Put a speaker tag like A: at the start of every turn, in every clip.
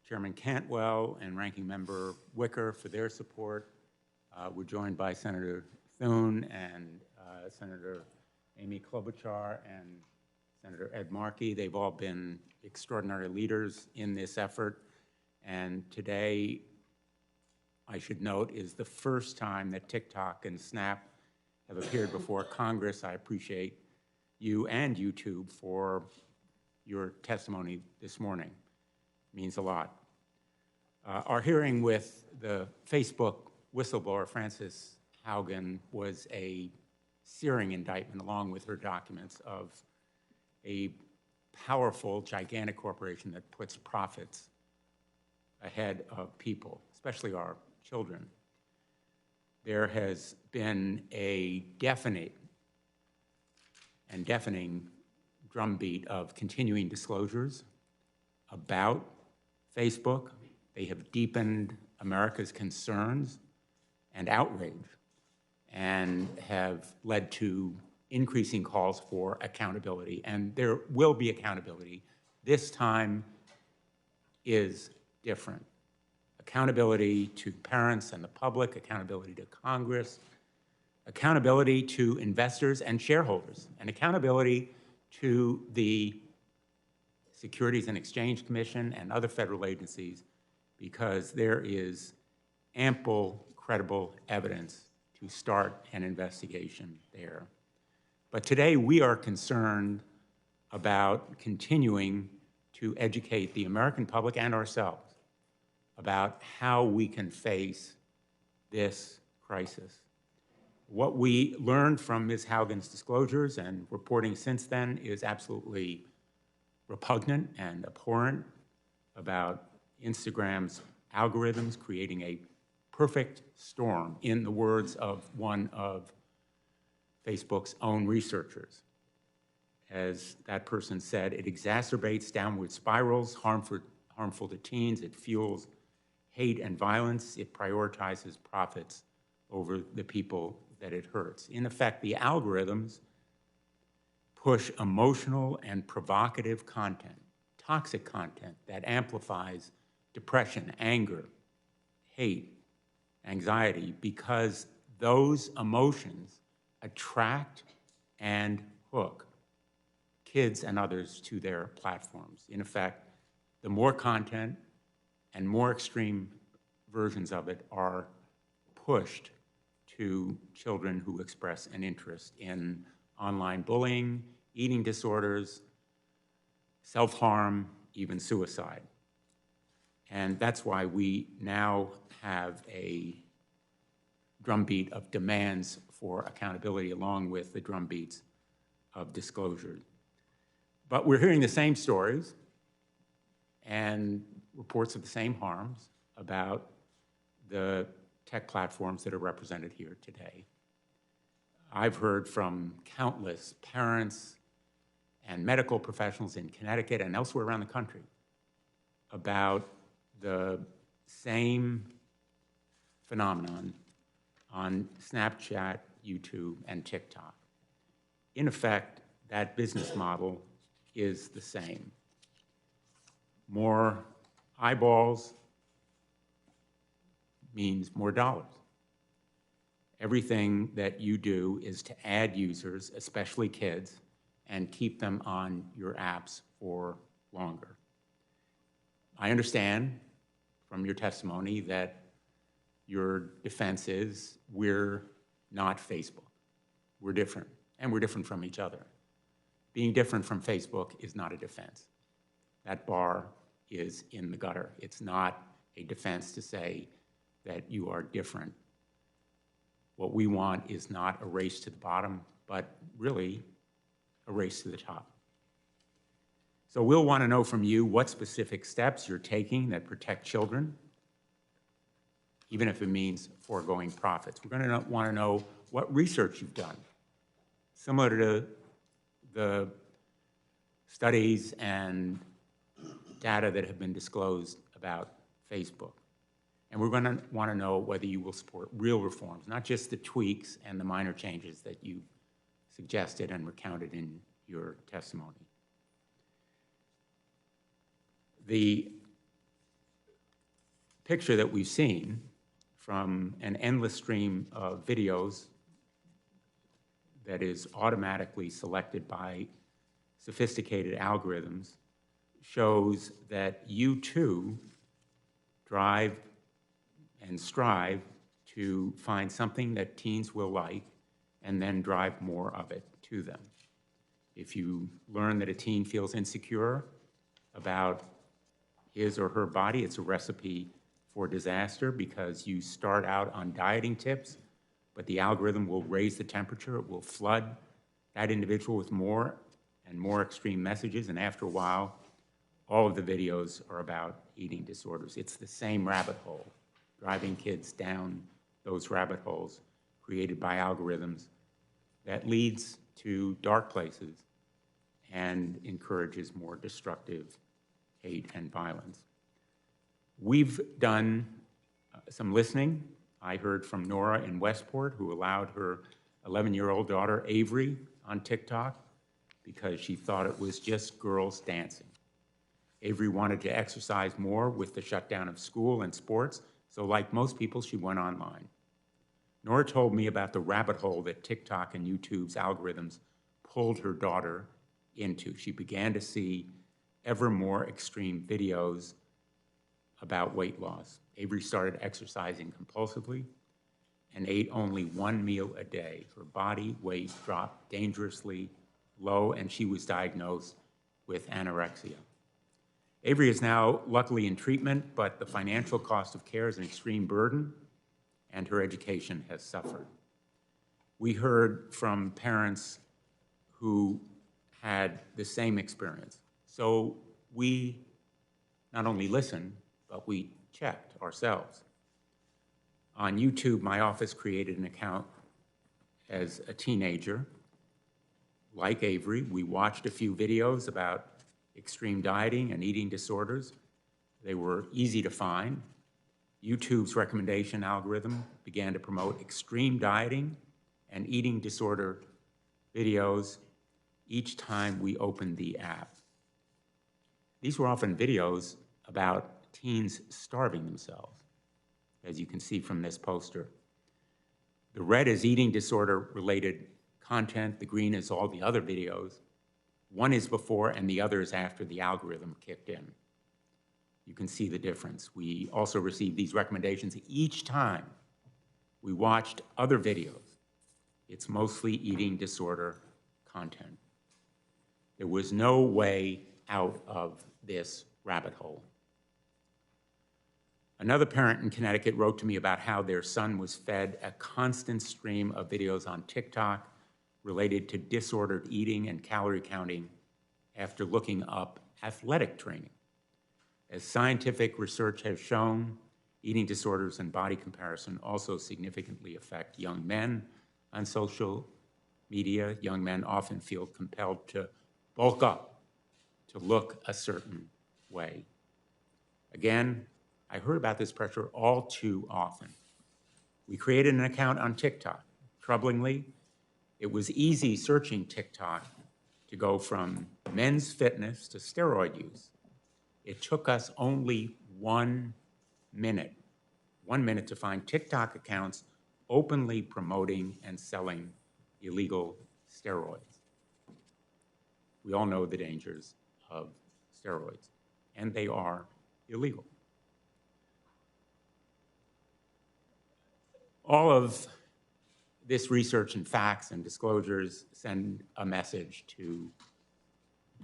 A: Chairman Cantwell and Ranking Member Wicker for their support. We're joined by Senator Thune and Senator Amy Klobuchar and Senator Ed Markey. They've all been extraordinary leaders in this effort. And today, I should note, is the first time that TikTok and Snap have appeared before Congress. I appreciate you and YouTube for your testimony this morning. It means a lot. Our hearing with the Facebook whistleblower, Frances Haugen, was a searing indictment, along with her documents, of a powerful, gigantic corporation that puts profits ahead of people, especially our children. There has been a deafening drumbeat of continuing disclosures about Facebook. They have deepened America's concerns and outrage and have led to increasing calls for accountability. And there will be accountability. This time is different. Accountability to parents and the public, accountability to Congress, accountability to investors and shareholders, and accountability to the Securities and Exchange Commission and other federal agencies, because there is ample, credible evidence to start an investigation there. But today we are concerned about continuing to educate the American public and ourselves about how we can face this crisis. What we learned from Ms. Haugen's disclosures and reporting since then is absolutely repugnant and abhorrent about Instagram's algorithms creating a perfect storm, in the words of one of Facebook's own researchers. As that person said, it exacerbates downward spirals, harmful to teens, it fuels hate and violence, it prioritizes profits over the people that it hurts. In effect, the algorithms push emotional and provocative content, toxic content that amplifies depression, anger, hate, anxiety, because those emotions attract and hook kids and others to their platforms. In effect, the more content and more extreme versions of it are pushed to children who express an interest in online bullying, eating disorders, self-harm, even suicide. And that's why we now have a drumbeat of demands for accountability, along with the drumbeats of disclosure. But we're hearing the same stories and reports of the same harms about the tech platforms that are represented here today. I've heard from countless parents and medical professionals in Connecticut and elsewhere around the country about the same phenomenon on Snapchat, YouTube, and TikTok. In effect, that business model is the same. More eyeballs means more dollars. Everything that you do is to add users, especially kids, and keep them on your apps for longer. I understand from your testimony that your defense is we're not Facebook. We're different, and we're different from each other. Being different from Facebook is not a defense. That bar is in the gutter. It's not a defense to say that you are different. What we want is not a race to the bottom, but really a race to the top. So we'll want to know from you what specific steps you're taking that protect children, even if it means foregoing profits. We're going to want to know what research you've done, similar to the studies and data that have been disclosed about Facebook. And we're going to want to know whether you will support real reforms, not just the tweaks and the minor changes that you suggested and recounted in your testimony. The picture that we've seen from an endless stream of videos that is automatically selected by sophisticated algorithms shows that you too drive and strive to find something that teens will like and then drive more of it to them. If you learn that a teen feels insecure about his or her body, it's a recipe for disaster because you start out on dieting tips, but the algorithm will raise the temperature, it will flood that individual with more and more extreme messages, and after a while, all of the videos are about eating disorders. It's the same rabbit hole, driving kids down those rabbit holes created by algorithms that leads to dark places and encourages more destructive hate and violence. We've done some listening. I heard from Nora in Westport, who allowed her 11-year-old daughter, Avery, on TikTok because she thought it was just girls dancing. Avery wanted to exercise more with the shutdown of school and sports, so like most people, she went online. Nora told me about the rabbit hole that TikTok and YouTube's algorithms pulled her daughter into. She began to see ever more extreme videos about weight loss. Avery started exercising compulsively and ate only one meal a day. Her body weight dropped dangerously low, and she was diagnosed with anorexia. Avery is now luckily in treatment, but the financial cost of care is an extreme burden, and her education has suffered. We heard from parents who had the same experience. So we not only listened, but we checked ourselves. On YouTube, my office created an account as a teenager. Like Avery, we watched a few videos about extreme dieting and eating disorders. They were easy to find. YouTube's recommendation algorithm began to promote extreme dieting and eating disorder videos each time we opened the app. These were often videos about teens starving themselves, as you can see from this poster. The red is eating disorder-related content. The green is all the other videos. One is before and the other is after the algorithm kicked in. You can see the difference. We also received these recommendations each time we watched other videos. It's mostly eating disorder content. There was no way out of this rabbit hole. Another parent in Connecticut wrote to me about how their son was fed a constant stream of videos on TikTok related to disordered eating and calorie counting after looking up athletic training. As scientific research has shown, eating disorders and body comparison also significantly affect young men on social media. Young men often feel compelled to bulk up, to look a certain way. Again, I heard about this pressure all too often. We created an account on TikTok. Troublingly, it was easy searching TikTok to go from men's fitness to steroid use. It took us only 1 minute to find TikTok accounts openly promoting and selling illegal steroids. We all know the dangers of steroids, and they are illegal. All of this research and facts and disclosures send a message to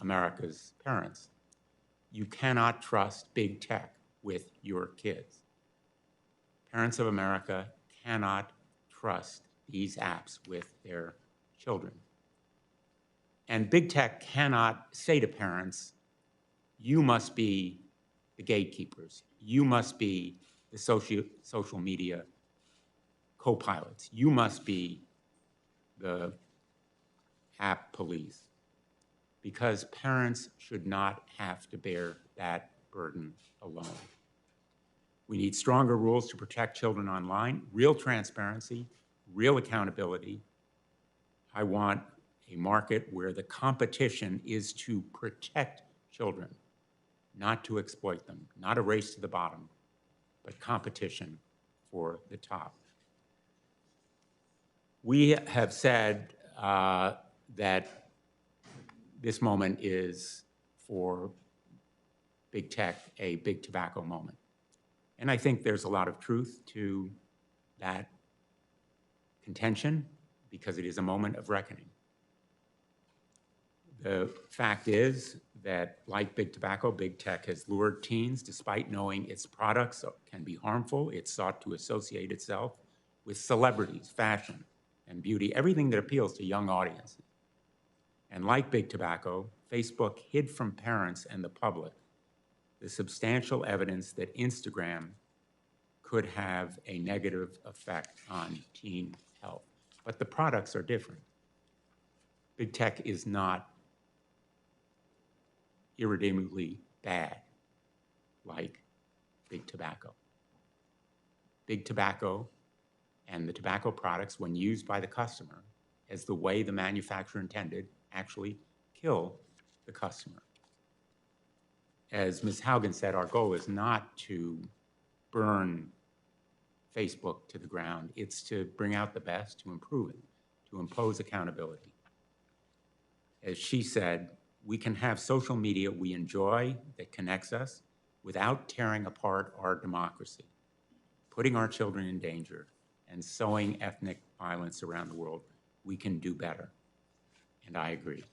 A: America's parents. You cannot trust big tech with your kids. Parents of America cannot trust these apps with their children. And big tech cannot say to parents, you must be the gatekeepers. You must be the social media co-pilots. You must be the app police, because parents should not have to bear that burden alone. We need stronger rules to protect children online, real transparency, real accountability. I want a market where the competition is to protect children, not to exploit them, not a race to the bottom, but competition for the top. We have said that this moment is, for big tech, a big tobacco moment. And I think there's a lot of truth to that contention, because it is a moment of reckoning. The fact is that, like big tobacco, big tech has lured teens. Despite knowing its products can be harmful, it's sought to associate itself with celebrities, fashion, and beauty, everything that appeals to young audiences. And like big tobacco, Facebook hid from parents and the public the substantial evidence that Instagram could have a negative effect on teen health. But the products are different. Big tech is not irredeemably bad like big tobacco. Big tobacco and the tobacco products, when used by the customer as the way the manufacturer intended, actually kill the customer. As Ms. Haugen said, our goal is not to burn Facebook to the ground. It's to bring out the best, to improve it, to impose accountability. As she said, we can have social media we enjoy that connects us without tearing apart our democracy, putting our children in danger, and sowing ethnic violence around the world. We can do better, and I agree.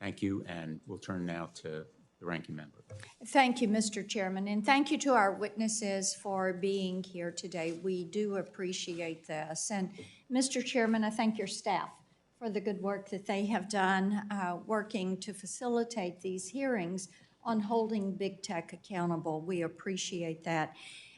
A: Thank you, and we'll turn now to the ranking member.
B: Thank you, Mr. Chairman, and thank you to our witnesses for being here today. We do appreciate this. And Mr. Chairman, I thank your staff for the good work that they have done working to facilitate these hearings on holding big tech accountable. We appreciate that.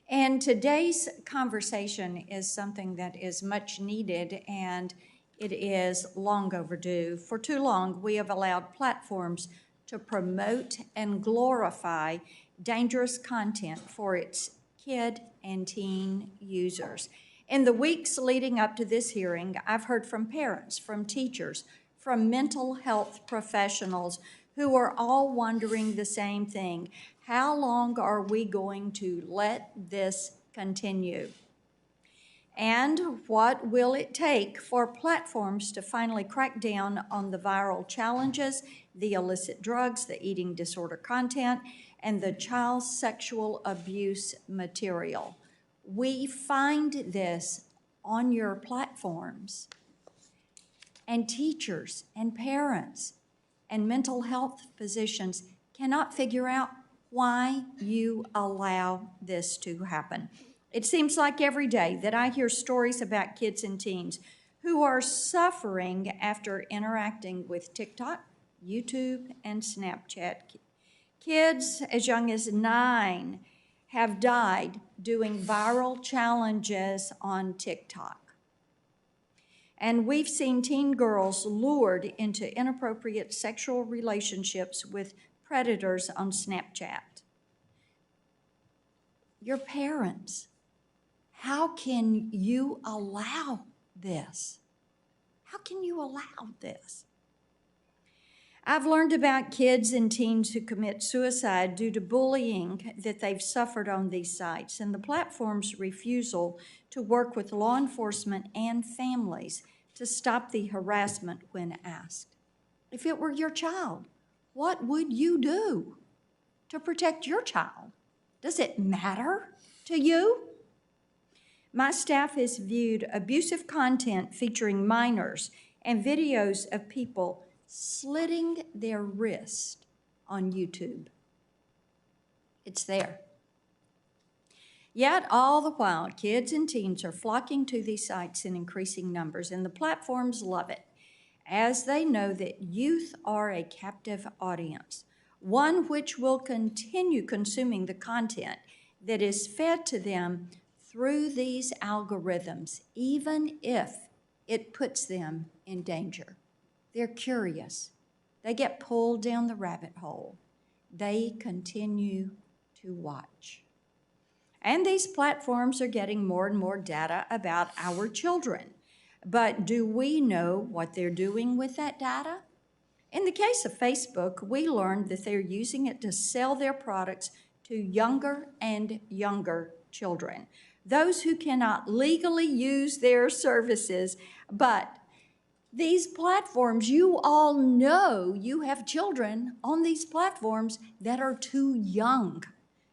B: And today's conversation is something that is much needed, and it is long overdue. For too long, we have allowed platforms to promote and glorify dangerous content for its kid and teen users. In the weeks leading up to this hearing, I've heard from parents, from teachers, from mental health professionals who are all wondering the same thing. How long are we going to let this continue? And what will it take for platforms to finally crack down on the viral challenges, the illicit drugs, the eating disorder content, and the child sexual abuse material? We find this on your platforms, and teachers and parents and mental health physicians cannot figure out why you allow this to happen. It seems like every day that I hear stories about kids and teens who are suffering after interacting with TikTok, YouTube, and Snapchat. Kids as young as 9 have died doing viral challenges on TikTok. And we've seen teen girls lured into inappropriate sexual relationships with predators on Snapchat. Your parents, how can you allow this? How can you allow this? I've learned about kids and teens who commit suicide due to bullying that they've suffered on these sites and the platform's refusal to work with law enforcement and families to stop the harassment when asked. If it were your child, what would you do to protect your child? Does it matter to you? My staff has viewed abusive content featuring minors and videos of people slitting their wrist on YouTube. It's there. Yet all the while, kids and teens are flocking to these sites in increasing numbers, and the platforms love it, as they know that youth are a captive audience, one which will continue consuming the content that is fed to them through these algorithms, even if it puts them in danger. They're curious. They get pulled down the rabbit hole. They continue to watch. And these platforms are getting more and more data about our children. But do we know what they're doing with that data? In the case of Facebook, we learned that they're using it to sell their products to younger and younger children, those who cannot legally use their services. But these platforms, you all know you have children on these platforms that are too young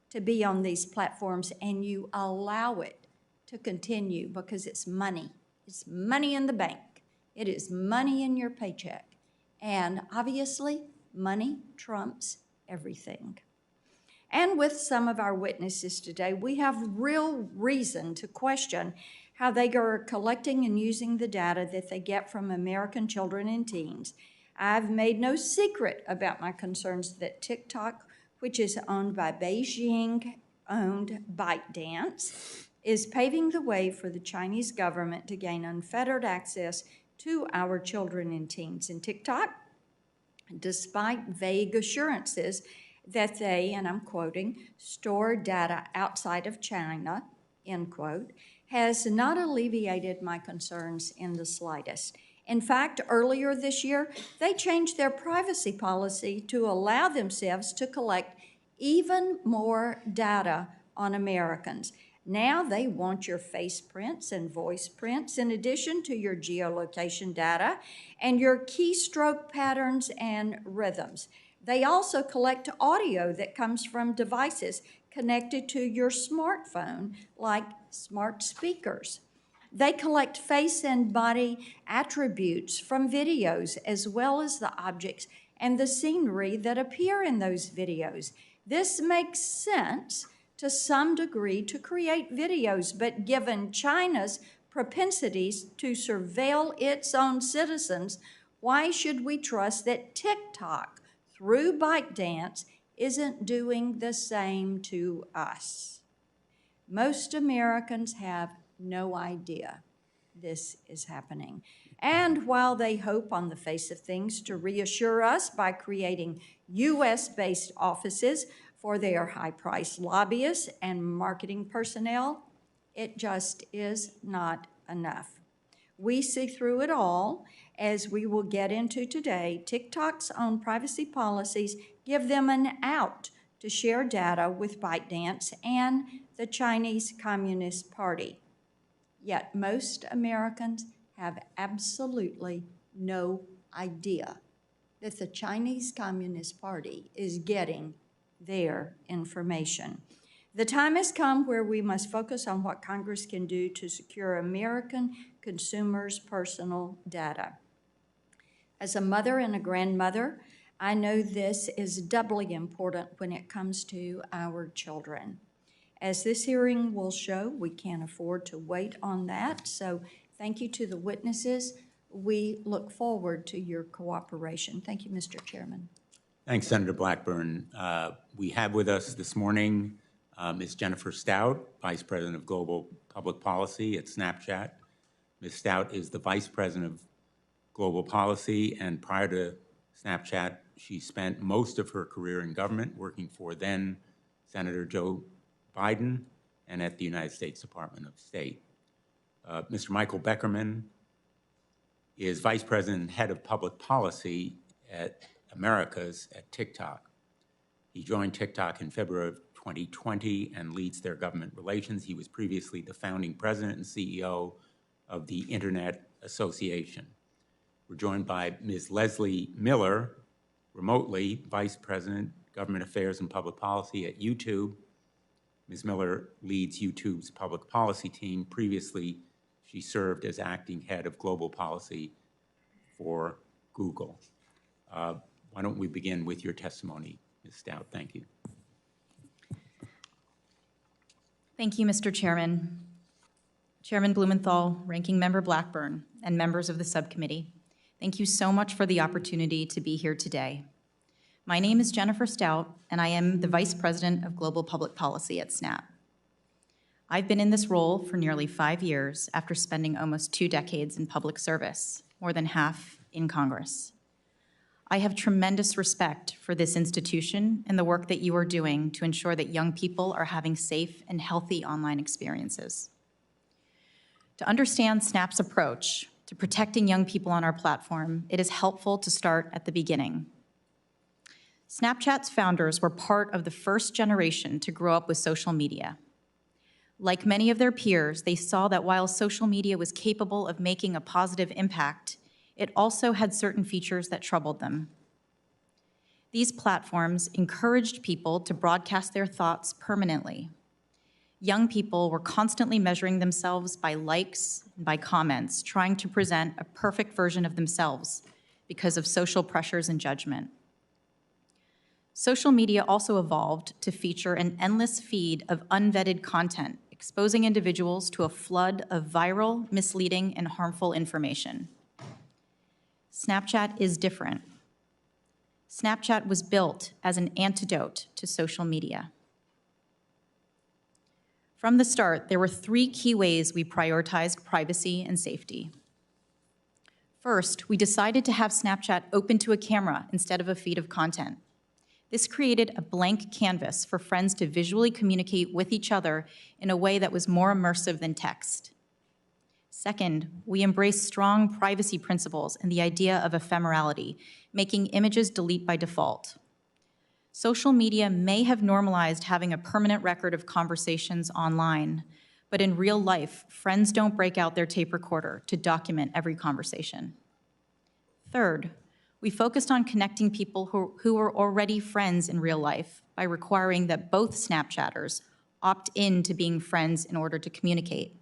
B: to be on these platforms, and you allow it to continue because it's money. It's money in the bank. It is money in your paycheck. And obviously, money trumps everything. And with some of our witnesses today, we have real reason to question how they are collecting and using the data that they get from American children and teens. I've made no secret about my concerns that TikTok, which is owned by Beijing-owned ByteDance, is paving the way for the Chinese government to gain unfettered access to our children and teens. And TikTok, despite vague assurances that they, and I'm quoting, store data outside of China, end quote, has not alleviated my concerns in the slightest. In fact, earlier this year, they changed their privacy policy to allow themselves to collect even more data on Americans. Now they want your face prints and voice prints in addition to your geolocation data and your keystroke patterns and rhythms. They also collect audio that comes from devices connected to your smartphone, like smart speakers. They collect face and body attributes from videos, as well as the objects and the scenery that appear in those videos. This makes sense to some degree to create videos, but given China's propensities to surveil its own citizens, why should we trust that TikTok, through ByteDance, isn't doing the same to us? Most Americans have no idea this is happening. And while they hope on the face of things to reassure us by creating U.S.-based offices for their high-priced lobbyists and marketing personnel, it just is not enough. We see through it all, as we will get into today. TikTok's own privacy policies give them an out to share data with ByteDance and the Chinese Communist Party. Yet most Americans have absolutely no idea that the Chinese Communist Party is getting their information. The time has come where we must focus on what Congress can do to secure American consumers' personal data. As a mother and a grandmother, I know this is doubly important when it comes to our children. As this hearing will show, we can't afford to wait on that, so thank you to the witnesses. We look forward to your cooperation. Thank you, Mr. Chairman.
A: Thanks, Senator Blackburn. We have with us this morning Ms. Jennifer Stout, Vice President of Global Public Policy at Snapchat. Ms. Stout is the Vice President of Global Policy, and prior to Snapchat, she spent most of her career in government working for then Senator Joe Biden and at the United States Department of State. Mr. Michael Beckerman is Vice President and Head of Public Policy at Americas at TikTok. He joined TikTok in February of 2020 and leads their government relations. He was previously the founding president and CEO of the Internet Association. We're joined by Ms. Leslie Miller, remotely Vice President, Government Affairs and Public Policy at YouTube. Ms. Miller leads YouTube's public policy team. Previously, she served as acting head of global policy for Google. Why don't we begin with your testimony, Ms. Stout? Thank you.
C: Thank you, Mr. Chairman. Chairman Blumenthal, Ranking Member Blackburn, and members of the subcommittee, thank you so much for the opportunity to be here today. My name is Jennifer Stout, and I am the Vice President of Global Public Policy at Snap. I've been in this role for nearly 5 years after spending almost 2 decades in public service, more than half in Congress. I have tremendous respect for this institution and the work that you are doing to ensure that young people are having safe and healthy online experiences. To understand Snap's approach to protecting young people on our platform, it is helpful to start at the beginning. Snapchat's founders were part of the first generation to grow up with social media. Like many of their peers, they saw that while social media was capable of making a positive impact, it also had certain features that troubled them. These platforms encouraged people to broadcast their thoughts permanently. Young people were constantly measuring themselves by likes and by comments, trying to present a perfect version of themselves because of social pressures and judgment. Social media also evolved to feature an endless feed of unvetted content, exposing individuals to a flood of viral, misleading, and harmful information. Snapchat is different. Snapchat was built as an antidote to social media. From the start, there were 3 key ways we prioritized privacy and safety. First, we decided to have Snapchat open to a camera instead of a feed of content. This created a blank canvas for friends to visually communicate with each other in a way that was more immersive than text. Second, we embraced strong privacy principles and the idea of ephemerality, making images delete by default. Social media may have normalized having a permanent record of conversations online, but in real life, friends don't break out their tape recorder to document every conversation. Third, we focused on connecting people who were already friends in real life by requiring that both Snapchatters opt in to being friends in order to communicate.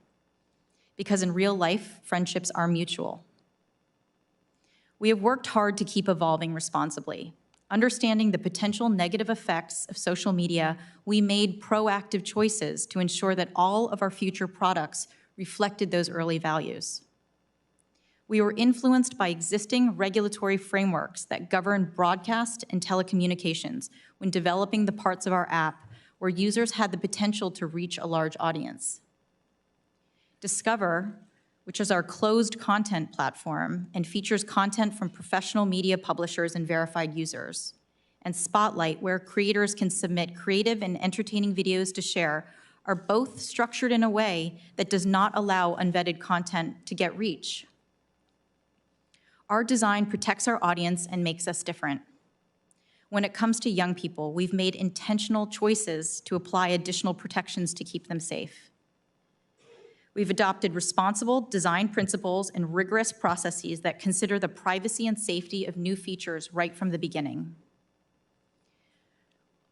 C: Because in real life, friendships are mutual. We have worked hard to keep evolving responsibly. Understanding the potential negative effects of social media, we made proactive choices to ensure that all of our future products reflected those early values. We were influenced by existing regulatory frameworks that govern broadcast and telecommunications when developing the parts of our app where users had the potential to reach a large audience. Discover, which is our closed content platform and features content from professional media publishers and verified users. And Spotlight, where creators can submit creative and entertaining videos to share, are both structured in a way that does not allow unvetted content to get reach. Our design protects our audience and makes us different. When it comes to young people, we've made intentional choices to apply additional protections to keep them safe. We've adopted responsible design principles and rigorous processes that consider the privacy and safety of new features right from the beginning.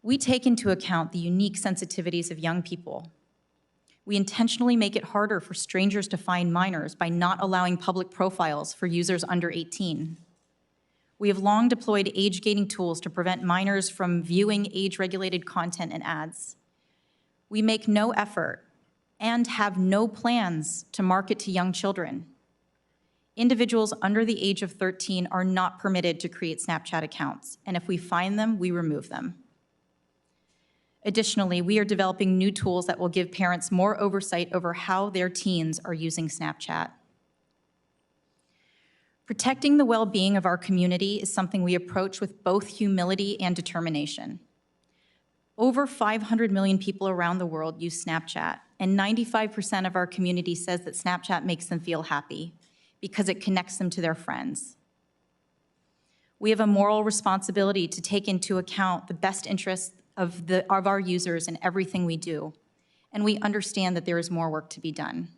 C: We take into account the unique sensitivities of young people. We intentionally make it harder for strangers to find minors by not allowing public profiles for users under 18. We have long deployed age-gating tools to prevent minors from viewing age-regulated content and ads. We make no effort and have no plans to market to young children. Individuals under the age of 13 are not permitted to create Snapchat accounts, and if we find them, we remove them. Additionally, we are developing new tools that will give parents more oversight over how their teens are using Snapchat. Protecting the well-being of our community is something we approach with both humility and determination. Over 500 million people around the world use Snapchat, and 95% of our community says that Snapchat makes them feel happy because it connects them to their friends. We have a moral responsibility to take into account the best interests of our users in everything we do, and we understand that there is more work to be done.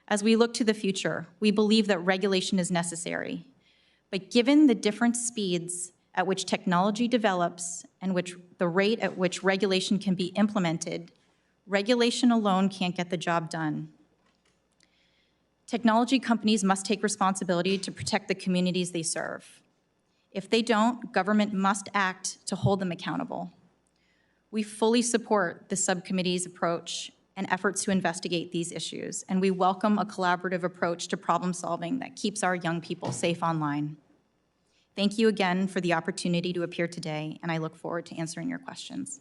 C: As we look to the future, we believe that regulation is necessary, but given the different speeds at which technology develops and the rate at which regulation can be implemented, regulation alone can't get the job done. Technology companies must take responsibility to protect the communities they serve. If they don't, government must act to hold them accountable. We fully support the subcommittee's approach and efforts to investigate these issues, and we welcome a collaborative approach to problem solving that keeps our young people safe online. Thank you again for the opportunity to appear today, and I look forward to answering your questions.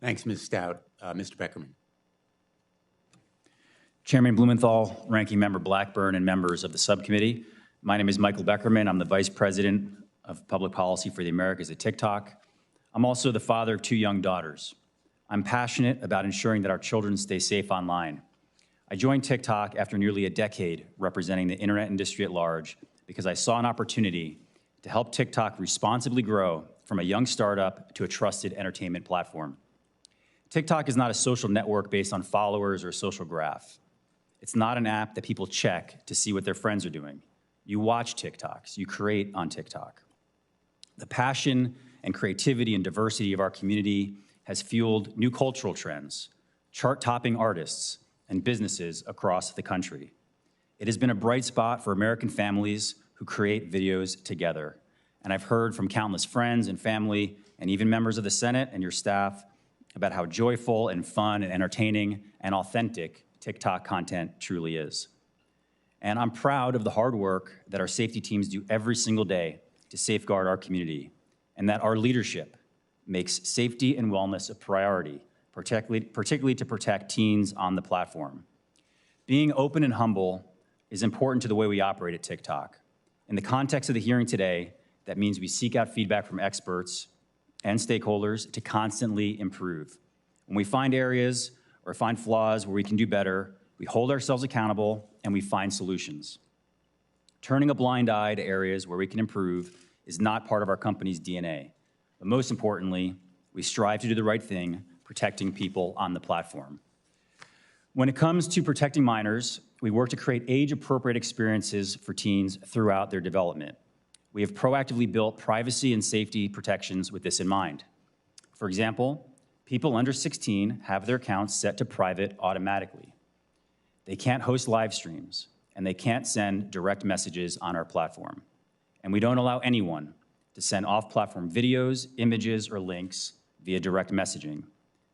A: Thanks, Ms. Stout. Mr. Beckerman.
D: Chairman Blumenthal, Ranking Member Blackburn, and members of the subcommittee. My name is Michael Beckerman. I'm the Vice President of Public Policy for the Americas at TikTok. I'm also the father of 2 young daughters. I'm passionate about ensuring that our children stay safe online. I joined TikTok after nearly a decade representing the internet industry at large because I saw an opportunity to help TikTok responsibly grow from a young startup to a trusted entertainment platform. TikTok is not a social network based on followers or a social graph. It's not an app that people check to see what their friends are doing. You watch TikToks, you create on TikTok. The passion and creativity and diversity of our community has fueled new cultural trends, chart-topping artists, and businesses across the country. It has been a bright spot for American families who create videos together. And I've heard from countless friends and family, and even members of the Senate and your staff, about how joyful and fun and entertaining and authentic TikTok content truly is. And I'm proud of the hard work that our safety teams do every single day to safeguard our community, and that our leadership makes safety and wellness a priority, particularly to protect teens on the platform. Being open and humble is important to the way we operate at TikTok. In the context of the hearing today, that means we seek out feedback from experts and stakeholders to constantly improve. When we find areas or find flaws where we can do better, we hold ourselves accountable and we find solutions. Turning a blind eye to areas where we can improve is not part of our company's DNA. But most importantly, we strive to do the right thing, protecting people on the platform. When it comes to protecting minors, we work to create age-appropriate experiences for teens throughout their development. We have proactively built privacy and safety protections with this in mind. For example, people under 16 have their accounts set to private automatically. They can't host live streams, and they can't send direct messages on our platform. And we don't allow anyone to send off-platform videos, images, or links via direct messaging.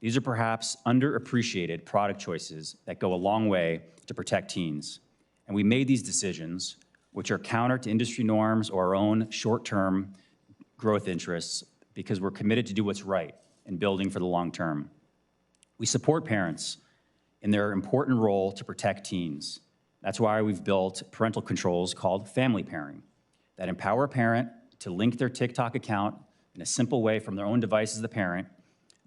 D: These are perhaps underappreciated product choices that go a long way to protect teens. And we made these decisions, which are counter to industry norms or our own short-term growth interests, because we're committed to do what's right in building for the long term. We support parents in their important role to protect teens. That's why we've built parental controls called family pairing that empower a parent to link their TikTok account in a simple way from their own device as the parent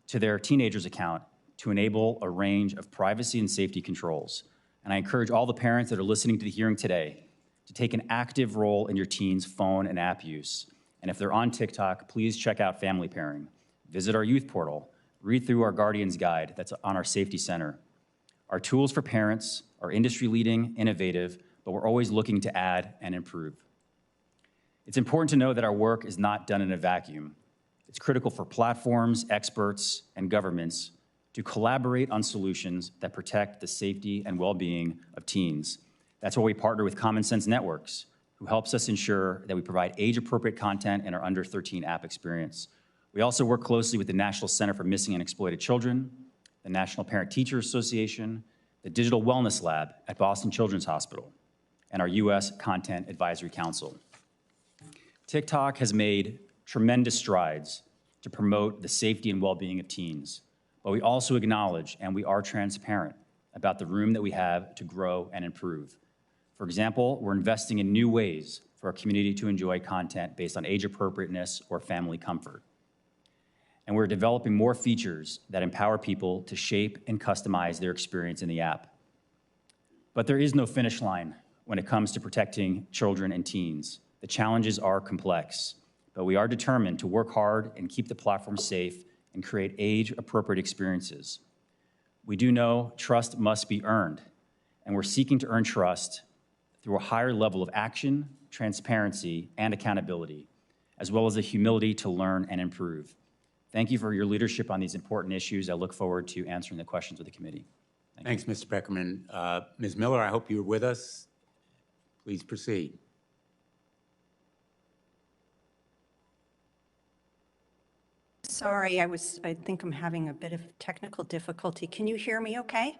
D: to their teenager's account to enable a range of privacy and safety controls. And I encourage all the parents that are listening to the hearing today to take an active role in your teen's phone and app use. And if they're on TikTok, please check out family pairing. Visit our youth portal, read through our Guardian's Guide that's on our Safety Center. Our tools for parents are industry-leading, innovative, but we're always looking to add and improve. It's important to know that our work is not done in a vacuum. It's critical for platforms, experts, and governments to collaborate on solutions that protect the safety and well-being of teens. That's why we partner with Common Sense Networks, who helps us ensure that we provide age-appropriate content in our under 13 app experience. We also work closely with the National Center for Missing and Exploited Children, the National Parent-Teacher Association, the Digital Wellness Lab at Boston Children's Hospital, and our U.S. Content Advisory Council. TikTok has made tremendous strides to promote the safety and well-being of teens, but we also acknowledge and we are transparent about the room that we have to grow and improve. For example, we're investing in new ways for our community to enjoy content based on age appropriateness or family comfort. And we're developing more features that empower people to shape and customize their experience in the app. But there is no finish line when it comes to protecting children and teens. The challenges are complex, but we are determined to work hard and keep the platform safe and create age-appropriate experiences. We do know trust must be earned, and we're seeking to earn trust through a higher level of action, transparency, and accountability, as well as the humility to learn and improve. Thank you for your leadership on these important issues. I look forward to answering the questions of the committee.
A: Thanks, Mr. Beckerman. Ms. Miller, I hope you're with us. Please proceed.
E: Sorry, I think I'm having a bit of technical difficulty. Can you hear me okay?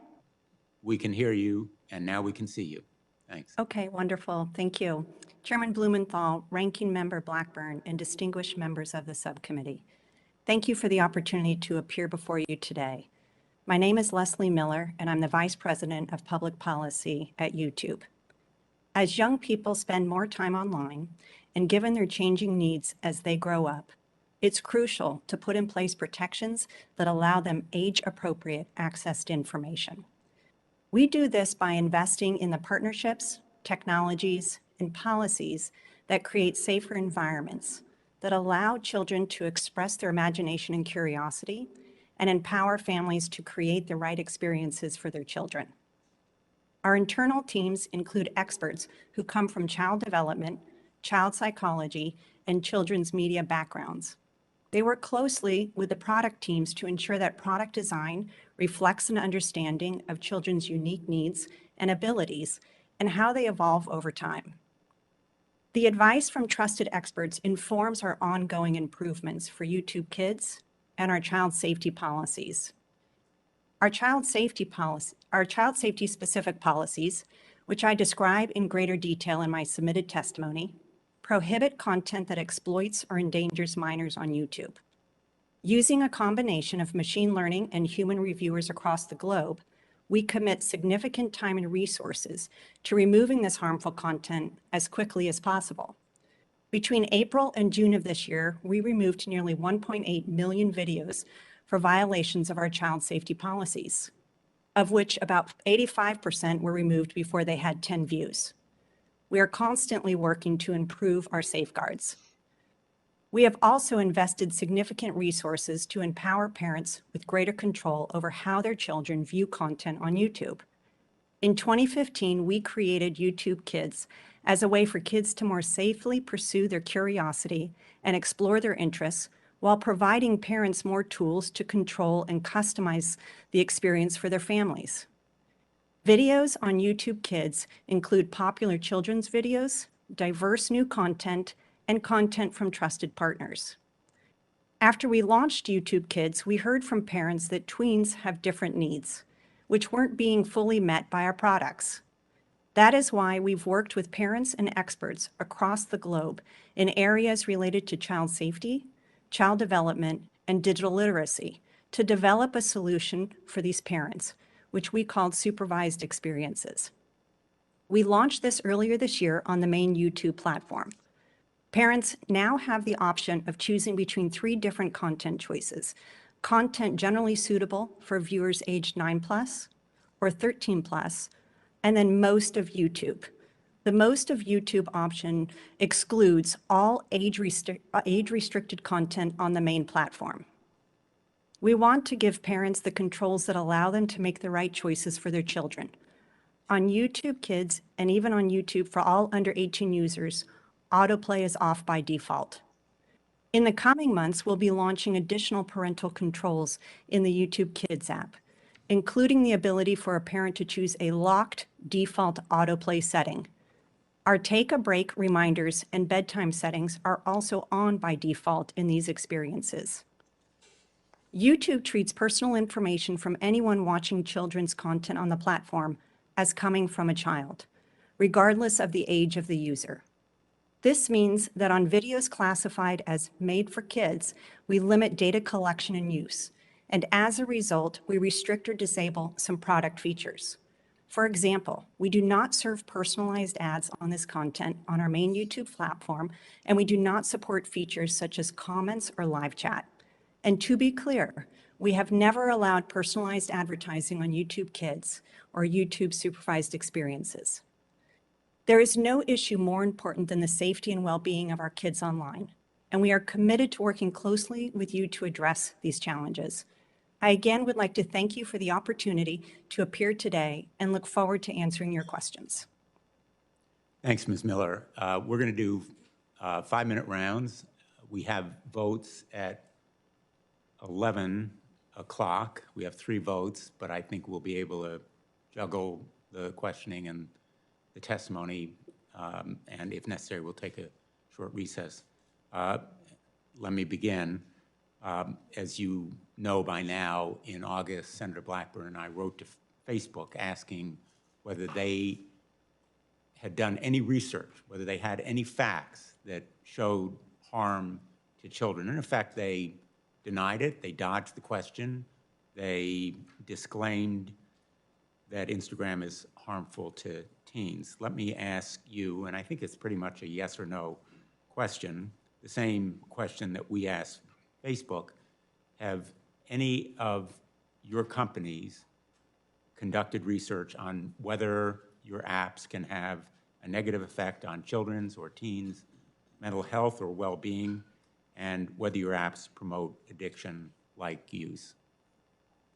A: We can hear you, and now we can see you. Thanks.
E: Okay, wonderful. Thank you. Chairman Blumenthal, Ranking Member Blackburn, and distinguished members of the subcommittee. Thank you for the opportunity to appear before you today. My name is Leslie Miller, and I'm the Vice President of Public Policy at YouTube. As young people spend more time online, and given their changing needs as they grow up, it's crucial to put in place protections that allow them age-appropriate access to information. We do this by investing in the partnerships, technologies, and policies that that create safer environments, that allow children to express their imagination and curiosity, and empower families to create the right experiences for their children. Our internal teams include experts who come from child development, child psychology, and children's media backgrounds. They work closely with the product teams to ensure that product design reflects an understanding of children's unique needs and abilities and how they evolve over time. The advice from trusted experts informs our ongoing improvements for YouTube Kids and our child safety policies. Our child safety specific policies, which I describe in greater detail in my submitted testimony, prohibit content that exploits or endangers minors on YouTube. Using a combination of machine learning and human reviewers across the globe, we commit significant time and resources to removing this harmful content as quickly as possible. Between April and June of this year, we removed nearly 1.8 million videos for violations of our child safety policies, of which about 85% were removed before they had 10 views. We are constantly working to improve our safeguards. We have also invested significant resources to empower parents with greater control over how their children view content on YouTube. In 2015, we created YouTube Kids as a way for kids to more safely pursue their curiosity and explore their interests while providing parents more tools to control and customize the experience for their families. Videos on YouTube Kids include popular children's videos, diverse new content, and content from trusted partners. After we launched YouTube Kids, we heard from parents that tweens have different needs, which weren't being fully met by our products. That is why we've worked with parents and experts across the globe in areas related to child safety, child development, and digital literacy to develop a solution for these parents, which we called Supervised Experiences. We launched this earlier this year on the main YouTube platform. Parents now have the option of choosing between 3 different content choices: content generally suitable for viewers aged 9+ or 13+, and then most of YouTube. The most of YouTube option excludes all age-restricted content on the main platform. We want to give parents the controls that allow them to make the right choices for their children. On YouTube Kids, and even on YouTube for all under 18 users, autoplay is off by default. In the coming months, we'll be launching additional parental controls in the YouTube Kids app, including the ability for a parent to choose a locked default autoplay setting. Our take a break reminders and bedtime settings are also on by default in these experiences. YouTube treats personal information from anyone watching children's content on the platform as coming from a child, regardless of the age of the user. This means that on videos classified as made for kids, we limit data collection and use, and as a result, we restrict or disable some product features. For example, we do not serve personalized ads on this content on our main YouTube platform, and we do not support features such as comments or live chat. And to be clear, we have never allowed personalized advertising on YouTube Kids or YouTube Supervised Experiences. There is no issue more important than the safety and well-being of our kids online, and we are committed to working closely with you to address these challenges. I again would like to thank you for the opportunity to appear today and look forward to answering your questions.
A: Thanks, Ms. Miller. We're going to do 5-minute rounds. We have votes at 11 o'clock. We have 3 votes, but I think we'll be able to juggle the questioning and the testimony, and if necessary, we'll take a short recess. Let me begin. As you know by now, in August, Senator Blackburn and I wrote to Facebook asking whether they had done any research, whether they had any facts that showed harm to children. And in fact, they denied it. They dodged the question. They disclaimed that Instagram is harmful to teens. Let me ask you, and I think it's pretty much a yes or no question, the same question that we asked Facebook. Have any of your companies conducted research on whether your apps can have a negative effect on children's or teens' mental health or well-being, and whether your apps promote addiction-like use.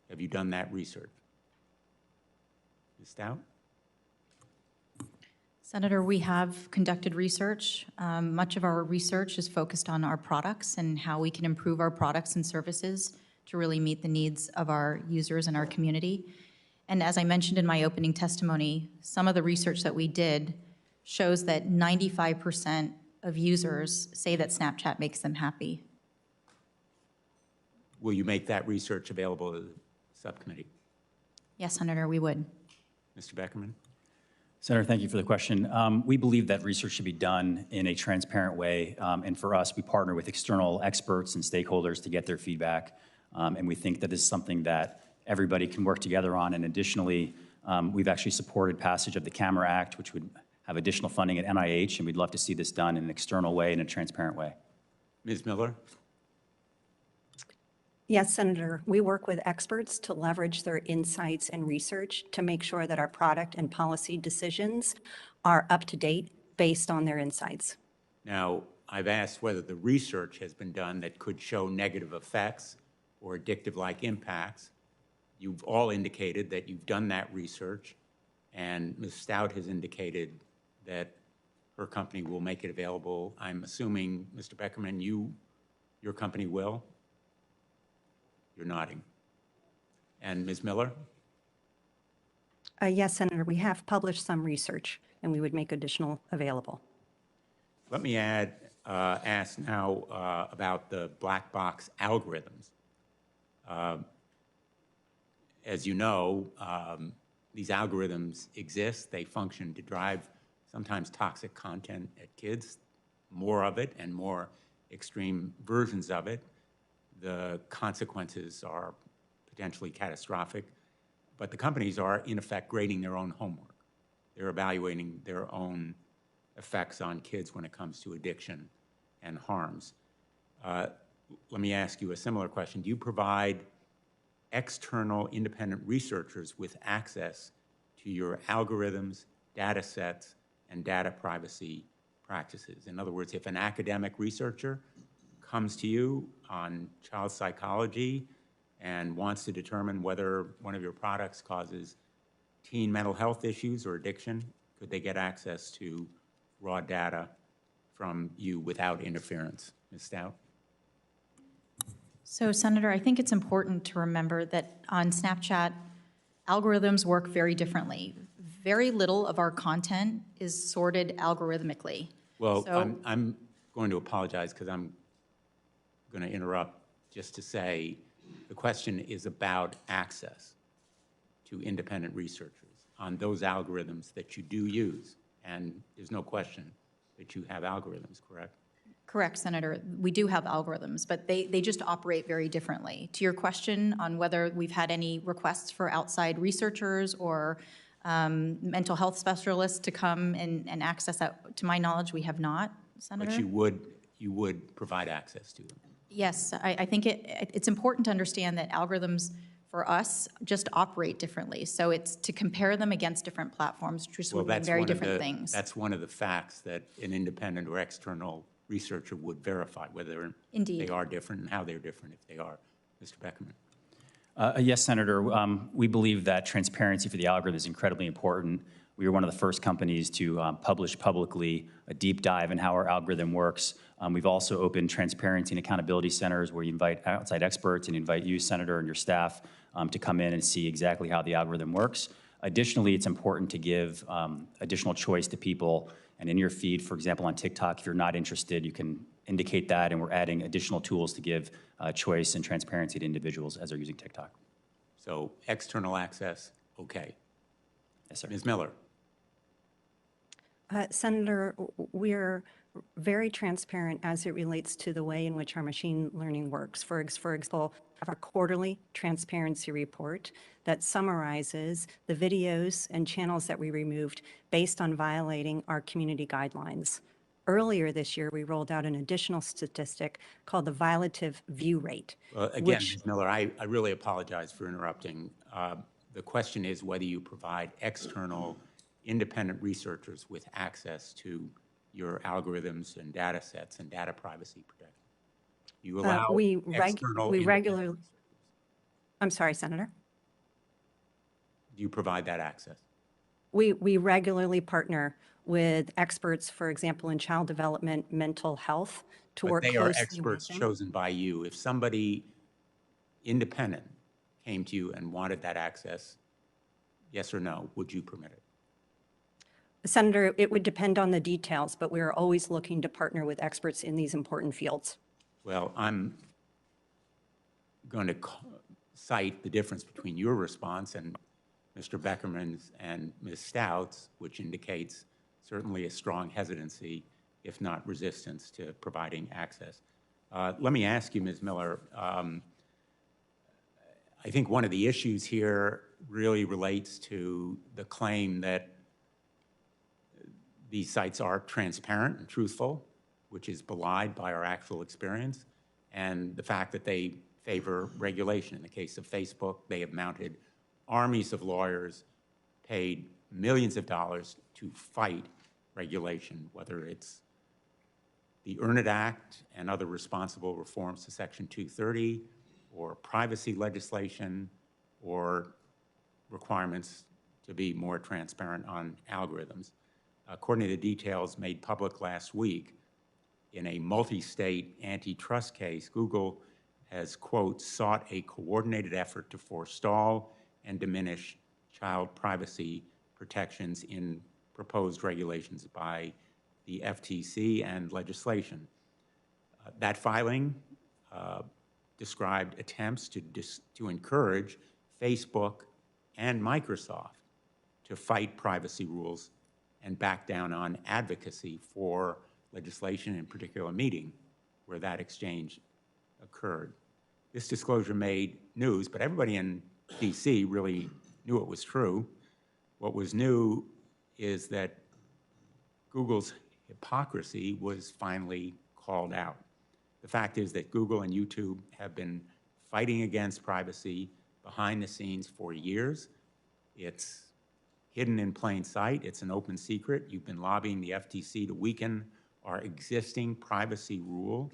A: Have you done that research? Ms. Stout?
C: Senator, we have conducted research. Much of our research is focused on our products and how we can improve our products and services to really meet the needs of our users and our community. And as I mentioned in my opening testimony, some of the research that we did shows that 95% of users say that Snapchat makes them happy.
A: Will you make that research available to the subcommittee?
C: Yes, Senator, we would.
A: Mr. Beckerman?
D: Senator, thank you for the question. We believe that research should be done in a transparent way, and for us, we partner with external experts and stakeholders to get their feedback, and we think that this is something that everybody can work together on. And additionally, we've actually supported passage of the CAMERA Act, which would have additional funding at NIH, and we'd love to see this done in an external way, in a transparent way.
A: Ms. Miller?
E: Yes, Senator, we work with experts to leverage their insights and research to make sure that our product and policy decisions are up to date based on their insights.
A: Now, I've asked whether the research has been done that could show negative effects or addictive-like impacts. You've all indicated that you've done that research, and Ms. Stout has indicated that her company will make it available. I'm assuming, Mr. Beckerman, your company will? You're nodding. And Ms. Miller?
E: Yes, Senator, we have published some research, and we would make additional available.
A: Let me ask now about the black box algorithms. As you know, these algorithms exist. They function to drive sometimes toxic content at kids, more of it and more extreme versions of it. The consequences are potentially catastrophic, but the companies are, in effect, grading their own homework. They're evaluating their own effects on kids when it comes to addiction and harms. Let me ask you a similar question. Do you provide external independent researchers with access to your algorithms, data sets, and data privacy practices? In other words, if an academic researcher comes to you on child psychology and wants to determine whether one of your products causes teen mental health issues or addiction, could they get access to raw data from you without interference? Ms. Stout?
C: So, Senator, I think it's important to remember that on Snapchat, algorithms work very differently. Very little of our content is sorted algorithmically.
A: Well,
C: So,
A: I'm going to apologize because I'm going to interrupt just to say the question is about access to independent researchers on those algorithms that you do use. And there's no question that you have algorithms, correct?
C: correct, Senator. We do have algorithms, but they just operate very differently. To your question on whether we've had any requests for outside researchers or mental health specialists to come and access that, to my knowledge, we have not, Senator.
A: But you would provide access to them.
C: Yes, I think it's important to understand that algorithms for us just operate differently. So it's to compare them against different platforms, just would mean very different things.
A: That's one of the facts that an independent or external researcher would verify, whether
C: Indeed.
A: they are different and how they're different if they are. Mr. Beckerman.
D: Yes, Senator. We believe that transparency for the algorithm is incredibly important. We were one of the first companies to publish publicly a deep dive in how our algorithm works. We've also opened transparency and accountability centers where you invite outside experts and you invite you, Senator, and your staff to come in and see exactly how the algorithm works. Additionally, it's important to give additional choice to people. And in your feed, for example, on TikTok, if you're not interested, you can indicate that, and we're adding additional tools to give choice and transparency to individuals as they're using TikTok.
A: So external access, okay.
D: Yes, sir.
A: Ms. Miller.
E: Senator, we're very transparent as it relates to the way in which our machine learning works. For example, we have our quarterly transparency report that summarizes the videos and channels that we removed based on violating our community guidelines. Earlier this year, we rolled out an additional statistic called the violative view rate.
A: Well, again, Ms. Miller, I really apologize for interrupting. The question is whether you provide external independent researchers with access to your algorithms and data sets and data privacy protection? You allow
E: We
A: external
E: regularly,
A: independent-
E: I'm sorry, Senator.
A: Do you provide that access?
E: We regularly partner with experts, for example, in child development, mental health, to
A: But
E: work
A: they are
E: closely with
A: experts
E: them.
A: chosen by you. If somebody independent came to you and wanted that access, yes or no, would you permit it?
E: Senator, it would depend on the details, but we are always looking to partner with experts in these important fields.
A: Well, I'm going to cite the difference between your response and Mr. Beckerman's and Ms. Stout's, which indicates certainly a strong hesitancy, if not resistance, to providing access. Let me ask you, Ms. Miller, I think one of the issues here really relates to the claim that these sites are transparent and truthful, which is belied by our actual experience, and the fact that they favor regulation. In the case of Facebook, they have mounted armies of lawyers, paid millions of dollars to fight regulation, whether it's the Earn It Act and other responsible reforms to Section 230, or privacy legislation, or requirements to be more transparent on algorithms. According to the details made public last week, in a multi-state antitrust case, Google has, quote, sought a coordinated effort to forestall and diminish child privacy protections in proposed regulations by the FTC and legislation. That filing described attempts to encourage Facebook and Microsoft to fight privacy rules and back down on advocacy for legislation, in particular a meeting where that exchange occurred. This disclosure made news, but everybody in DC really knew it was true. What was new is that Google's hypocrisy was finally called out. The fact is that Google and YouTube have been fighting against privacy behind the scenes for years. It's hidden in plain sight. It's an open secret. You've been lobbying the FTC to weaken our existing privacy rule.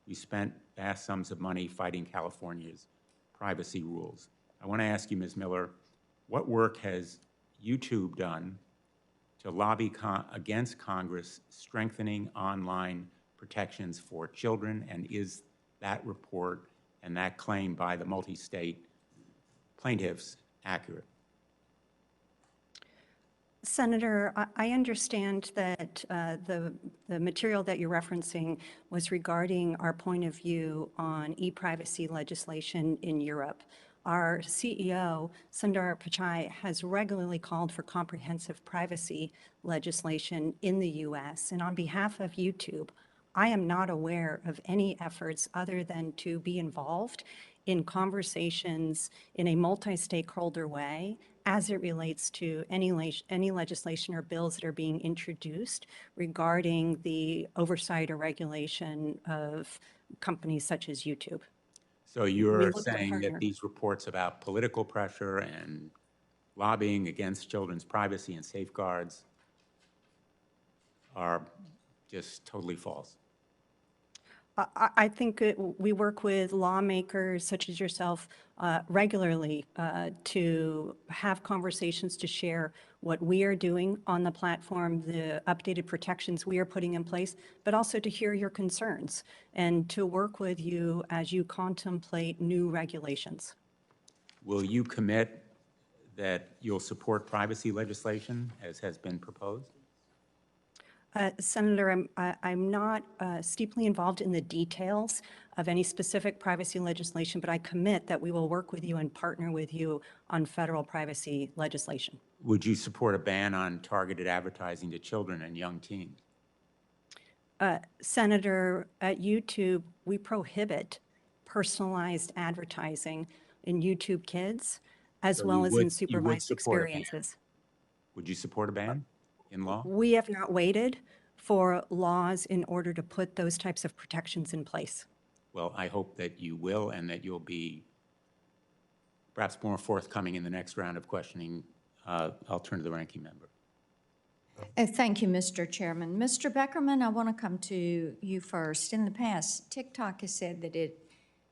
A: You spent vast sums of money fighting California's privacy rules. I want to ask you, Ms. Miller, what work has YouTube done to lobby against Congress strengthening online protections for children, and is that report and that claim by the multi-state plaintiffs accurate?
E: Senator, I understand that the material that you're referencing was regarding our point of view on e-privacy legislation in Europe. Our CEO, Sundar Pichai, has regularly called for comprehensive privacy legislation in the U.S. And on behalf of YouTube, I am not aware of any efforts other than to be involved in conversations in a multi-stakeholder way as it relates to any legislation or bills that are being introduced regarding the oversight or regulation of companies such as YouTube.
A: So you're
E: look to
A: saying that
E: partner.
A: these reports about political pressure and lobbying against children's privacy and safeguards are just totally false?
E: I think we work with lawmakers such as yourself regularly to have conversations to share what we are doing on the platform, the updated protections we are putting in place, but also to hear your concerns and to work with you as you contemplate new regulations.
A: Will you commit that you'll support privacy legislation as has been proposed?
E: Senator, I'm not steeply involved in the details of any specific privacy legislation, but I commit that we will work with you and partner with you on federal privacy legislation.
A: Would you support a ban on targeted advertising to children and young teens?
E: Senator, at YouTube, we prohibit personalized advertising in YouTube Kids, as
A: So
E: well
A: you
E: as
A: would-
E: in
A: you would
E: supervised
A: support a ban?
E: experiences.
A: Would you support a ban in law?
E: We have not waited for laws in order to put those types of protections in place.
A: Well, I hope that you will, and that you'll be perhaps more forthcoming in the next round of questioning. I'll turn to the ranking member.
B: Thank you, Mr. Chairman. Mr. Beckerman, I want to come to you first. In the past, TikTok has said that it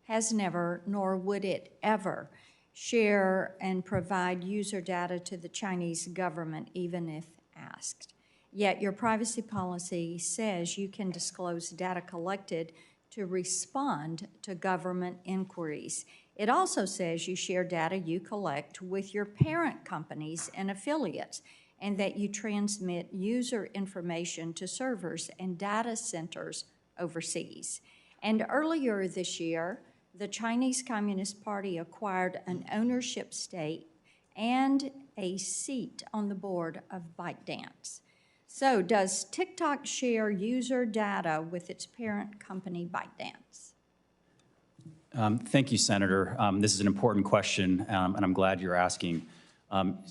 B: has never, nor would it ever, share and provide user data to the Chinese government, even if asked. Yet your privacy policy says you can disclose data collected to respond to government inquiries. It also says you share data you collect with your parent companies and affiliates, and that you transmit user information to servers and data centers overseas. And earlier this year, the Chinese Communist Party acquired an ownership stake and a seat on the board of ByteDance. So does TikTok share user data with its parent company, ByteDance?
D: Thank you, Senator. This is an important question, and I'm glad you're asking.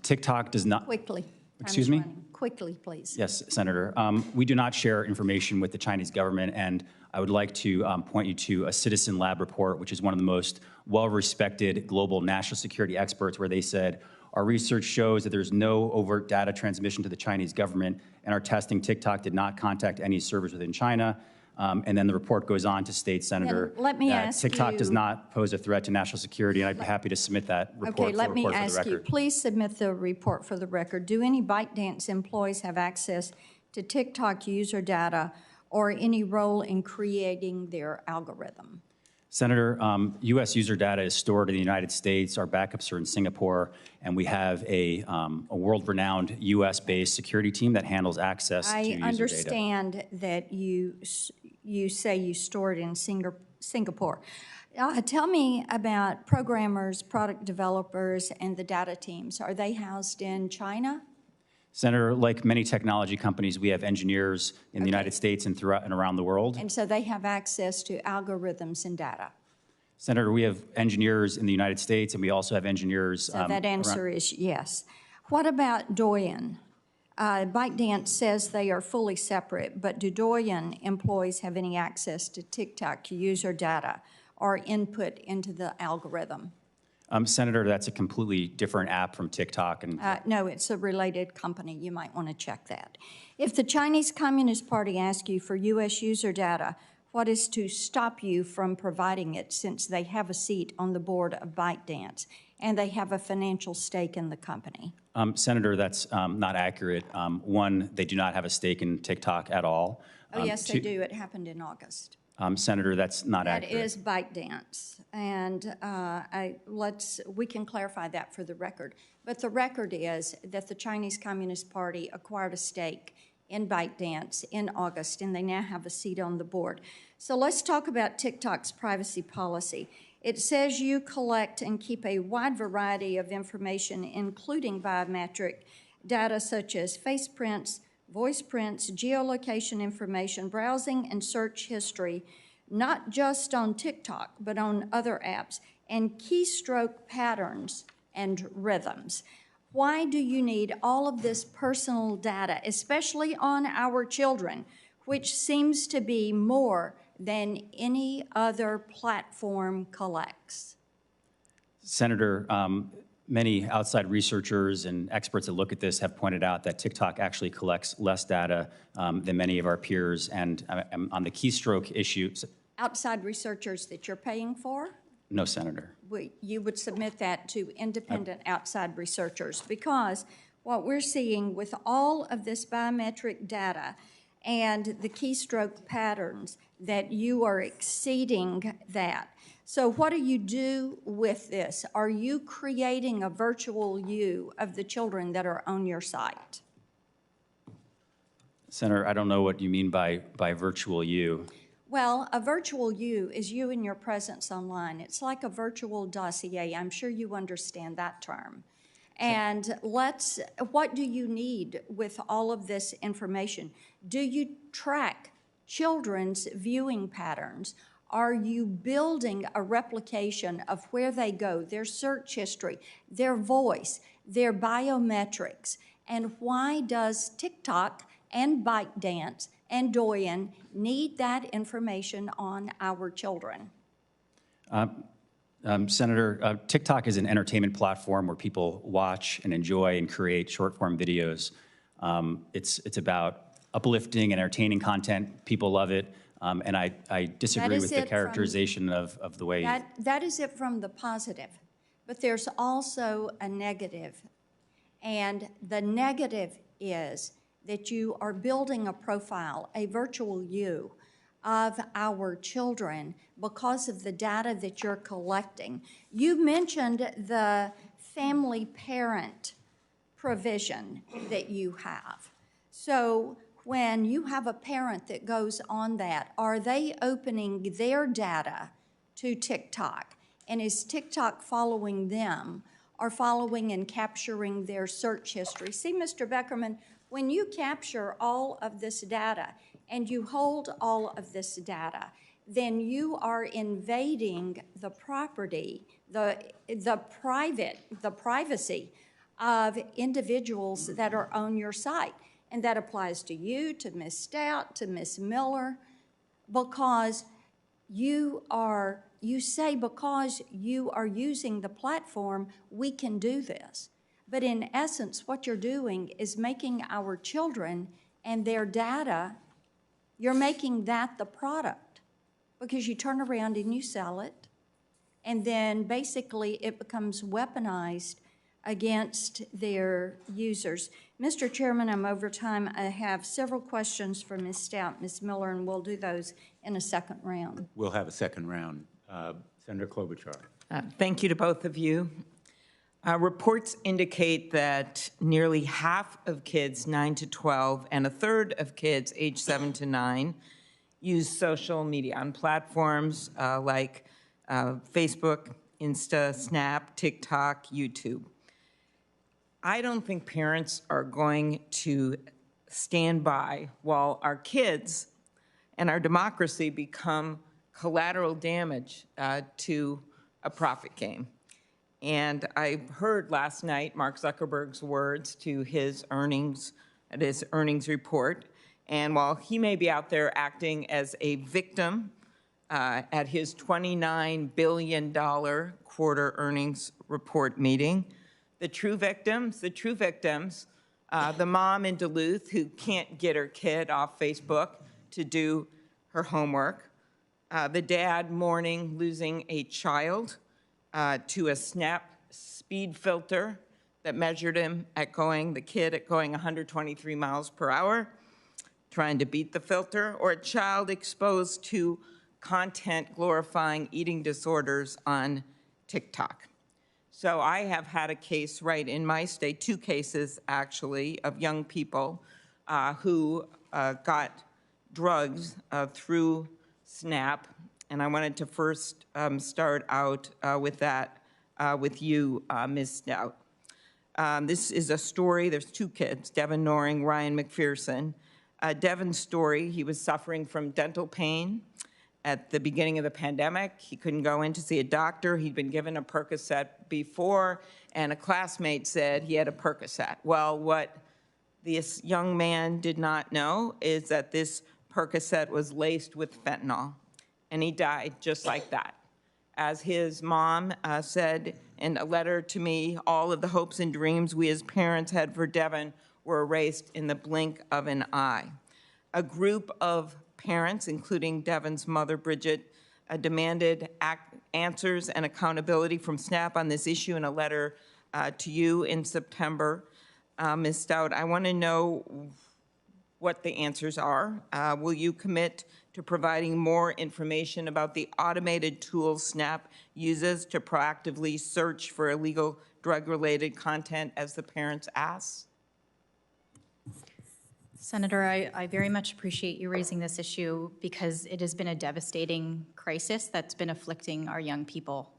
D: TikTok does not...
B: Quickly.
D: Excuse me?
B: Running. Quickly, please.
D: Yes, Senator. We do not share information with the Chinese government, and I would like to point you to a Citizen Lab report, which is one of the most well-respected global national security experts, where they said, our research shows that there's no overt data transmission to the Chinese government, and our testing, TikTok did not contact any servers within China. And then the report goes on to state, Senator,
B: let me
D: that
B: ask
D: TikTok does
B: you-
D: not pose a threat to national security, and I'd be happy to submit that report,
B: Okay, let me
D: for the
B: ask you,
D: record.
B: please submit the report for the record. Do any ByteDance employees have access to TikTok user data or any role in creating their algorithm?
D: Senator, U.S. user data is stored in the United States. Our backups are in Singapore, and we have a world-renowned U.S.-based security team that handles access to user data.
B: I understand that you say you store it in Singapore. Tell me about programmers, product developers, and the data teams. Are they housed in China?
D: Senator, like many technology companies, we have engineers in the United States and throughout and around the world.
B: And so they have access to algorithms and data.
D: Senator, we have engineers in the United States, and we also have engineers.
B: So that answer is yes. What about Douyin? ByteDance says they are fully separate, but do Douyin employees have any access to TikTok user data or input into the algorithm?
D: Senator, that's a completely different app from TikTok. And
B: No, it's a related company. You might want to check that. If the Chinese Communist Party asks you for U.S. user data, what is to stop you from providing it, since they have a seat on the board of ByteDance and they have a financial stake in the company?
D: Senator, that's not accurate. One, they do not have a stake in TikTok at all.
B: Oh, yes, they do. It happened in August.
D: Senator, that's not accurate.
B: That is ByteDance, and we can clarify that for the record. But the record is that the Chinese Communist Party acquired a stake in ByteDance in August, and they now have a seat on the board. So let's talk about TikTok's privacy policy. It says you collect and keep a wide variety of information, including biometric data such as face prints, voice prints, geolocation information, browsing and search history, not just on TikTok, but on other apps, and keystroke patterns and rhythms. Why do you need all of this personal data, especially on our children, which seems to be more than any other platform collects?
D: Senator, many outside researchers and experts that look at this have pointed out that TikTok actually collects less data than many of our peers. And on the keystroke issue...
B: Outside researchers that you're paying for?
D: No, Senator.
B: You would submit that to independent outside researchers, because what we're seeing with all of this biometric data and the keystroke patterns, that you are exceeding that. So what do you do with this? Are you creating a virtual you of the children that are on your site?
D: Senator, I don't know what you mean by virtual you.
B: Well, a virtual you is you and your presence online. It's like a virtual dossier. I'm sure you understand that term. And what do you need with all of this information? Do you track children's viewing patterns? Are you building a replication of where they go, their search history, their voice, their biometrics? And why does TikTok and ByteDance and Douyin need that information on our children?
D: Senator, TikTok is an entertainment platform where people watch and enjoy and create short-form videos. It's about uplifting and entertaining content. People love it. And I disagree with the characterization of the way.
B: That is it from the positive, but there's also a negative. And the negative is that you are building a profile, a virtual you, of our children because of the data that you're collecting. You mentioned the family parent provision that you have. So when you have a parent that goes on that, are they opening their data to TikTok? And is TikTok following them or following and capturing their search history? See, Mr. Beckerman, when you capture all of this data and you hold all of this data, then you are invading the property, the privacy of individuals that are on your site. And that applies to you, to Ms. Stout, to Ms. Miller, because you say because you are using the platform, we can do this. But in essence, what you're doing is making our children and their data, you're making that the product because you turn around and you sell it. And then basically it becomes weaponized against their users. Mr. Chairman, I'm over time. I have several questions for Ms. Stout, Ms. Miller, and we'll do those in a second round.
A: We'll have a second round. Senator Klobuchar.
F: Thank you to both of you. Reports indicate that nearly half of kids 9 to 12 and a third of kids age 7 to 9 use social media on platforms like Facebook, Insta, Snap, TikTok, YouTube. I don't think parents are going to stand by while our kids and our democracy become collateral damage to a profit game. And I heard last night Mark Zuckerberg's words to his earnings report. And while he may be out there acting as a victim at his $29 billion quarter earnings report meeting, the true victims, the mom in Duluth who can't get her kid off Facebook to do her homework, the dad mourning losing a child to a Snap speed filter that measured the kid at going 123 miles per hour, trying to beat the filter, or a child exposed to content glorifying eating disorders on TikTok. So I have had a case right in my state, 2 cases actually, of young people who got drugs through Snap. And I wanted to first start out with that with you, Ms. Stout. This is a story, there's 2 kids, Devin Noring, Ryan McPherson. Devin's story, he was suffering from dental pain at the beginning of the pandemic. He couldn't go in to see a doctor. He'd been given a Percocet before, and a classmate said he had a Percocet. Well, what this young man did not know is that this Percocet was laced with fentanyl, and he died just like that. As his mom said in a letter to me, all of the hopes and dreams we as parents had for Devin were erased in the blink of an eye. A group of parents, including Devin's mother, Bridget, demanded answers and accountability from Snap on this issue in a letter to you in September. Ms. Stout, I want to know what the answers are. Will you commit to providing more information about the automated tools Snap uses to proactively search for illegal drug-related content as the parents ask?
C: Senator, I very much appreciate you raising this issue because it has been a devastating crisis that's been afflicting our young people.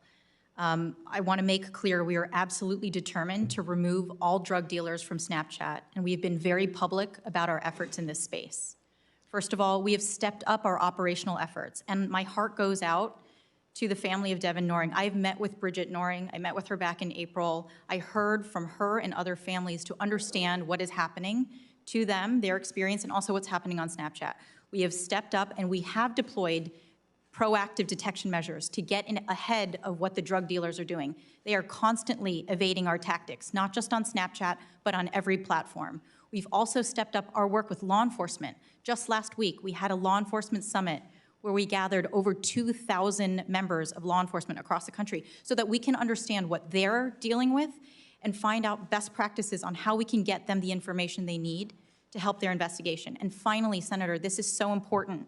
C: I want to make clear we are absolutely determined to remove all drug dealers from Snapchat, and we've been very public about our efforts in this space. First of all, we have stepped up our operational efforts, and my heart goes out to the family of Devin Noring. I've met with Bridget Noring. I met with her back in April. I heard from her and other families to understand what is happening to them, their experience, and also what's happening on Snapchat. We have stepped up and we have deployed proactive detection measures to get ahead of what the drug dealers are doing. They are constantly evading our tactics, not just on Snapchat, but on every platform. We've also stepped up our work with law enforcement. Just last week, we had a law enforcement summit where we gathered over 2,000 members of law enforcement across the country so that we can understand what they're dealing with and find out best practices on how we can get them the information they need to help their investigation. And finally, Senator, this is so important,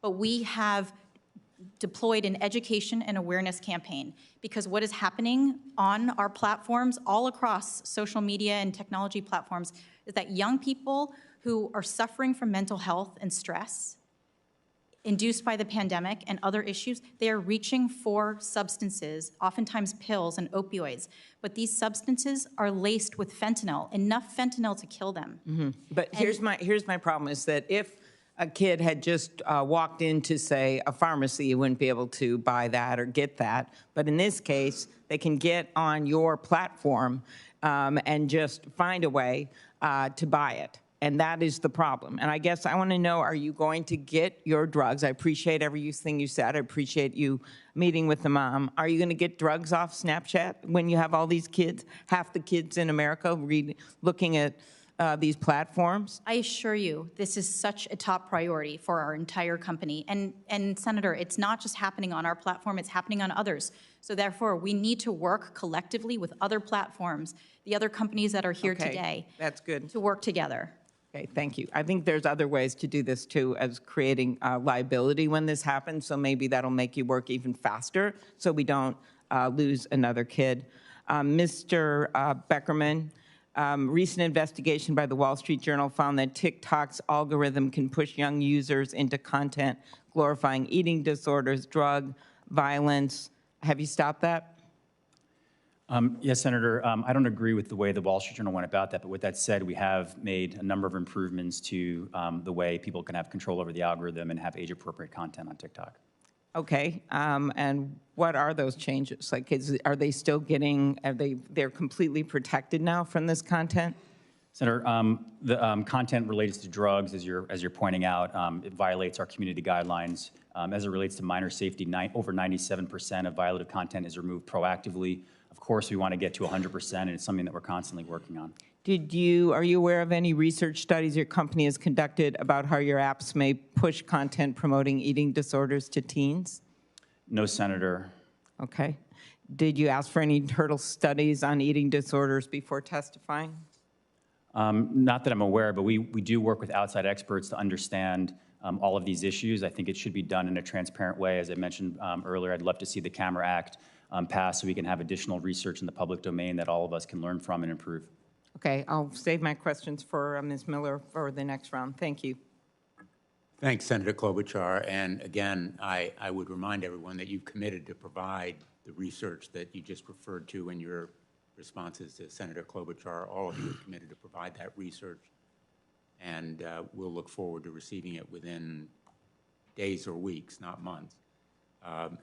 C: but we have deployed an education and awareness campaign because what is happening on our platforms all across social media and technology platforms is that young people who are suffering from mental health and stress induced by the pandemic and other issues, they are reaching for substances, oftentimes pills and opioids, but these substances are laced with fentanyl, enough fentanyl to kill them.
F: But here's my problem is that if a kid had just walked into, say, a pharmacy, you wouldn't be able to buy that or get that. But in this case, they can get on your platform and just find a way to buy it. And that is the problem. And I guess I want to know, are you going to get your drugs? I appreciate everything you said. I appreciate you meeting with the mom. Are you going to get drugs off Snapchat when you have all these kids, half the kids in America looking at these platforms?
C: I assure you, this is such a top priority for our entire company. And Senator, it's not just happening on our platform, it's happening on others. So therefore, we need to work collectively with other platforms, the other companies that are here
F: Okay,
C: today.
F: that's good.
C: To work together.
F: Okay, thank you. I think there's other ways to do this too, as creating liability when this happens, so maybe that'll make you work even faster so we don't lose another kid. Mr. Beckerman, recent investigation by the Wall Street Journal found that TikTok's algorithm can push young users into content glorifying eating disorders, drug, violence. Have you stopped that?
D: Yes, Senator. I don't agree with the way the Wall Street Journal went about that, but with that said, we have made a number of improvements to the way people can have control over the algorithm and have age-appropriate content on TikTok.
F: Okay, and what are those changes? Like, are they still getting, they're completely protected now from this content?
D: Senator, the content related to drugs, as you're pointing out, it violates our community guidelines. As it relates to minor safety, over 97% of violative content is removed proactively. Of course, we want to get to 100%, and it's something that we're constantly working on.
F: Are you aware of any research studies your company has conducted about how your apps may push content promoting eating disorders to teens?
D: No, Senator.
F: Okay. Did you ask for any hurdle studies on eating disorders before testifying?
D: Not that I'm aware, but we do work with outside experts to understand all of these issues. I think it should be done in a transparent way. As I mentioned earlier, I'd love to see the CAMERA Act passed so we can have additional research in the public domain that all of us can learn from and improve.
F: Okay, I'll save my questions for Ms. Miller for the next round. Thank you.
A: Thanks, Senator Klobuchar. And again, I would remind everyone that you've committed to provide the research that you just referred to in your responses to Senator Klobuchar. All of you have committed to provide that research. And we'll look forward to receiving it within days or weeks, not months.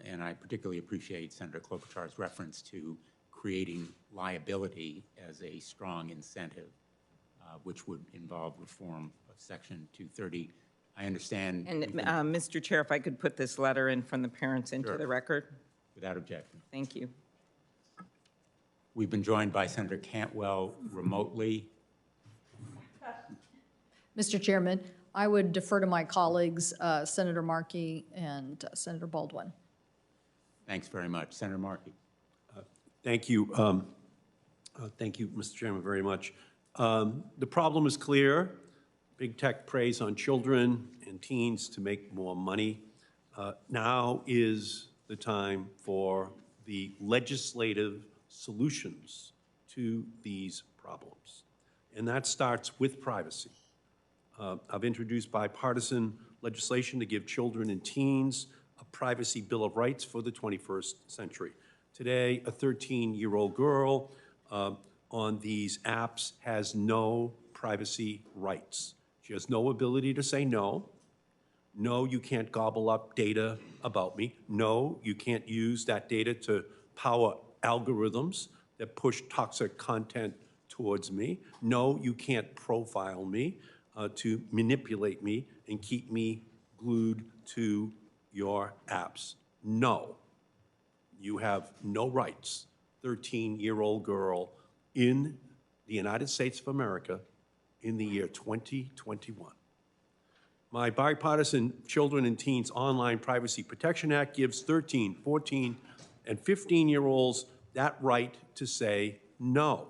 A: And I particularly appreciate Senator Klobuchar's reference to creating liability as a strong incentive, which would involve reform of Section 230. I understand.
F: And Mr. Chair, if I could put this letter in from the parents into the record.
A: Without objection.
F: Thank you.
A: We've been joined by Senator Cantwell remotely.
G: Mr. Chairman, I would defer to my colleagues, Senator Markey and Senator Baldwin.
A: Thanks very much. Senator Markey.
H: Thank you. Thank you, Mr. Chairman, very much. The problem is clear. Big tech preys on children and teens to make more money. Now is the time for the legislative solutions to these problems. And that starts with privacy. I've introduced bipartisan legislation to give children and teens a privacy bill of rights for the 21st century. Today, a 13-year-old girl on these apps has no privacy rights. She has no ability to say no. No, you can't gobble up data about me. No, you can't use that data to power algorithms that push toxic content towards me. No, you can't profile me to manipulate me and keep me glued to your apps. No, you have no rights. 13-year-old girl in the United States of America in the year 2021. My bipartisan Children and Teens Online Privacy Protection Act gives 13, 14, and 15-year-olds that right to say no.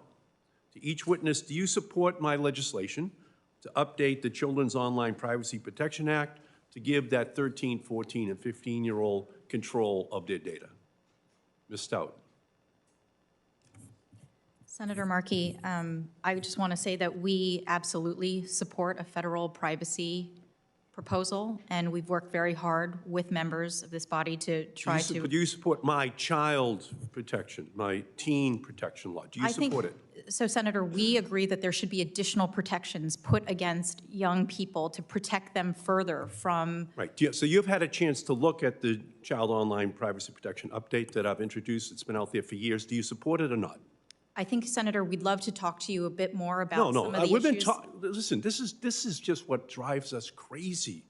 H: To each witness, do you support my legislation to update the Children's Online Privacy Protection Act to give that 13, 14, and 15-year-old control of their data? Ms. Stout.
C: Senator Markey, I just want to say that we absolutely support a federal privacy proposal, and we've worked very hard with members of this body to try to...
H: Do you support my child protection, my teen protection law? Do you support it?
C: So, Senator, we agree that there should be additional protections put against young people to protect them further from...
H: Right. So you've had a chance to look at the Child Online Privacy Protection update that I've introduced. It's been out there for years. Do you support it or not?
C: I think, Senator, we'd love to talk to you a bit more about some of the
H: we've
C: issues.
H: Listen, this is just what drives us crazy.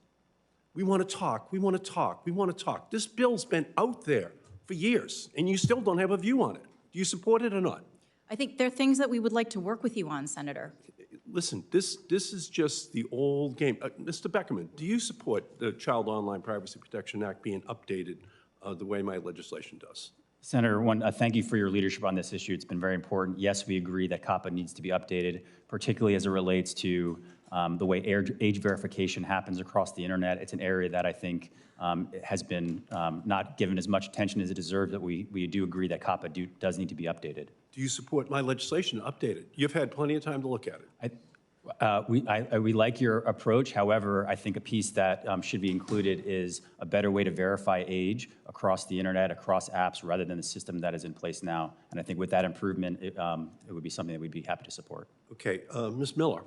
H: We want to talk, we want to talk, we want to talk. This bill's been out there for years, and you still don't have a view on it. Do you support it or not?
C: I think there are things that we would like to work with you on, Senator.
H: Listen, this is just the old game. Mr. Beckerman, do you support the Child Online Privacy Protection Act being updated the way my legislation does?
D: Senator, thank you for your leadership on this issue. It's been very important. Yes, we agree that COPPA needs to be updated, particularly as it relates to the way age verification happens across the internet. It's an area that I think has been not given as much attention as it deserves, that we do agree that COPPA does need to be updated.
H: Do you support my legislation to update it? You've had plenty of time to look at it.
D: We like your approach. However, I think a piece that should be included is a better way to verify age across the internet, across apps, rather than the system that is in place now. And I think with that improvement, it would be something that we'd be happy to support.
H: Okay, Ms. Miller.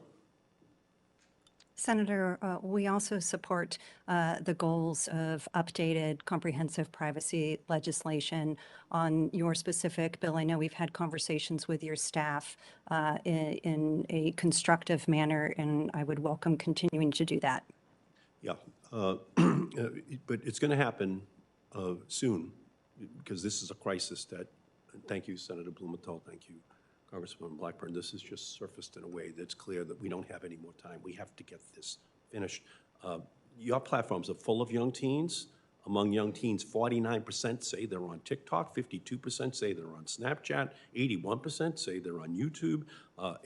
E: Senator, we also support the goals of updated comprehensive privacy legislation. On your specific bill, I know we've had conversations with your staff in a constructive manner, and I would welcome continuing to do that.
H: Yeah, but it's going to happen soon, because this is a crisis that, thank you, Senator Blumenthal, thank you, Congresswoman Blackburn, this has just surfaced in a way that's clear that we don't have any more time. We have to get this finished. Your platforms are full of young teens. Among young teens, 49% say they're on TikTok, 52% say they're on Snapchat, 81% say they're on YouTube.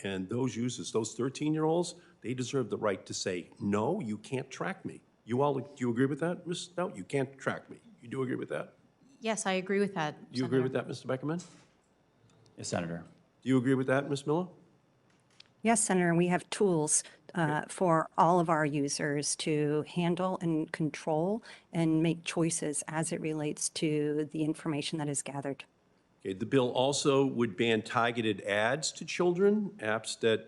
H: And those users, those 13-year-olds, they deserve the right to say, no, you can't track me. You all, do you agree with that, Ms. Stout? You can't track me. You do agree with that?
C: Yes, I agree with that,
H: Do you agree with that, Mr. Beckerman?
D: Yes, Senator.
H: Do you agree with that, Ms. Miller?
E: Yes, Senator, and we have tools for all of our users to handle and control and make choices as it relates to the information that is gathered.
H: Okay, the bill also would ban targeted ads to children, apps that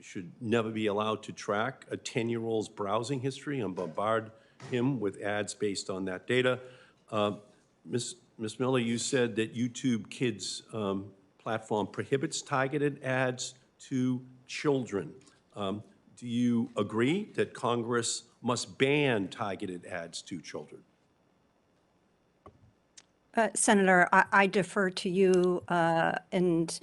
H: should never be allowed to track a 10-year-old's browsing history and bombard him with ads based on that data. Ms. Miller, you said that YouTube Kids platform prohibits targeted ads to children. Do you agree that Congress must ban targeted ads to children?
E: Senator, I defer to you and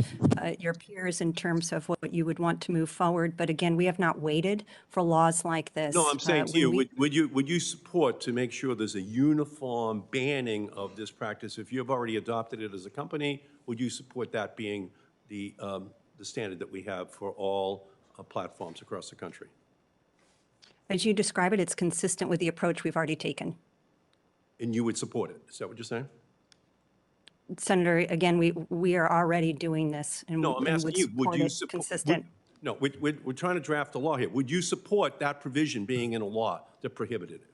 E: your peers in terms of what you would want to move forward. But again, we have not waited for laws like this.
H: No, I'm saying to you, would you support to make sure there's a uniform banning of this practice? If you've already adopted it as a company, would you support that being the standard that we have for all platforms across the country?
E: As you describe it, it's consistent with the approach we've already taken.
H: And you would support it? Is that what you're saying?
E: Senator, again, we are already doing this, and
H: No, I'm
E: and
H: asking you, would you support?
E: consistent.
H: No, we're trying to draft a law here. Would you support that provision being in a law that prohibited it?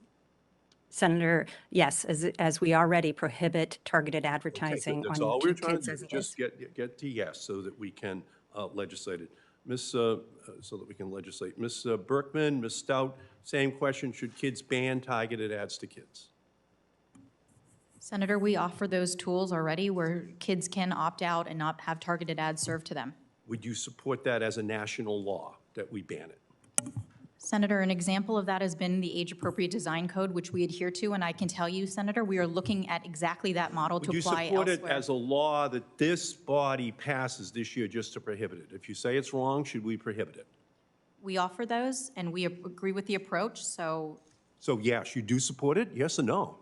E: Senator, yes, as we already prohibit targeted advertising
H: That's
E: on
H: all we're trying
E: kids
H: to
E: as
H: do,
E: it is.
H: just get to yes, so that we can legislate it. So that we can legislate. Ms. Berkman, Ms. Stout, same question, should kids ban targeted ads to kids?
C: Senator, we offer those tools already where kids can opt out and not have targeted ads served to them.
H: Would you support that as a national law, that we ban it?
C: Senator, an example of that has been the age-appropriate design code, which we adhere to, and I can tell you, Senator, we are looking at exactly that model to
H: Would you
C: apply
H: support
C: elsewhere.
H: it as a law that this body passes this year just to prohibit it? If you say it's wrong, should we prohibit it?
C: We offer those, and we agree with the approach, so,
H: So yes, you do support it, yes or no?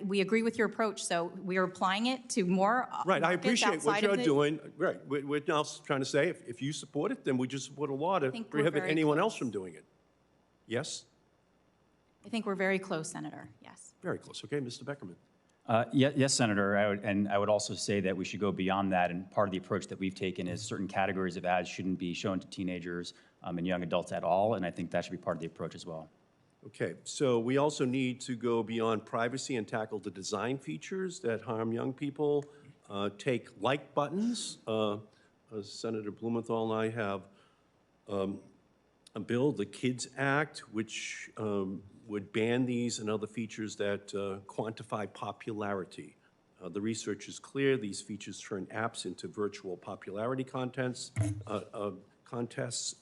C: we agree with your approach, so we are applying it to more
H: Right, I
C: markets
H: appreciate what
C: outside of
H: you're
C: the-
H: doing. Right, we're now trying to say, if you support it, then we just support a law to
C: think we're
H: prohibit
C: very
H: anyone else
C: close.
H: from doing it. Yes?
C: I think we're very close, Senator, yes.
H: Very close. Okay, Mr. Beckerman.
D: Yes, Senator, I would also say that we should go beyond that, and part of the approach that we've taken is certain categories of ads shouldn't be shown to teenagers and young adults at all, and I think that should be part of the approach as well.
H: Okay, so we also need to go beyond privacy and tackle the design features that harm young people. Take like buttons. Senator Blumenthal and I have a bill, the Kids Act, which would ban these and other features that quantify popularity. The research is clear. These features turn apps into virtual popularity contests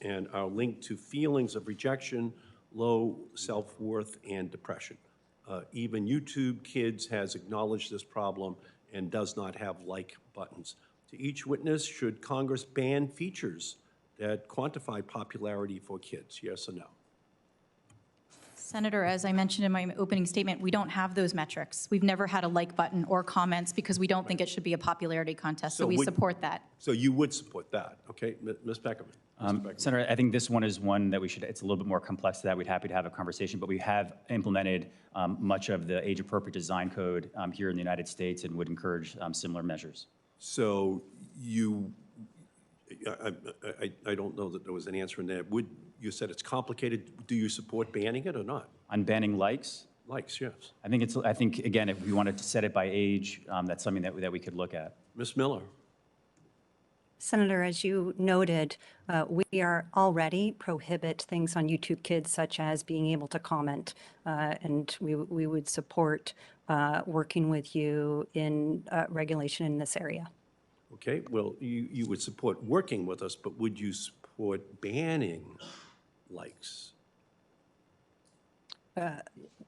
H: and are linked to feelings of rejection, low self-worth, and depression. Even YouTube Kids has acknowledged this problem and does not have like buttons. To each witness, should Congress ban features that quantify popularity for kids, yes or no?
C: Senator, as I mentioned in my opening statement, we don't have those metrics. We've never had a like button or comments because we don't think it should be a popularity contest, so we support that.
H: So you would support that, okay? Ms. Beckerman. Mr. Beckerman.
D: Senator, I think this one is one that we should, it's a little bit more complex to that. We'd happy to have a conversation, but we have implemented much of the age-appropriate design code here in the United States and would encourage similar measures.
H: So I don't know that there was an answer in there. You said it's complicated. Do you support banning it or not?
D: On banning likes,
H: Likes, yes.
D: I think, again, if we wanted to set it by age, that's something that we could look at.
H: Ms. Miller.
E: Senator, as you noted, we are already prohibit things on YouTube Kids such as being able to comment, and we would support working with you in regulation in this area.
H: Okay, well, you would support working with us, but would you support banning likes?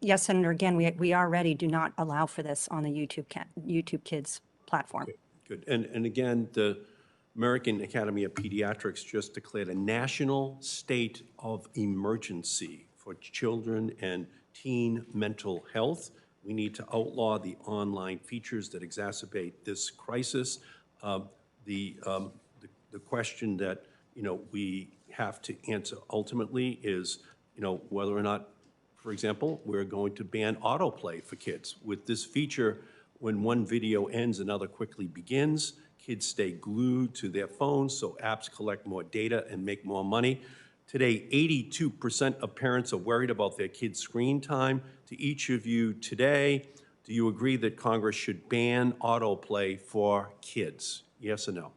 E: Yes, Senator, again, we already do not allow for this on the YouTube Kids platform.
H: Good. And again, the American Academy of Pediatrics just declared a national state of emergency for children and teen mental health. We need to outlaw the online features that exacerbate this crisis. The question that, we have to answer ultimately is, whether or not, for example, we're going to ban autoplay for kids. With this feature, when one video ends, another quickly begins. Kids stay glued to their phones, so apps collect more data and make more money. Today, 82% of parents are worried about their kids' screen time. To each of you today, do you agree that Congress should ban autoplay for kids? Yes or no?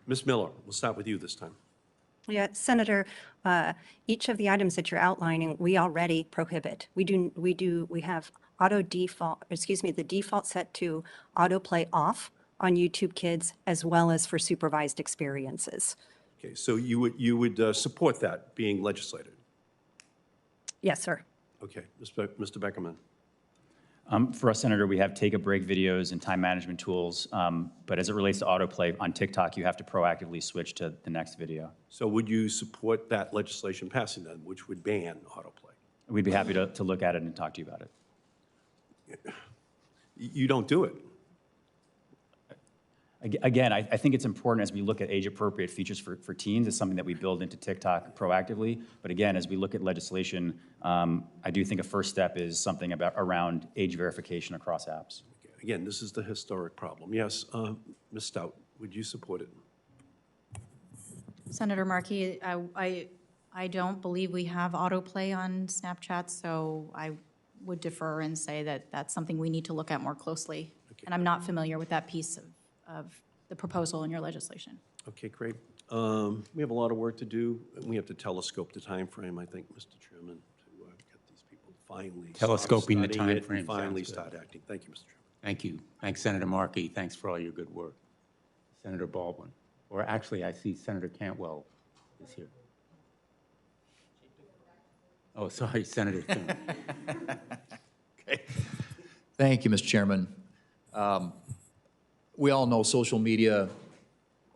H: Ms. Miller, we'll start with you this time.
E: Yeah, Senator, each of the items that you're outlining, we already prohibit. We have the default set to autoplay off on YouTube Kids as well as for supervised experiences.
H: Okay, so you would support that being legislated?
E: Yes, sir.
H: Okay, Mr. Beckerman.
D: For us, Senator, we have take-a-break videos and time management tools, but as it relates to autoplay on TikTok, you have to proactively switch to the next video.
H: So would you support that legislation passing then, which would ban autoplay?
D: We'd be happy to look at it and talk to you about it.
H: You don't do it.
D: Again, I think it's important as we look at age-appropriate features for teens. It's something that we build into TikTok proactively. But again, as we look at legislation, I do think a first step is something around age verification across apps.
H: Again, this is the historic problem. Yes, Ms. Stout, would you support it?
C: Senator Markey, I don't believe we have autoplay on Snapchat, so I would defer and say that that's something we need to look at more closely.
H: Okay.
C: And I'm not familiar with that piece of the proposal in your legislation.
H: Okay, great. We have a lot of work to do. We have to telescope the time frame, I think, Mr. Chairman, to get these people finally
A: Telescoping the
H: studying it
A: timeframe
H: and finally
A: sounds good.
H: start acting. Thank you, Mr. Chairman.
A: Thank you. Thanks, Senator Markey. Thanks for all your good work. Senator Baldwin. Or actually, I see Senator Cantwell is here. Oh, sorry, Senator Thune.
I: Thank you, Mr. Chairman. We all know social media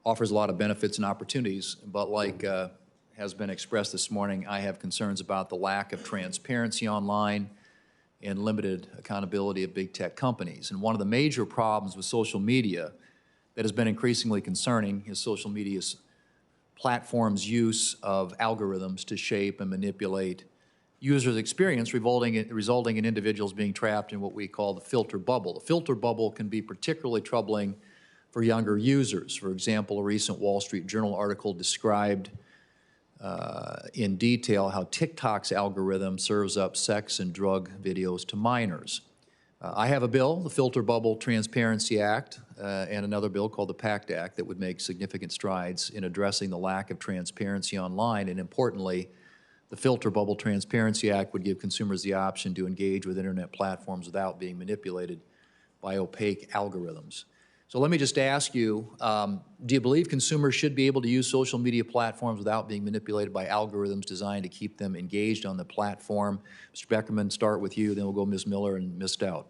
I: offers a lot of benefits and opportunities, but like has been expressed this morning, I have concerns about the lack of transparency online and limited accountability of big tech companies. And one of the major problems with social media that has been increasingly concerning is social media's platforms' use of algorithms to shape and manipulate users' experience, resulting in individuals being trapped in what we call the filter bubble. The filter bubble can be particularly troubling for younger users. For example, a recent Wall Street Journal article described in detail how TikTok's algorithm serves up sex and drug videos to minors. I have a bill, the Filter Bubble Transparency Act, and another bill called the PACT Act that would make significant strides in addressing the lack of transparency online. And importantly, the Filter Bubble Transparency Act would give consumers the option to engage with internet platforms without being manipulated by opaque algorithms. So let me just ask you, do you believe consumers should be able to use social media platforms without being manipulated by algorithms designed to keep them engaged on the platform? Mr. Beckerman, start with you, then we'll go Ms. Miller and Ms. Stout.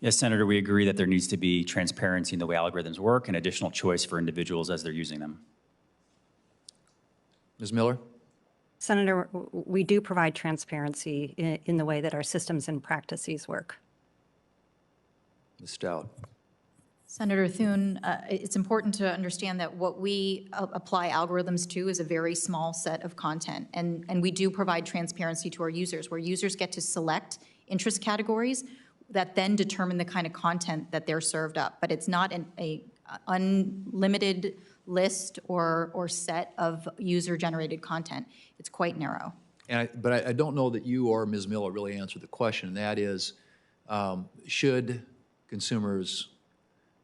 D: Yes, Senator, we agree that there needs to be transparency in the way algorithms work and additional choice for individuals as they're using them.
I: Ms. Miller?
E: Senator, we do provide transparency in the way that our systems and practices work.
I: Ms. Stout?
C: Senator Thune, it's important to understand that what we apply algorithms to is a very small set of content, and we do provide transparency to our users, where users get to select interest categories that then determine the kind of content that they're served up. But it's not an unlimited list or set of user-generated content. It's quite narrow.
I: But I don't know that you or Ms. Miller really answered the question, and that is, should consumers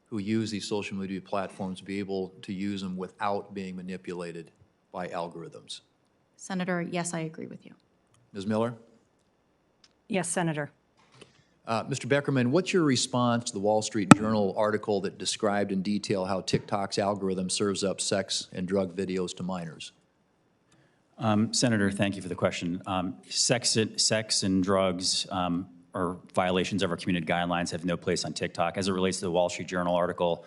I: who use these social media platforms be able to use them without being manipulated by algorithms?
C: Senator, yes, I agree with you.
I: Ms. Miller?
E: Yes, Senator.
I: Mr. Beckerman, what's your response to the Wall Street Journal article that described in detail how TikTok's algorithm serves up sex and drug videos to minors?
D: Senator, thank you for the question. Sex and drugs or violations of our community guidelines have no place on TikTok. As it relates to the Wall Street Journal article,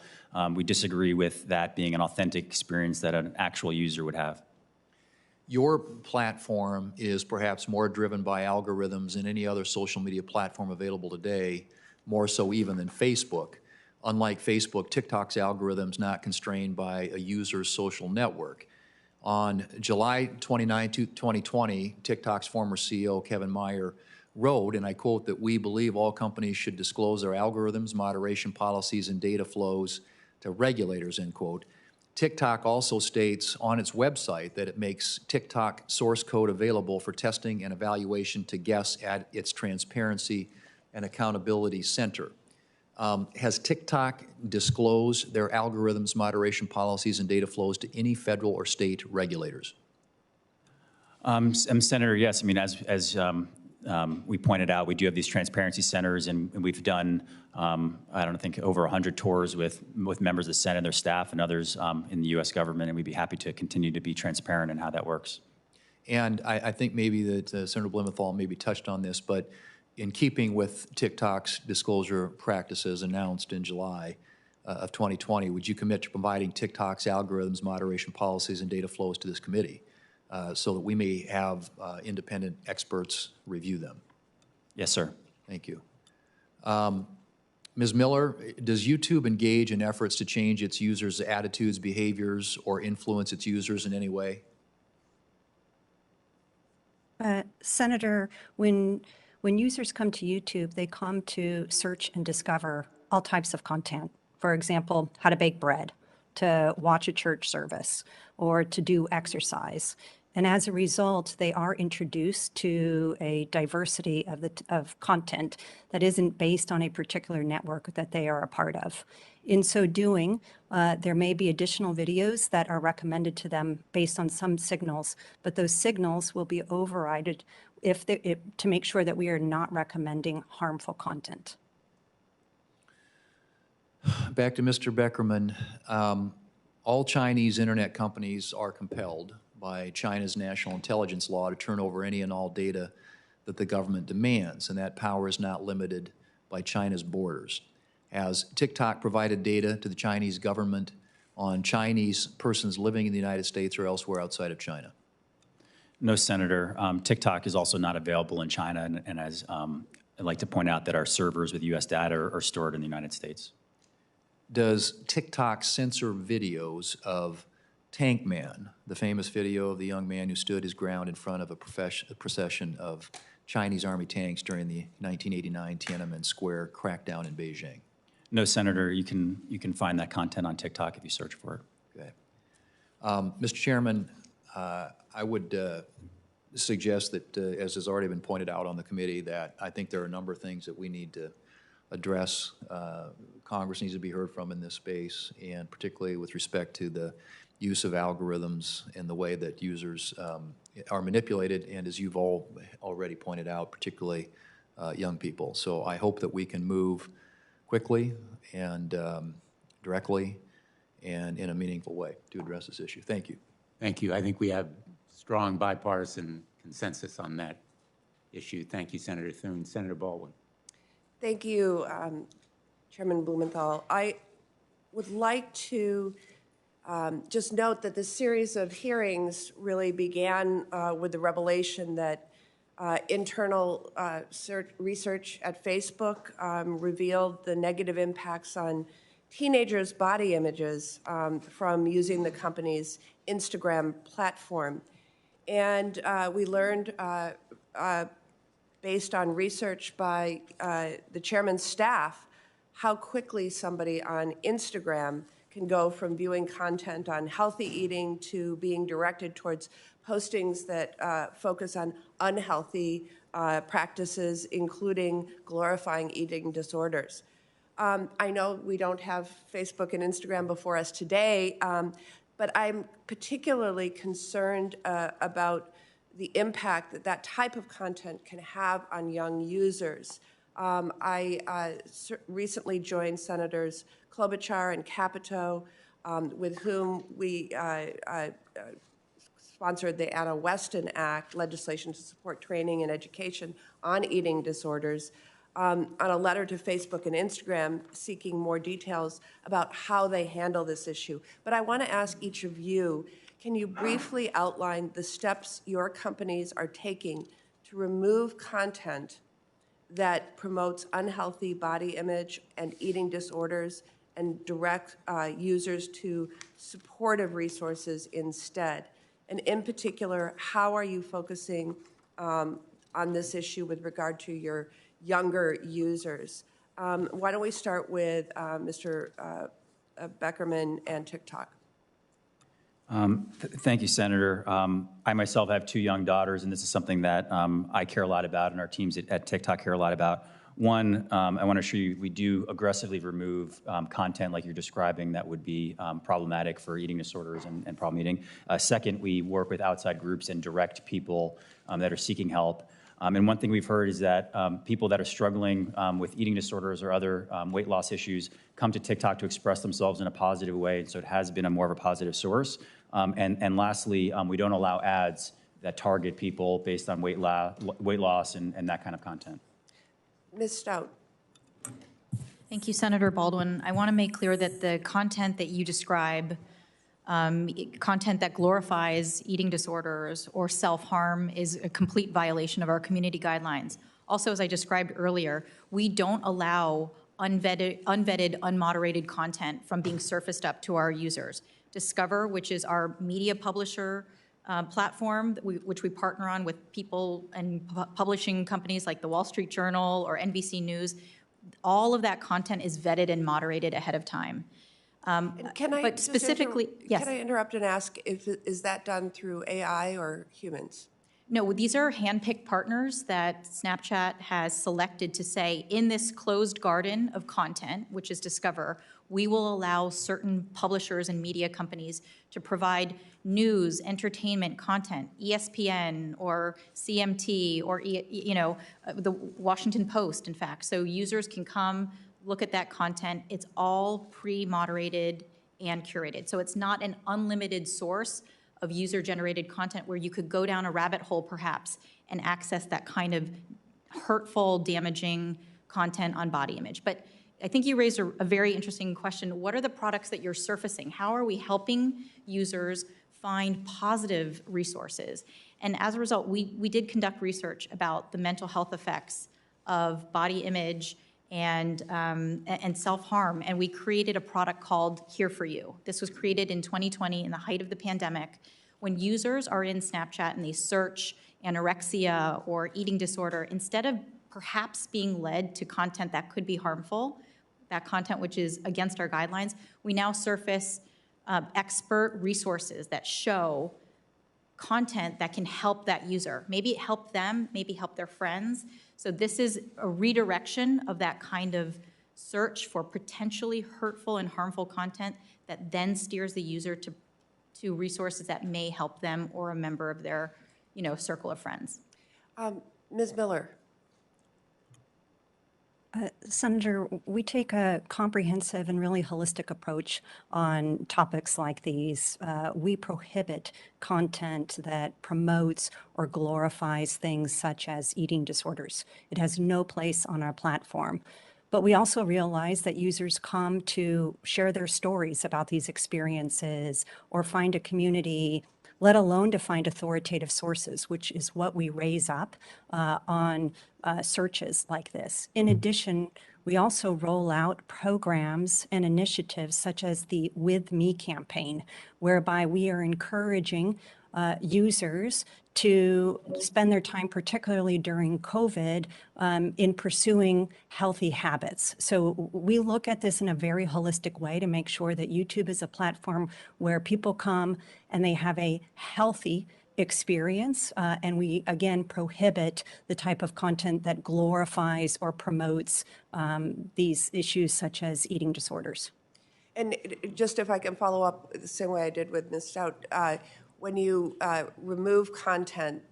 D: we disagree with that being an authentic experience that an actual user would have.
I: Your platform is perhaps more driven by algorithms than any other social media platform available today, more so even than Facebook. Unlike Facebook, TikTok's algorithm's not constrained by a user's social network. On July 29, 2020, TikTok's former CEO, Kevin Mayer, wrote, and I quote, that we believe all companies should disclose their algorithms, moderation policies, and data flows to regulators, end quote. TikTok also states on its website that it makes TikTok source code available for testing and evaluation to guests at its Transparency and Accountability Center. Has TikTok disclosed their algorithms, moderation policies, and data flows to any federal or state regulators?
D: Senator, yes. I mean, as we pointed out, we do have these transparency centers, and we've done, I don't think, over 100 tours with members of the Senate and their staff and others in the U.S. government, and we'd be happy to continue to be transparent in how that works.
I: And I think maybe that Senator Blumenthal maybe touched on this, but in keeping with TikTok's disclosure practices announced in July of 2020, would you commit to providing TikTok's algorithms, moderation policies, and data flows to this committee so that we may have independent experts review them?
D: Yes, sir.
I: Thank you. Ms. Miller, does YouTube engage in efforts to change its users' attitudes, behaviors, or influence its users in any way?
E: Senator, when users come to YouTube, they come to search and discover all types of content. For example, how to bake bread, to watch a church service, or to do exercise. And as a result, they are introduced to a diversity of content that isn't based on a particular network that they are a part of. In so doing, there may be additional videos that are recommended to them based on some signals, but those signals will be overridden to make sure that we are not recommending harmful content.
I: Back to Mr. Beckerman. All Chinese internet companies are compelled by China's national intelligence law to turn over any and all data that the government demands, and that power is not limited by China's borders. Has TikTok provided data to the Chinese government on Chinese persons living in the United States or elsewhere outside of China?
D: No, Senator. TikTok is also not available in China, and as I'd like to point out that our servers with U.S. data are stored in the United States.
I: Does TikTok censor videos of Tank Man, the famous video of the young man who stood his ground in front of a procession of Chinese Army tanks during the 1989 Tiananmen Square crackdown in Beijing?
D: No, Senator. You can find that content on TikTok if you search for it.
I: Okay. Mr. Chairman, I would suggest that, as has already been pointed out on the committee, that I think there are a number of things that we need to address. Congress needs to be heard from in this space, and particularly with respect to the use of algorithms and the way that users are manipulated, and as you've all already pointed out, particularly young people. So I hope that we can move quickly and directly and in a meaningful way to address this issue. Thank you.
A: Thank you. I think we have strong bipartisan consensus on that issue. Thank you, Senator Thune. Senator Baldwin.
J: Thank you, Chairman Blumenthal. I would like to just note that the series of hearings really began with the revelation that internal research at Facebook revealed the negative impacts on teenagers' body images from using the company's Instagram platform. And we learned, based on research by the chairman's staff, how quickly somebody on Instagram can go from viewing content on healthy eating to being directed towards postings that focus on unhealthy practices, including glorifying eating disorders. I know we don't have Facebook and Instagram before us today, but I'm particularly concerned about the impact that that type of content can have on young users. I recently joined Senators Klobuchar and Capito, with whom we sponsored the Anna Weston Act, legislation to support training and education on eating disorders, on a letter to Facebook and Instagram seeking more details about how they handle this issue. But I want to ask each of you, can you briefly outline the steps your companies are taking to remove content that promotes unhealthy body image and eating disorders and direct users to supportive resources instead? And in particular, how are you focusing on this issue with regard to your younger users? Why don't we start with Mr. Beckerman and TikTok?
D: Thank you, Senator. I myself have 2 young daughters, and this is something that I care a lot about, and our teams at TikTok care a lot about. One, I want to assure you we do aggressively remove content like you're describing that would be problematic for eating disorders and problem eating. Second, we work with outside groups and direct people that are seeking help. And one thing we've heard is that people that are struggling with eating disorders or other weight loss issues come to TikTok to express themselves in a positive way, and so it has been a more of a positive source. And lastly, we don't allow ads that target people based on weight loss and that kind of content.
J: Ms. Stout.
C: Thank you, Senator Baldwin. I want to make clear that the content that you describe, content that glorifies eating disorders or self-harm, is a complete violation of our community guidelines. Also, as I described earlier, we don't allow unvetted, unmoderated content from being surfaced up to our users. Discover, which is our media publisher platform, which we partner on with people and publishing companies like the Wall Street Journal or NBC News, all of that content is vetted and moderated ahead of time. But specifically, yes.
J: Can I interrupt and ask, is that done through AI or humans?
C: No, these are handpicked partners that Snapchat has selected to say, in this closed garden of content, which is Discover, we will allow certain publishers and media companies to provide news, entertainment content, ESPN or CMT or the Washington Post, in fact. So users can come, look at that content. It's all pre-moderated and curated. So it's not an unlimited source of user-generated content where you could go down a rabbit hole perhaps and access that kind of hurtful, damaging content on body image. But I think you raised a very interesting question. What are the products that you're surfacing? How are we helping users find positive resources? And as a result, we did conduct research about the mental health effects of body image and self-harm, and we created a product called Here For You. This was created in 2020 in the height of the pandemic, when users are in Snapchat and they search anorexia or eating disorder, instead of perhaps being led to content that could be harmful, that content which is against our guidelines, we now surface expert resources that show content that can help that user. Maybe it helped them, maybe help their friends. So this is a redirection of that kind of search for potentially hurtful and harmful content that then steers the user to resources that may help them or a member of their, circle of friends.
J: Ms. Miller.
E: Senator, we take a comprehensive and really holistic approach on topics like these. We prohibit content that promotes or glorifies things such as eating disorders. It has no place on our platform. But we also realize that users come to share their stories about these experiences or find a community, let alone to find authoritative sources, which is what we raise up on searches like this. In addition, we also roll out programs and initiatives such as the With Me campaign, whereby we are encouraging users to spend their time, particularly during COVID, in pursuing healthy habits. So we look at this in a very holistic way to make sure that YouTube is a platform where people come and they have a healthy experience, and we, again, prohibit the type of content that glorifies or promotes these issues such as eating disorders.
J: And just if I can follow up the same way I did with Ms. Stout, when you remove content,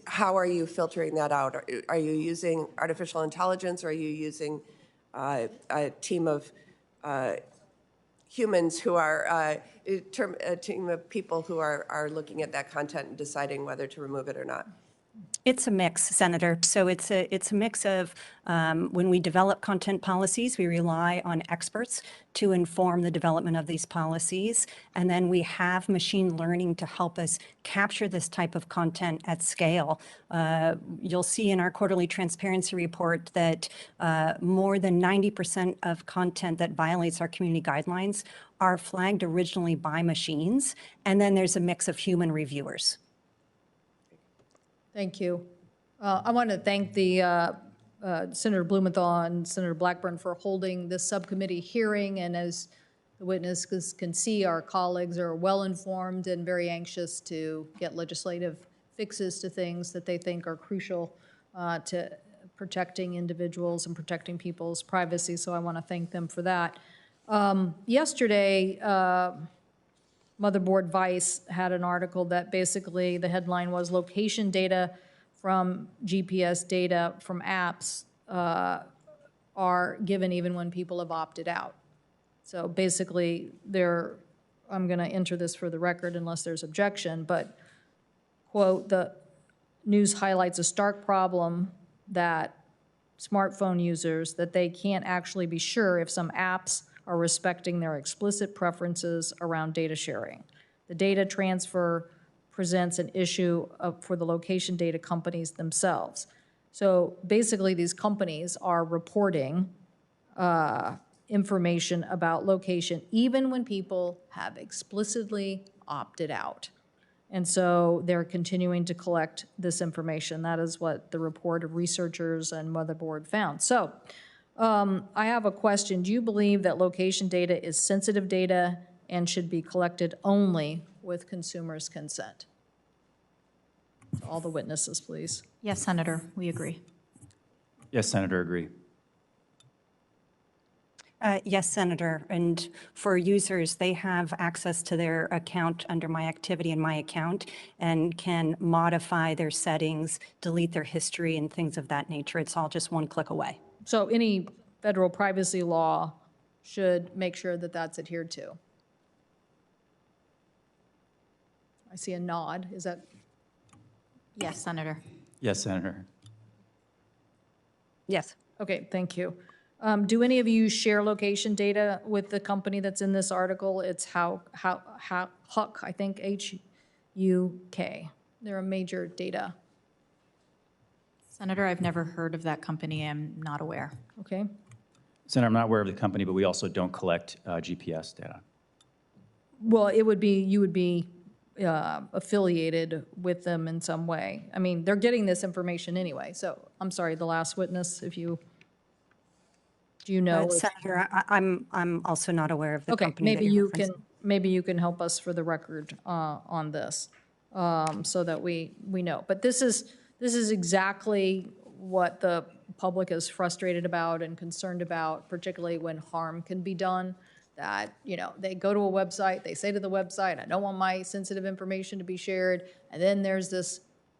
J: how are you filtering that out? Are you using artificial intelligence, or are you using a team of humans who are, a team of people who are looking at that content and deciding whether to remove it or not?
E: It's a mix, Senator. So it's a mix of when we develop content policies, we rely on experts to inform the development of these policies. And then we have machine learning to help us capture this type of content at scale. You'll see in our quarterly transparency report that more than 90% of content that violates our community guidelines are flagged originally by machines. And then there's a mix of human reviewers.
G: Thank you. I want to thank the Senator Blumenthal and Senator Blackburn for holding this subcommittee hearing. And as the witnesses can see, our colleagues are well-informed and very anxious to get legislative fixes to things that they think are crucial to protecting individuals and protecting people's privacy. So I want to thank them for that. Yesterday, Motherboard Vice had an article that basically the headline was location data from GPS data from apps are given even when people have opted out. So basically I'm going to enter this for the record unless there's objection, but quote, the news highlights a stark problem that smartphone users, that they can't actually be sure if some apps are respecting their explicit preferences around data sharing. The data transfer presents an issue for the location data companies themselves. So basically, these companies are reporting information about location even when people have explicitly opted out. And so they're continuing to collect this information. That is what the report of researchers and Motherboard found. So I have a question. Do you believe that location data is sensitive data and should be collected only with consumers' consent? All the witnesses, please.
C: Yes, Senator, we agree.
D: Yes, Senator, agree.
E: Yes, Senator. And for users, they have access to their account under My Activity in My Account and can modify their settings, delete their history, and things of that nature. It's all just one click away.
G: So any federal privacy law should make sure that that's adhered to. I see a nod. Is that?
C: Yes, Senator.
D: Yes, Senator.
E: Yes.
G: Okay, thank you. Do any of you share location data with the company that's in this article? It's Huck, I think, H-U-K. They're a major data.
C: Senator, I've never heard of that company. I'm not aware.
G: Okay.
D: Senator, I'm not aware of the company, but we also don't collect GPS data.
G: Well, it would be, you would be affiliated with them in some way. I mean, they're getting this information anyway. So I'm sorry, the last witness, if you, do you know?
E: Senator, I'm also not aware of the
G: Okay,
E: company that
G: maybe
E: you're
G: you can,
E: referencing.
G: maybe you can help us for the record on this, so that we know. But this is exactly what the public is frustrated about and concerned about, particularly when harm can be done. That, you know, they go to a website, they say to the website, I don't want my sensitive information to be shared, and then there's this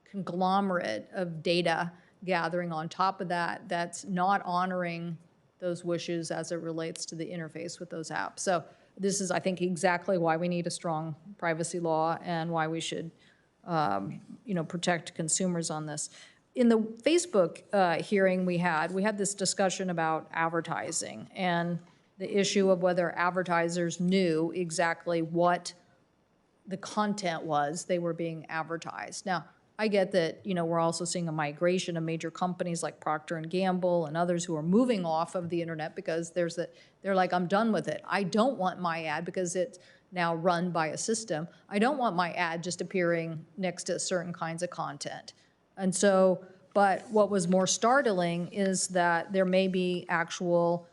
G: conglomerate of data gathering on top of that that's not honoring those wishes as it relates to the interface with those apps. So this is, I think, exactly why we need a strong privacy law and why we should, you know, protect consumers on this. In the Facebook hearing we had this discussion about advertising and the issue of whether advertisers knew exactly what the content was they were being advertised. Now, I get that, you know, we're also seeing a migration of major companies like Procter & Gamble and others who are moving off of the internet because they're like, I'm done with it. I don't want my ad because it's now run by a system. I don't want my ad just appearing next to certain kinds of content. And so, but what was more startling is that there may be actual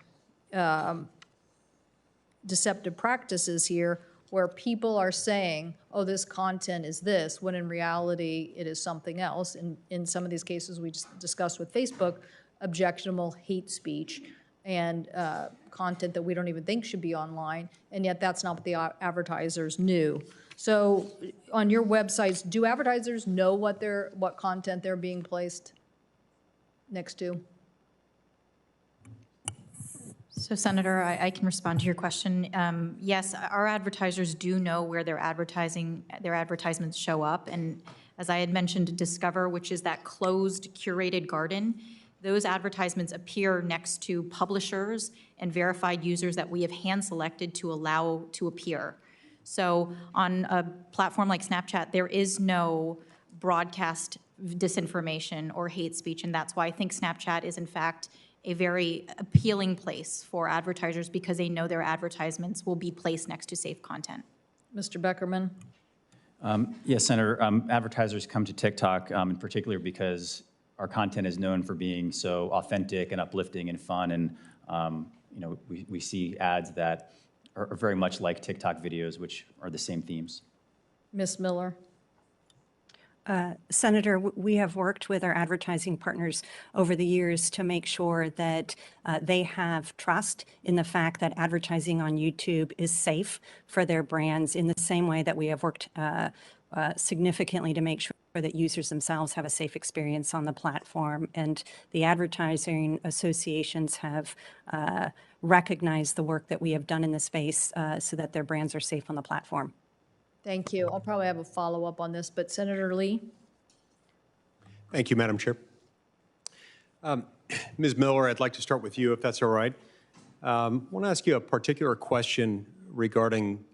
G: deceptive practices here where people are saying, oh, this content is this, when in reality it is something else. In some of these cases we just discussed with Facebook, objectionable hate speech and content that we don't even think should be online, and yet that's not what the advertisers knew. So on your websites, do advertisers know what content they're being placed next to?
C: So Senator, I can respond to your question. Yes, our advertisers do know where their advertisements show up. And as I had mentioned, Discover, which is that closed curated garden, those advertisements appear next to publishers and verified users that we have hand-selected to allow to appear. So on a platform like Snapchat, there is no broadcast disinformation or hate speech, and that's why I think Snapchat is in fact a very appealing place for advertisers because they know their advertisements will be placed next to safe content.
G: Mr. Beckerman?
D: Yes, Senator. Advertisers come to TikTok in particular because our content is known for being so authentic and uplifting and fun, and you know, we see ads that are very much like TikTok videos, which are the same themes.
G: Ms. Miller?
E: Senator, we have worked with our advertising partners over the years to make sure that they have trust in the fact that advertising on YouTube is safe for their brands, in the same way that we have worked significantly to make sure that users themselves have a safe experience on the platform. And the advertising associations have recognized the work that we have done in this space so that their brands are safe on the platform.
G: Thank you. I'll probably have a follow-up on this, but Senator Lee?
H: Thank you, Madam Chair. Ms. Miller, I'd like to start with you, if that's all right. I want to ask you a particular question regarding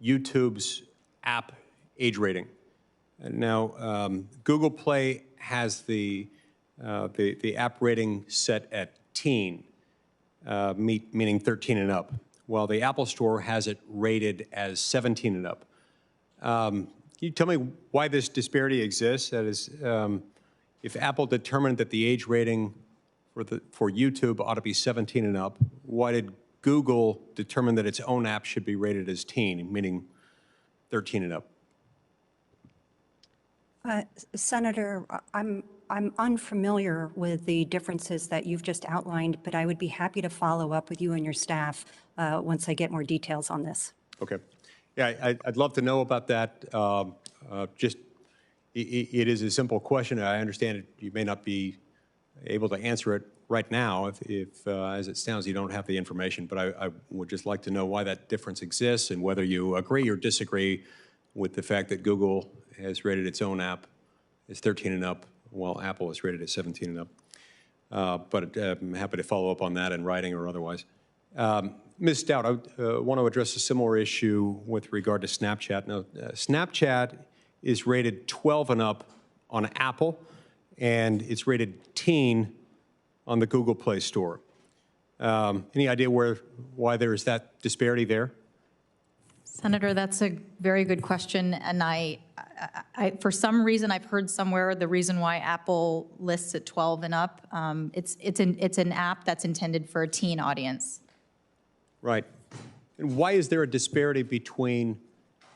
H: YouTube's app age rating. Now, Google Play has the app rating set at teen, meaning 13 and up, while the Apple Store has it rated as 17 and up. Can you tell me why this disparity exists? That is, if Apple determined that the age rating for YouTube ought to be 17 and up, why did Google determine that its own app should be rated as teen, meaning 13 and up?
E: Senator, I'm unfamiliar with the differences that you've just outlined, but I would be happy to follow up with you and your staff once I get more details on this.
H: Okay. Yeah, I'd love to know about that. It is a simple question. I understand you may not be able to answer it right now, if as it stands, you don't have the information, but I would just like to know why that difference exists and whether you agree or disagree with the fact that Google has rated its own app as 13 and up, while Apple has rated it 17 and up. But I'm happy to follow up on that in writing or otherwise. Ms. Stout, I want to address a similar issue with regard to Snapchat. Now, Snapchat is rated 12 and up on Apple, and it's rated teen on the Google Play Store. Any idea why there is that disparity there?
C: Senator, that's a very good question, and I for some reason I've heard somewhere the reason why Apple lists at 12 and up. It's an app that's intended for a teen audience.
H: Right. And why is there a disparity between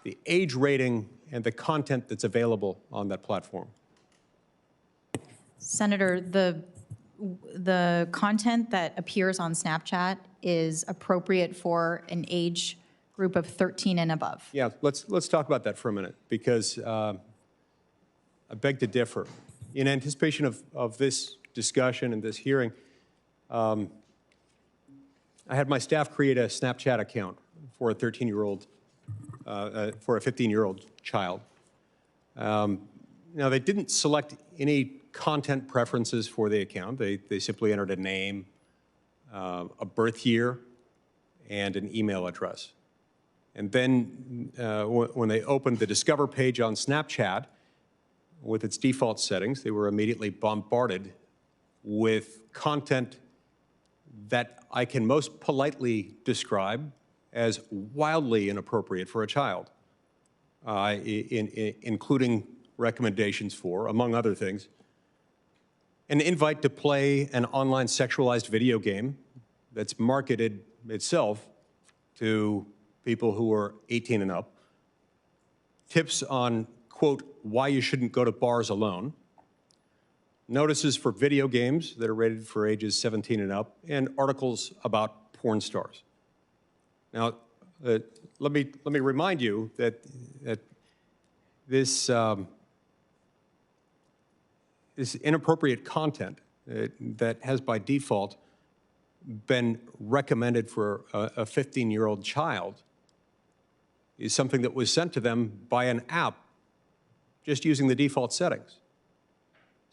H: the age rating and the content that's available on that platform?
C: Senator, the content that appears on Snapchat is appropriate for an age group of 13 and above.
H: Yeah, let's talk about that for a minute, because I beg to differ. In anticipation of this discussion and this hearing, I had my staff create a Snapchat account for a 13-year-old, for a 15-year-old child. Now, they didn't select any content preferences for the account. They simply entered a name, a birth year, and an email address. And then when they opened the Discover page on Snapchat, with its default settings, they were immediately bombarded with content that I can most politely describe as wildly inappropriate for a child, including recommendations for, among other things, an invite to play an online sexualized video game that's marketed itself to people who are 18 and up, tips on, quote, why you shouldn't go to bars alone, notices for video games that are rated for ages 17 and up, and articles about porn stars. Now, let me remind you that this inappropriate content that has by default been recommended for a 15-year-old child is something that was sent to them by an app just using the default settings.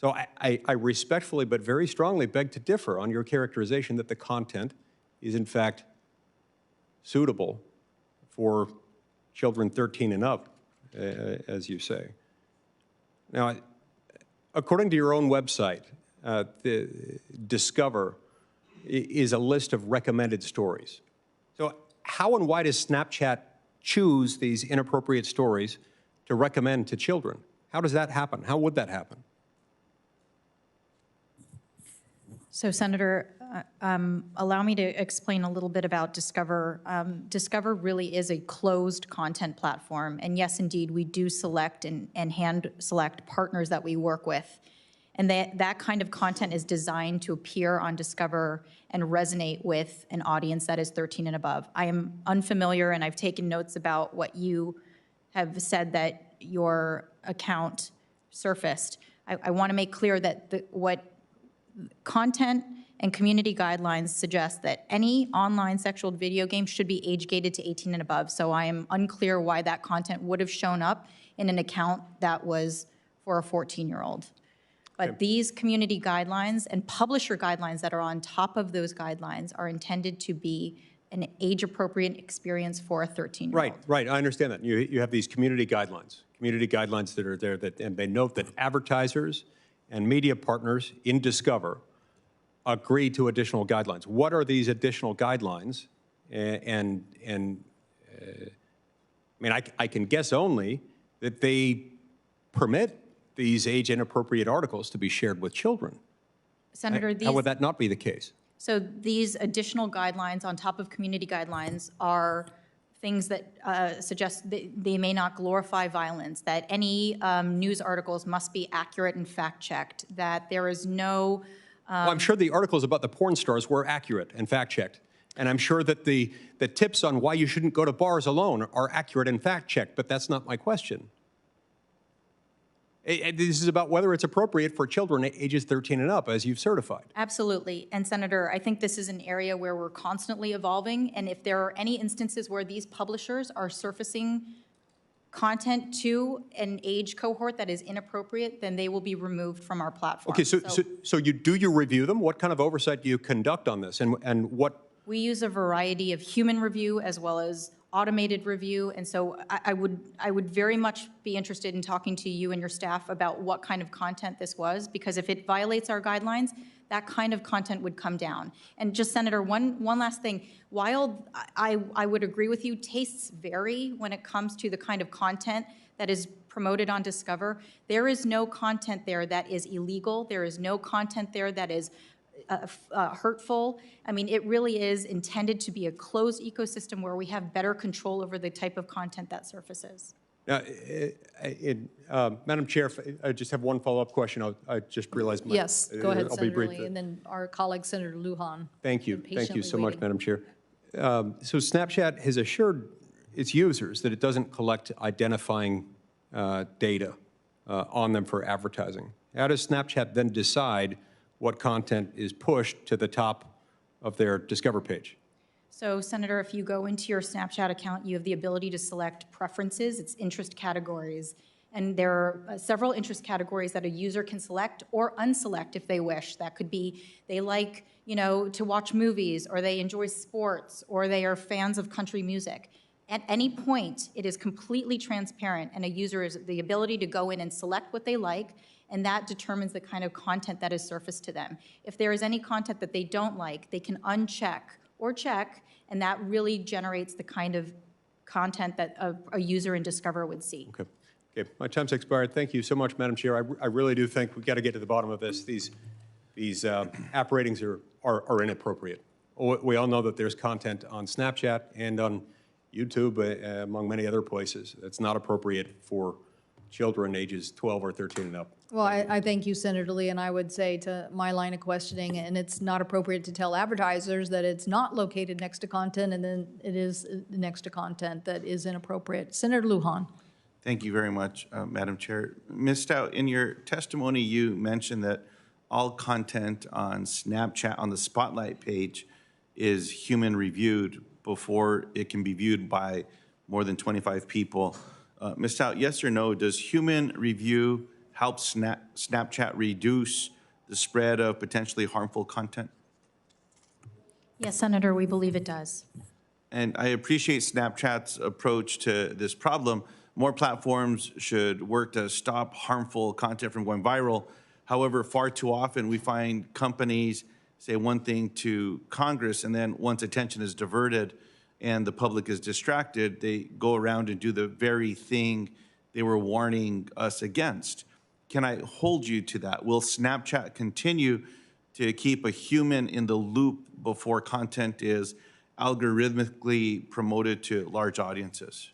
H: So I respectfully but very strongly beg to differ on your characterization that the content is in fact suitable for children 13 and up, as you say. Now, according to your own website, the Discover is a list of recommended stories. So how and why does Snapchat choose these inappropriate stories to recommend to children? How does that happen? How would that happen?
C: So, Senator, allow me to explain a little bit about Discover. Discover really is a closed content platform, and yes, indeed, we do select and hand select partners that we work with. And that kind of content is designed to appear on Discover and resonate with an audience that is 13 and above. I am unfamiliar, and I've taken notes about what you have said that your account surfaced. I want to make clear that what content and community guidelines suggest that any online sexual video game should be age-gated to 18 and above. So I am unclear why that content would have shown up in an account that was for a 14-year-old. But these community guidelines and publisher guidelines that are on top of those guidelines are intended to be an age-appropriate experience for a 13-year-old.
H: Right. I understand that. You have these community guidelines that are there, and they note that advertisers and media partners in Discover agree to additional guidelines. What are these additional guidelines? I mean, I can guess only that they permit these age-inappropriate articles to be shared with children.
C: Senator,
H: how would that not be the case?
C: So these additional guidelines on top of community guidelines are things that suggest they may not glorify violence, that any news articles must be accurate and fact-checked, that there is no...
H: Well, I'm sure the articles about the porn stars were accurate and fact-checked. And I'm sure that the tips on why you shouldn't go to bars alone are accurate and fact-checked, but that's not my question.
K: This is about whether it's appropriate for children ages 13 and up, as you've certified.
C: Absolutely. And Senator, I think this is an area where we're constantly evolving, and if there are any instances where these publishers are surfacing content to an age cohort that is inappropriate, then they will be removed from our platform.
K: Okay, so you review them? What kind of oversight do you conduct on this, and what?
C: We use a variety of human review as well as automated review, and so I would very much be interested in talking to you and your staff about what kind of content this was, because if it violates our guidelines, that kind of content would come down. And just, Senator, one last thing. While I would agree with you, tastes vary when it comes to the kind of content that is promoted on Discover. There is no content there that is illegal. There is no content there that is hurtful. I mean, it really is intended to be a closed ecosystem where we have better control over the type of content that surfaces.
K: Now, Madam Chair, I just have one follow-up question. I just realized my...
G: Yes, go ahead,
K: I'll be
G: Senator
K: brief.
G: Lee, and then our colleague, Senator Lujan.
K: Thank you. Thank you so much,
G: waiting.
K: Madam Chair. So Snapchat has assured its users that it doesn't collect identifying data on them for advertising. How does Snapchat then decide what content is pushed to the top of their Discover page?
C: So, Senator, if you go into your Snapchat account, you have the ability to select preferences, it's interest categories. And there are several interest categories that a user can select or unselect if they wish. That could be they like, to watch movies, or they enjoy sports, or they are fans of country music. At any point, it is completely transparent, and a user has the ability to go in and select what they like, and that determines the kind of content that is surfaced to them. If there is any content that they don't like, they can uncheck or check, and that really generates the kind of content that a user in Discover would see.
K: Okay, my time's expired. Thank you so much, Madam Chair. I really do think we've got to get to the bottom of this. These app ratings are inappropriate. We all know that there's content on Snapchat and on YouTube, among many other places, that's not appropriate for children ages 12 or 13 and up.
G: Well, I thank you, Senator Lee, and I would say to my line of questioning, and it's not appropriate to tell advertisers that it's not located next to content, and then it is next to content that is inappropriate. Senator Lujan.
L: Thank you very much, Madam Chair. Ms. Stout, in your testimony, you mentioned that all content on Snapchat on the Spotlight page is human reviewed before it can be viewed by more than 25 people. Ms. Stout, yes or no, does human review help Snapchat reduce the spread of potentially harmful content?
C: Yes, Senator, we believe it does.
L: And I appreciate Snapchat's approach to this problem. More platforms should work to stop harmful content from going viral. However, far too often we find companies say one thing to Congress, and then once attention is diverted and the public is distracted, they go around and do the very thing they were warning us against. Can I hold you to that? Will Snapchat continue to keep a human in the loop before content is algorithmically promoted to large audiences?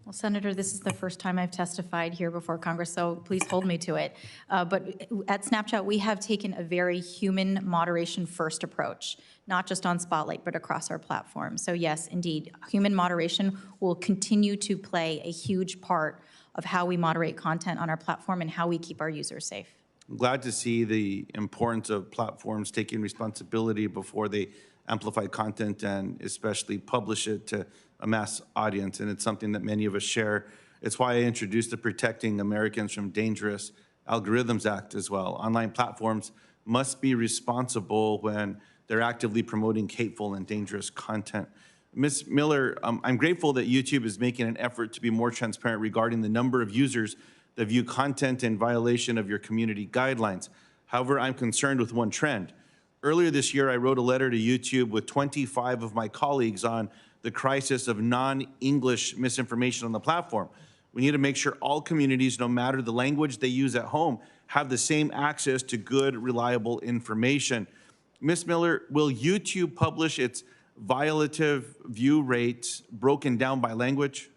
C: Well, Senator, this is the first time I've testified here before Congress, so please hold me to it. But at Snapchat, we have taken a very human moderation first approach, not just on Spotlight, but across our platform. So yes, indeed, human moderation will continue to play a huge part of how we moderate content on our platform and how we keep our users safe.
L: I'm glad to see the importance of platforms taking responsibility before they amplify content and especially publish it to a mass audience, and it's something that many of us share. It's why I introduced the Protecting Americans from Dangerous Algorithms Act as well. Online platforms must be responsible when they're actively promoting hateful and dangerous content. Ms. Miller, I'm grateful that YouTube is making an effort to be more transparent regarding the number of users that view content in violation of your community guidelines. However, I'm concerned with one trend. Earlier this year, I wrote a letter to YouTube with 25 of my colleagues on the crisis of non-English misinformation on the platform. We need to make sure all communities, no matter the language they use at home, have the same access to good, reliable information. Ms. Miller, will YouTube publish its violative view rates broken down by language?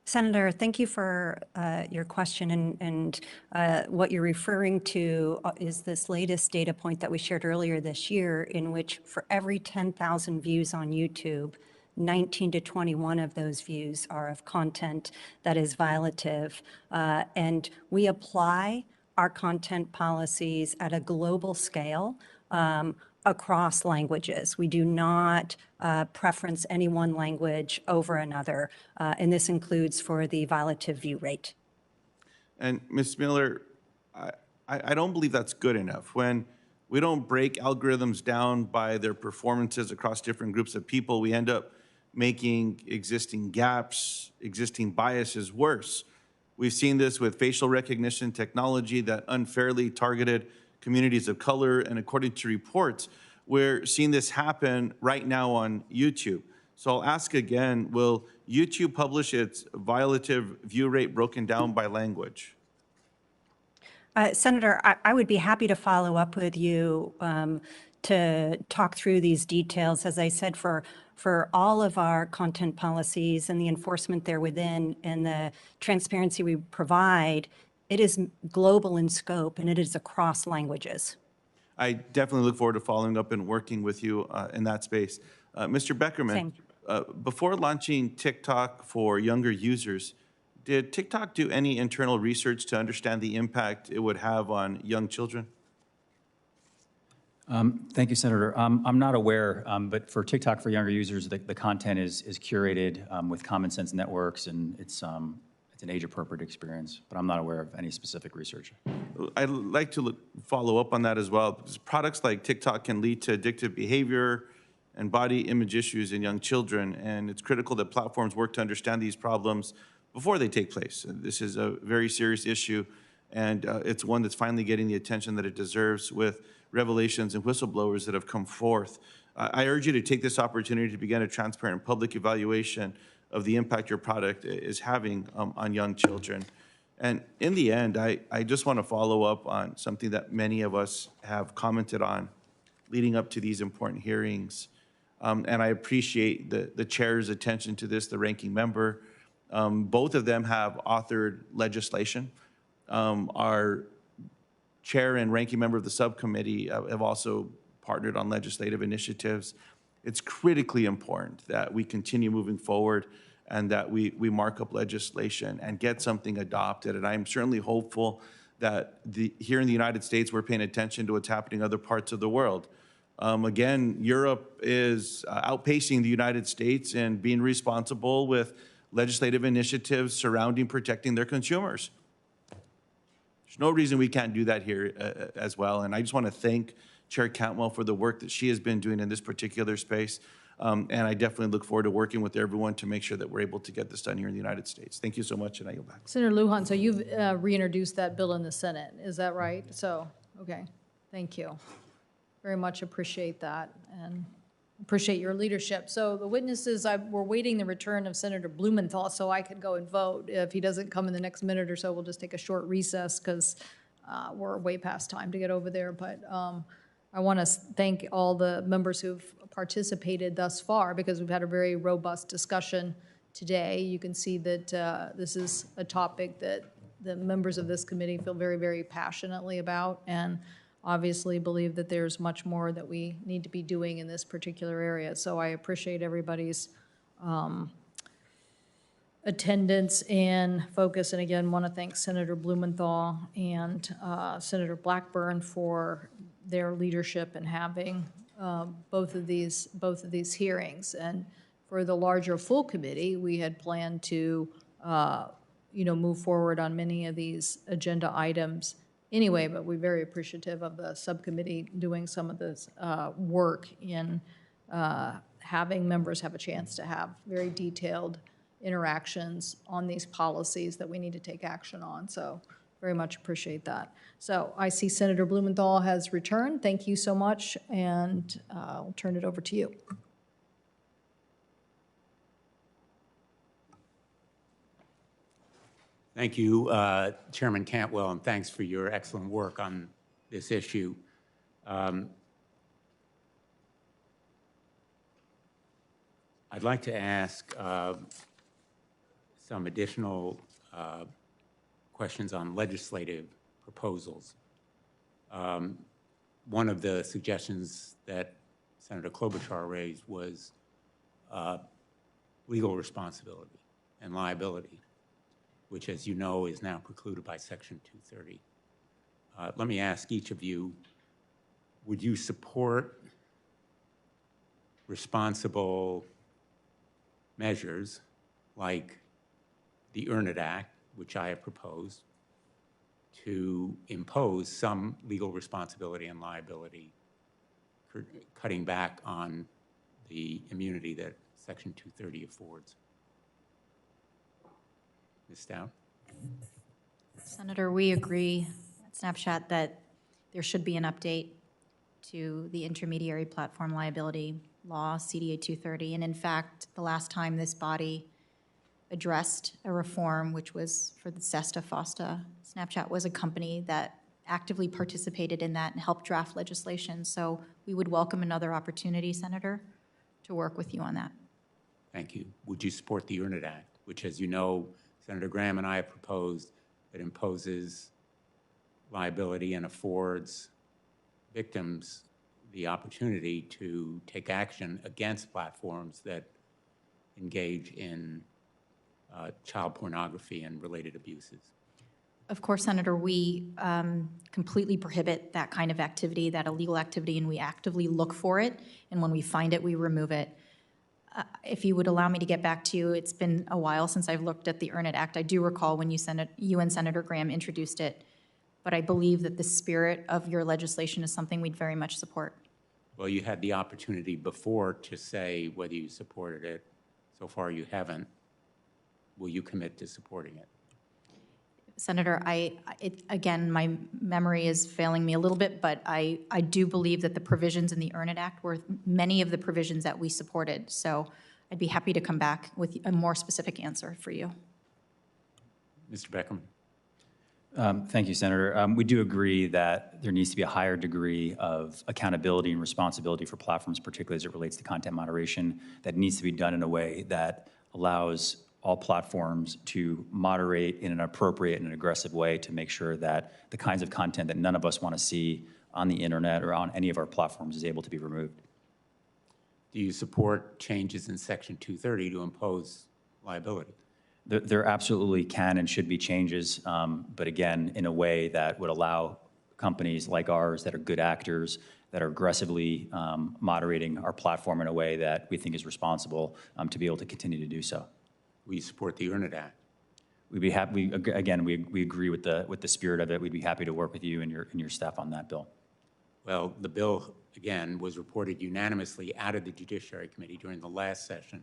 E: Senator, thank you for your question, and what you're referring to is this latest data point that we shared earlier this year, in which for every 10,000 views on YouTube, 19 to 21 of those views are of content that is violative. And we apply our content policies at a global scale across languages. We do not preference any one language over another, and this includes for the violative view rate.
L: And Ms. Miller, I don't believe that's good enough. When we don't break algorithms down by their performances across different groups of people, we end up making existing gaps, existing biases worse. We've seen this with facial recognition technology that unfairly targeted communities of color, and according to reports, we're seeing this happen right now on YouTube. So I'll ask again, will YouTube publish its violative view rate broken down by language?
E: Senator, I would be happy to follow up with you to talk through these details. As I said, for all of our content policies and the enforcement there within and the transparency we provide, it is global in scope and it is across languages.
L: I definitely look forward to following up and working with you in that space. Mr. Beckerman, before launching TikTok for younger users, did TikTok do any internal research to understand the impact it would have on young children?
D: Thank you, Senator. I'm not aware, but for TikTok for younger users, the content is curated with common sense networks, and it's an age-appropriate experience, but I'm not aware of any specific research.
L: I'd like to follow up on that as well, because products like TikTok can lead to addictive behavior and body image issues in young children, and it's critical that platforms work to understand these problems before they take place. This is a very serious issue, and it's one that's finally getting the attention that it deserves with revelations and whistleblowers that have come forth. I urge you to take this opportunity to begin a transparent public evaluation of the impact your product is having on young children. And in the end, I just want to follow up on something that many of us have commented on leading up to these important hearings. And I appreciate the chair's attention to this, the ranking member. Both of them have authored legislation. Our chair and ranking member of the subcommittee have also partnered on legislative initiatives. It's critically important that we continue moving forward and that we mark up legislation and get something adopted. And I'm certainly hopeful that here in the United States, we're paying attention to what's happening in other parts of the world. Again, Europe is outpacing the United States and being responsible with legislative initiatives surrounding protecting their consumers. There's no reason we can't do that here as well. And I just want to thank Chair Cantwell for the work that she has been doing in this particular space. And I definitely look forward to working with everyone to make sure that we're able to get this done here in the United States. Thank you so much, and I yield back.
G: Senator Lujan, so you've reintroduced that bill in the Senate, is that right? So, okay, thank you. Very much appreciate that and appreciate your leadership. So the witnesses, we're waiting the return of Senator Blumenthal so I could go and vote. If he doesn't come in the next minute or so, we'll just take a short recess because we're way past time to get over there. But I want to thank all the members who've participated thus far because we've had a very robust discussion today. You can see that this is a topic that the members of this committee feel very, very passionately about and obviously believe that there's much more that we need to be doing in this particular area. So I appreciate everybody's attendance and focus. And again, want to thank Senator Blumenthal and Senator Blackburn for their leadership in having both of these hearings. And for the larger full committee, we had planned to move forward on many of these agenda items anyway, but we're very appreciative of the subcommittee doing some of this work in having members have a chance to have very detailed interactions on these policies that we need to take action on. So very much appreciate that. So I see Senator Blumenthal has returned. Thank you so much, and I'll turn it over to you.
A: Thank you, Chairman Cantwell, and thanks for your excellent work on this issue. I'd like to ask some additional questions on legislative proposals. One of the suggestions that Senator Klobuchar raised was legal responsibility and liability, which, as you know, is now precluded by Section 230. Let me ask each of you, would you support responsible measures like the Earn It Act, which I have proposed, to impose some legal responsibility and liability, cutting back on the immunity that Section 230 affords? Ms. Stout?
C: Senator, we agree at Snapchat that there should be an update to the intermediary platform liability law, CDA 230. And in fact, the last time this body addressed a reform, which was for the SESTA FOSTA, Snapchat was a company that actively participated in that and helped draft legislation. So we would welcome another opportunity, Senator, to work with you on that.
A: Thank you. Would you support the Earn It Act, which, as you know, Senator Graham and I have proposed, that imposes liability and affords victims the opportunity to take action against platforms that engage in child pornography and related abuses?
C: Of course, Senator, we completely prohibit that kind of activity, that illegal activity, and we actively look for it. And when we find it, we remove it. If you would allow me to get back to you, it's been a while since I've looked at the Earn It Act. I do recall when you and Senator Graham introduced it, but I believe that the spirit of your legislation is something we'd very much support.
A: Well, you had the opportunity before to say whether you supported it. So far, you haven't. Will you commit to supporting it?
C: Senator, again, my memory is failing me a little bit, but I do believe that the provisions in the Earn It Act were many of the provisions that we supported. So I'd be happy to come back with a more specific answer for you.
A: Mr. Beckerman.
D: Thank you, Senator. We do agree that there needs to be a higher degree of accountability and responsibility for platforms, particularly as it relates to content moderation, that needs to be done in a way that allows all platforms to moderate in an appropriate and aggressive way to make sure that the kinds of content that none of us want to see on the internet or on any of our platforms is able to be removed.
A: Do you support changes in Section 230 to impose liability?
D: There absolutely can and should be changes, but again, in a way that would allow companies like ours that are good actors, that are aggressively moderating our platform in a way that we think is responsible to be able to continue to do so.
A: Will you support the Earn It Act?
D: We'd be happy. Again, we agree with the spirit of it. We'd be happy to work with you and your staff on that bill.
A: Well, the bill, again, was reported unanimously out of the Judiciary Committee during the last session.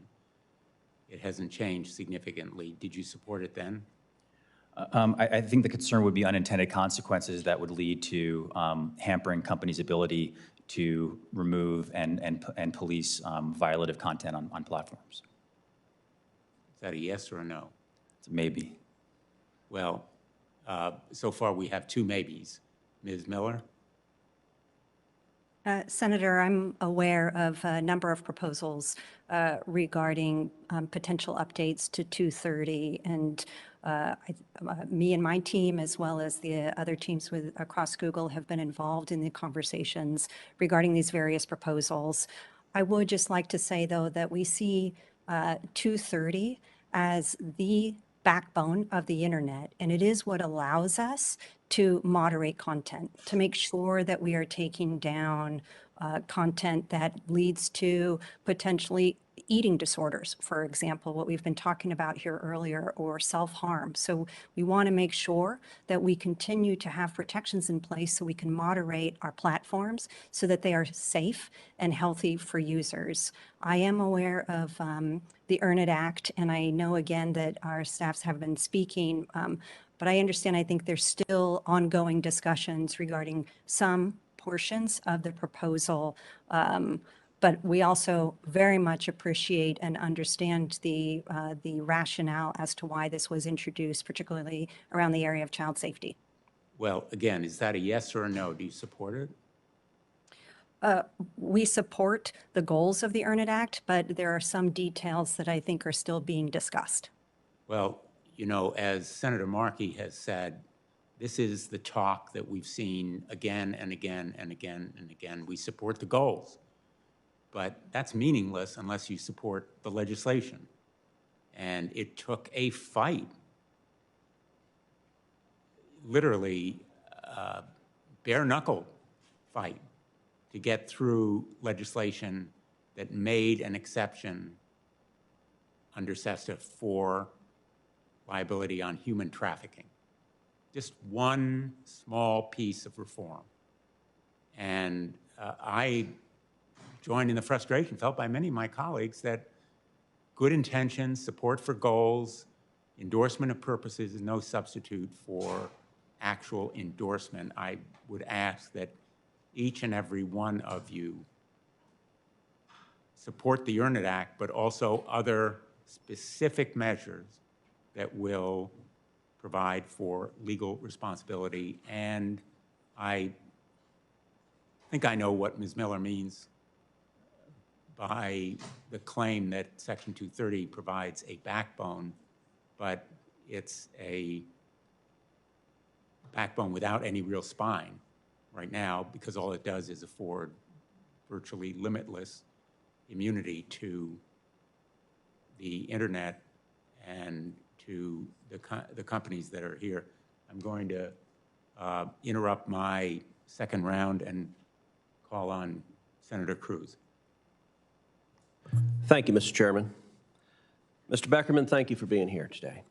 A: It hasn't changed significantly. Did you support it then?
D: I think the concern would be unintended consequences that would lead to hampering companies' ability to remove and police violative content on platforms.
A: Is that a yes or a no?
D: It's a maybe.
A: Well, so far we have two maybes. Ms. Miller?
E: Senator, I'm aware of a number of proposals regarding potential updates to 230, and me and my team, as well as the other teams across Google, have been involved in the conversations regarding these various proposals. I would just like to say, though, that we see 230 as the backbone of the internet, and it is what allows us to moderate content, to make sure that we are taking down content that leads to potentially eating disorders, for example, what we've been talking about here earlier, or self-harm. So we want to make sure that we continue to have protections in place so we can moderate our platforms so that they are safe and healthy for users. I am aware of the Earn It Act, and I know again that our staffs have been speaking, but I understand, I think there's still ongoing discussions regarding some portions of the proposal. But we also very much appreciate and understand the rationale as to why this was introduced, particularly around the area of child safety.
A: Well, again, is that a yes or a no? Do you support it?
E: We support the goals of the Earn It Act, but there are some details that I think are still being discussed.
A: Well, you know, as Senator Markey has said, this is the talk that we've seen again and again and again and again. We support the goals, but that's meaningless unless you support the legislation. And it took a fight, literally bare knuckle fight, to get through legislation that made an exception under SESTA for liability on human trafficking. Just one small piece of reform. And I joined in the frustration felt by many of my colleagues that good intentions, support for goals, endorsement of purposes is no substitute for actual endorsement. I would ask that each and every one of you support the Earn It Act, but also other specific measures that will provide for legal responsibility. And I think I know what Ms. Miller means by the claim that Section 230 provides a backbone, but it's a backbone without any real spine right now, because all it does is afford virtually limitless immunity to the internet and to the companies that are here. I'm going to interrupt my second round and call on Senator Cruz.
M: Thank you, Mr. Chairman. Mr. Beckerman, thank you for being here today.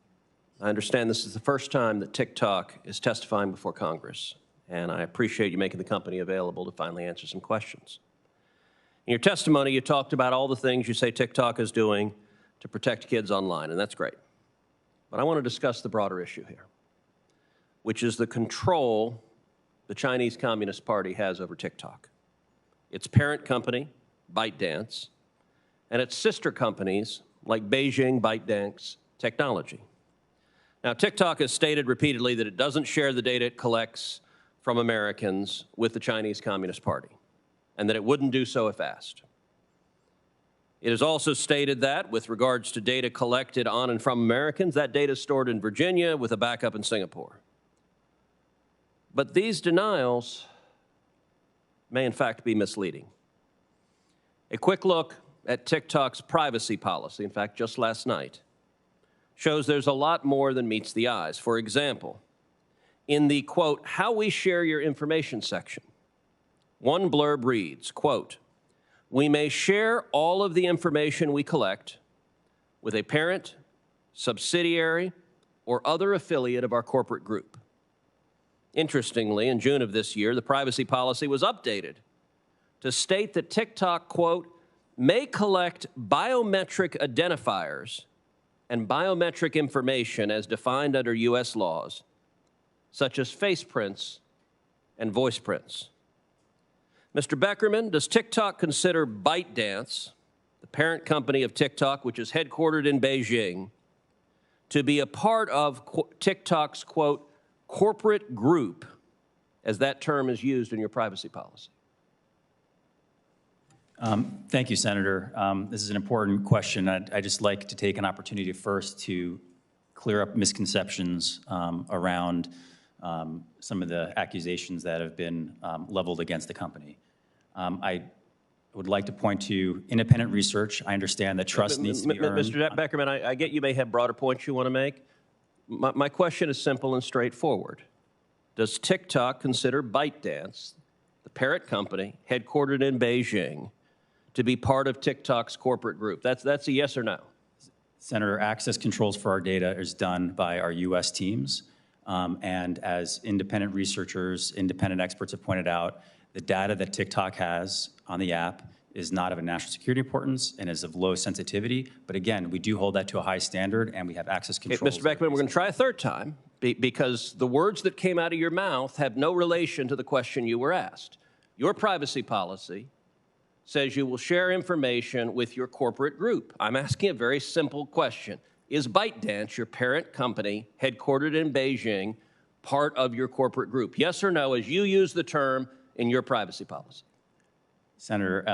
M: I understand this is the first time that TikTok is testifying before Congress, and I appreciate you making the company available to finally answer some questions. In your testimony, you talked about all the things you say TikTok is doing to protect kids online, and that's great. But I want to discuss the broader issue here, which is the control the Chinese Communist Party has over TikTok. Its parent company, ByteDance, and its sister companies like Beijing ByteDance Technology. Now, TikTok has stated repeatedly that it doesn't share the data it collects from Americans with the Chinese Communist Party, and that it wouldn't do so if asked. It has also stated that, with regards to data collected on and from Americans, that data is stored in Virginia with a backup in Singapore. But these denials may in fact be misleading. A quick look at TikTok's privacy policy, in fact, just last night, shows there's a lot more than meets the eyes. For example, in the, quote, how we share your information section, one blurb reads, quote, we may share all of the information we collect with a parent, subsidiary, or other affiliate of our corporate group. Interestingly, in June of this year, the privacy policy was updated to state that TikTok, quote, may collect biometric identifiers and biometric information as defined under U.S. laws, such as face prints and voice prints. Mr. Beckerman, does TikTok consider ByteDance, the parent company of TikTok, which is headquartered in Beijing, to be a part of TikTok's, quote, corporate group, as that term is used in your privacy policy?
D: Thank you, Senator. This is an important question. I'd just like to take an opportunity first to clear up misconceptions around some of the accusations that have been leveled against the company. I would like to point to independent research. I understand that trust needs to be earned.
M: Mr. Beckerman, I get you may have broader points you want to make. My question is simple and straightforward. Does TikTok consider ByteDance, the parent company headquartered in Beijing, to be part of TikTok's corporate group? That's a yes or no.
D: Senator, access controls for our data is done by our U.S. teams. And as independent researchers, independent experts have pointed out, the data that TikTok has on the app is not of a national security importance and is of low sensitivity. But again, we do hold that to a high standard, and we have access controls.
M: Mr. Beckman, we're going to try a third time because the words that came out of your mouth have no relation to the question you were asked. Your privacy policy says you will share information with your corporate group. I'm asking a very simple question. Is ByteDance, your parent company, headquartered in Beijing, part of your corporate group? Yes or no, as you use the term in your privacy policy?
D: Senator,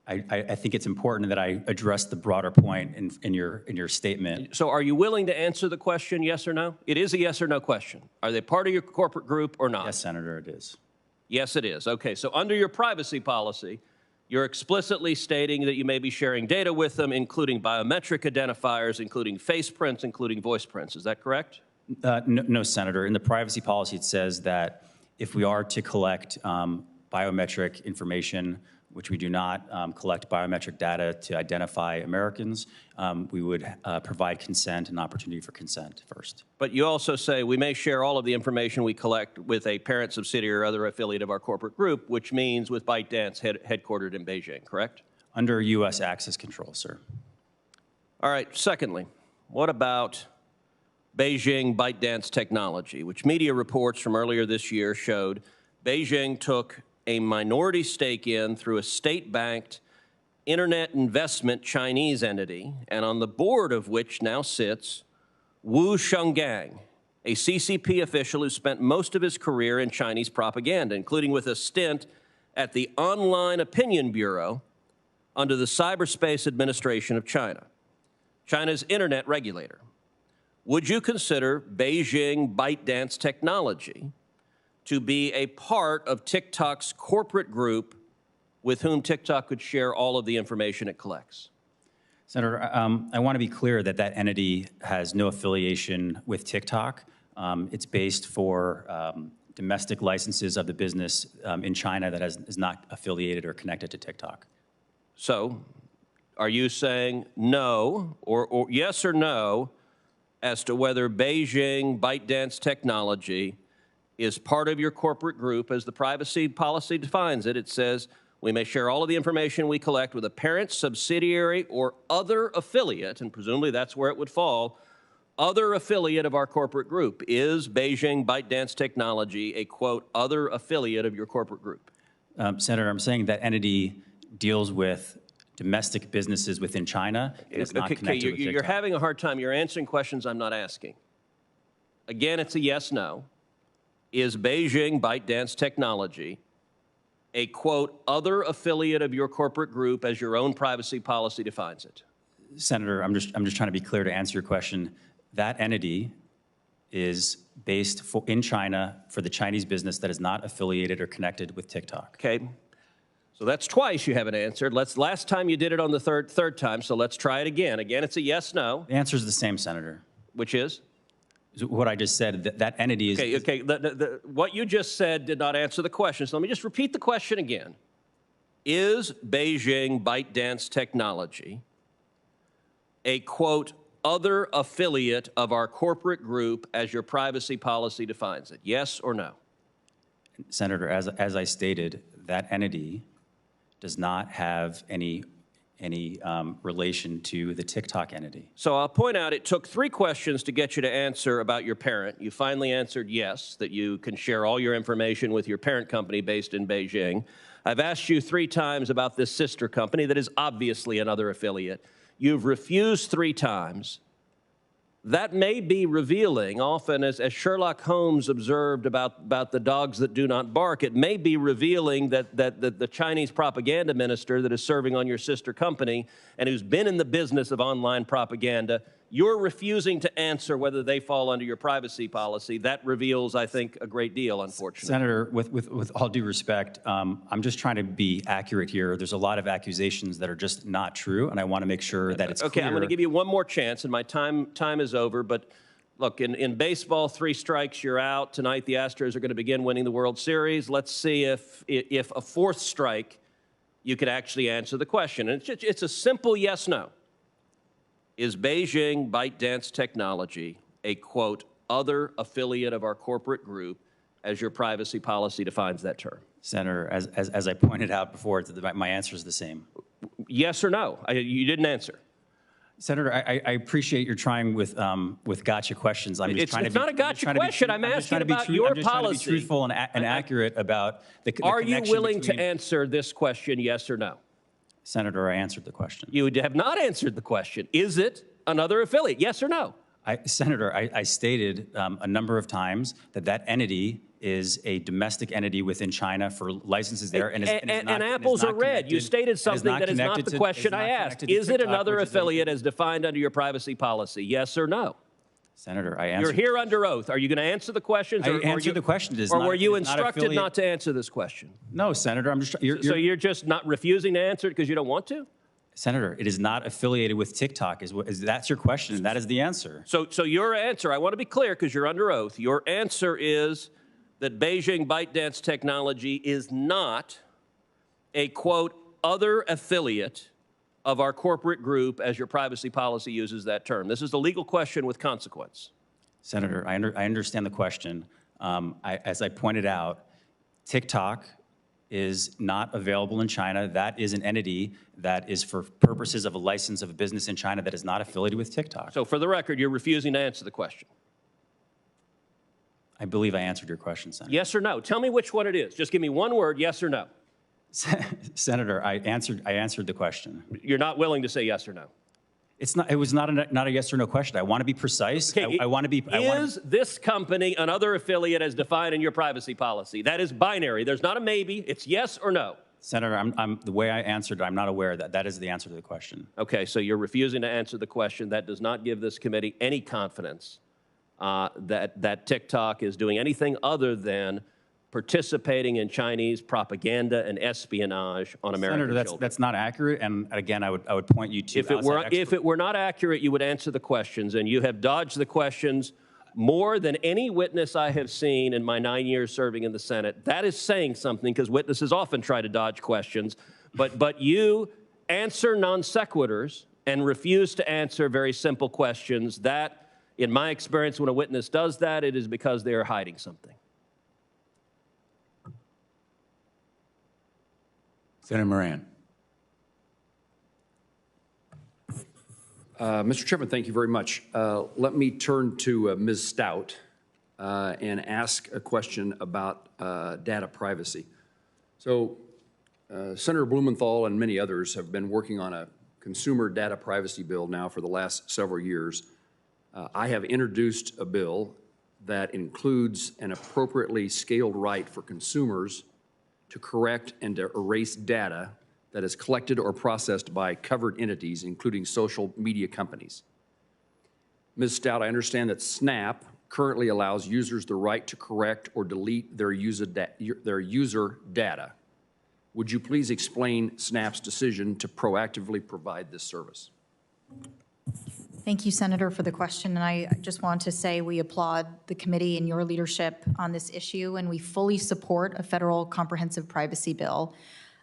D: I think it's important that I address the broader point in your statement.
M: So are you willing to answer the question, yes or no? It is a yes or no question. Are they part of your corporate group or not?
D: Yes, Senator, it is.
M: Yes, it is. Okay, so under your privacy policy, You're explicitly stating that you may be sharing data with them, including biometric identifiers, including face prints, including voice prints. Is that correct?
D: No, Senator. In the privacy policy, it says that if we are to collect biometric information, which we do not collect biometric data to identify Americans, we would provide consent and opportunity for consent first.
M: But you also say we may share all of the information we collect with a parent subsidiary or other affiliate of our corporate group, which means with ByteDance headquartered in Beijing, correct?
D: Under U.S. access control, sir.
M: All right, secondly, what about Beijing ByteDance technology, which media reports from earlier this year showed Beijing took a minority stake in through a state-backed internet investment Chinese entity, and on the board of which now sits Wu Shenggang, a CCP official who spent most of his career in Chinese propaganda, including with a stint at the Online Opinion Bureau under the Cyberspace Administration of China, China's internet regulator. Would you consider Beijing ByteDance technology to be a part of TikTok's corporate group with whom TikTok could share all of the information it collects?
D: Senator, I want to be clear that that entity has no affiliation with TikTok. It's based for domestic licenses of the business in China that is not affiliated or connected to TikTok.
M: So, are you saying no, or yes or no, as to whether Beijing ByteDance technology is part of your corporate group? As the privacy policy defines it, it says we may share all of the information we collect with a parent, subsidiary, or other affiliate, and presumably that's where it would fall, other affiliate of our corporate group. Is Beijing ByteDance technology a, quote, other affiliate of your corporate group?
D: Senator, I'm saying that entity deals with domestic businesses within China. It's not connected with TikTok.
M: You're having a hard time. You're answering questions I'm not asking. Again, it's a yes, no. Is Beijing ByteDance technology a, quote, other affiliate of your corporate group as your own privacy policy defines it?
D: Senator, I'm just trying to be clear to answer your question. That entity is based in China for the Chinese business that is not affiliated or connected with TikTok.
M: Okay. So that's twice you haven't answered. Last time you did it on the third time, so let's try it again. Again, it's a yes, no.
D: The answer is the same, Senator.
M: Which is?
D: What I just said, that entity is...
M: Okay. What you just said did not answer the question, so let me just repeat the question again. Is Beijing ByteDance technology a, quote, other affiliate of our corporate group as your privacy policy defines it? Yes or no?
D: Senator, as I stated, that entity does not have any relation to the TikTok entity.
M: So I'll point out it took 3 questions to get you to answer about your parent. You finally answered yes, that you can share all your information with your parent company based in Beijing. I've asked you 3 times about this sister company that is obviously another affiliate. You've refused 3 times. That may be revealing, often as Sherlock Holmes observed about the dogs that do not bark, it may be revealing that the Chinese propaganda minister that is serving on your sister company and who's been in the business of online propaganda, you're refusing to answer whether they fall under your privacy policy. That reveals, I think, a great deal, unfortunately.
D: Senator, with all due respect, I'm just trying to be accurate here. There's a lot of accusations that are just not true, and I want to make sure that it's clear.
M: Okay, I'm going to give you one more chance, and my time is over. But look, in baseball, 3 strikes, you're out. Tonight, the Astros are going to begin winning the World Series. Let's see if a 4th strike, you could actually answer the question. And it's a simple yes, no. Is Beijing ByteDance technology a, quote, other affiliate of our corporate group as your privacy policy defines that term?
D: Senator, as I pointed out before, my answer is the same.
M: Yes or no? You didn't answer.
D: Senator, I appreciate you're trying with gotcha questions.
M: It's not a gotcha question. I'm asking about your policy.
D: I'm just trying to be truthful and accurate about the
M: Are you willing to answer this question, yes or no?
D: Senator, I answered the question.
M: You have not answered the question. Is it another affiliate, yes or no?
D: Senator, I stated a number of times that entity is a domestic entity within China for licenses there. And
M: apples are red. You stated something that is not the question I asked. Is it another affiliate as defined under your privacy policy, yes or no?
D: Senator, I
M: You're
D: answered.
M: here under oath. Are you going to answer the questions?
D: I answered the question. It is
M: or
D: not-
M: were you
D: it is not
M: instructed
D: affiliate-
M: not to answer this question?
D: No, Senator, I'm just,
M: So you're just not refusing to answer it because you don't want to?
D: Senator, it is not affiliated with TikTok. That's your question, and that is the answer.
M: So your answer, I want to be clear because you're under oath. Your answer is that Beijing ByteDance Technology is not a, quote, other affiliate of our corporate group, as your privacy policy uses that term. This is a legal question with consequence.
D: Senator, I understand the question. As I pointed out, TikTok is not available in China. That is an entity that is for purposes of a license of a business in China that is not affiliated with TikTok.
M: So for the record, you're refusing to answer the question.
D: I believe I answered your question, Senator.
M: Yes or no? Tell me which one it is. Just give me one word, yes or no.
D: Senator, I answered the question.
M: You're not willing to say yes or no.
D: It was not a yes or no question. I want to be precise.
M: Okay,
D: I want to be.
M: Is this company another affiliate as defined in your privacy policy? That is binary. There's not a maybe. It's yes or no.
D: Senator, the way I answered, I'm not aware that that is the answer to the question.
M: Okay, so you're refusing to answer the question. That does not give this committee any confidence that TikTok is doing anything other than participating in Chinese propaganda and espionage on American
D: Senator,
M: children.
D: that's not accurate. And again, I would point you to
M: If it were not accurate, you would answer the questions, and you have dodged the questions more than any witness I have seen in my 9 years serving in the Senate. That is saying something, because witnesses often try to dodge questions, but you answer non sequiturs and refuse to answer very simple questions. That, in my experience, when a witness does that, it is because they are hiding something.
A: Senator Moran.
N: Mr. Chairman, thank you very much. Let me turn to Ms. Stout and ask a question about data privacy. So Senator Blumenthal and many others have been working on a consumer data privacy bill now for the last several years. I have introduced a bill that includes an appropriately scaled right for consumers to correct and to erase data that is collected or processed by covered entities, including social media companies. Ms. Stout, I understand that Snap currently allows users the right to correct or delete their user data. Would you please explain Snap's decision to proactively provide this service?
C: Thank you, Senator, for the question. And I just want to say we applaud the committee and your leadership on this issue, and we fully support a federal comprehensive privacy bill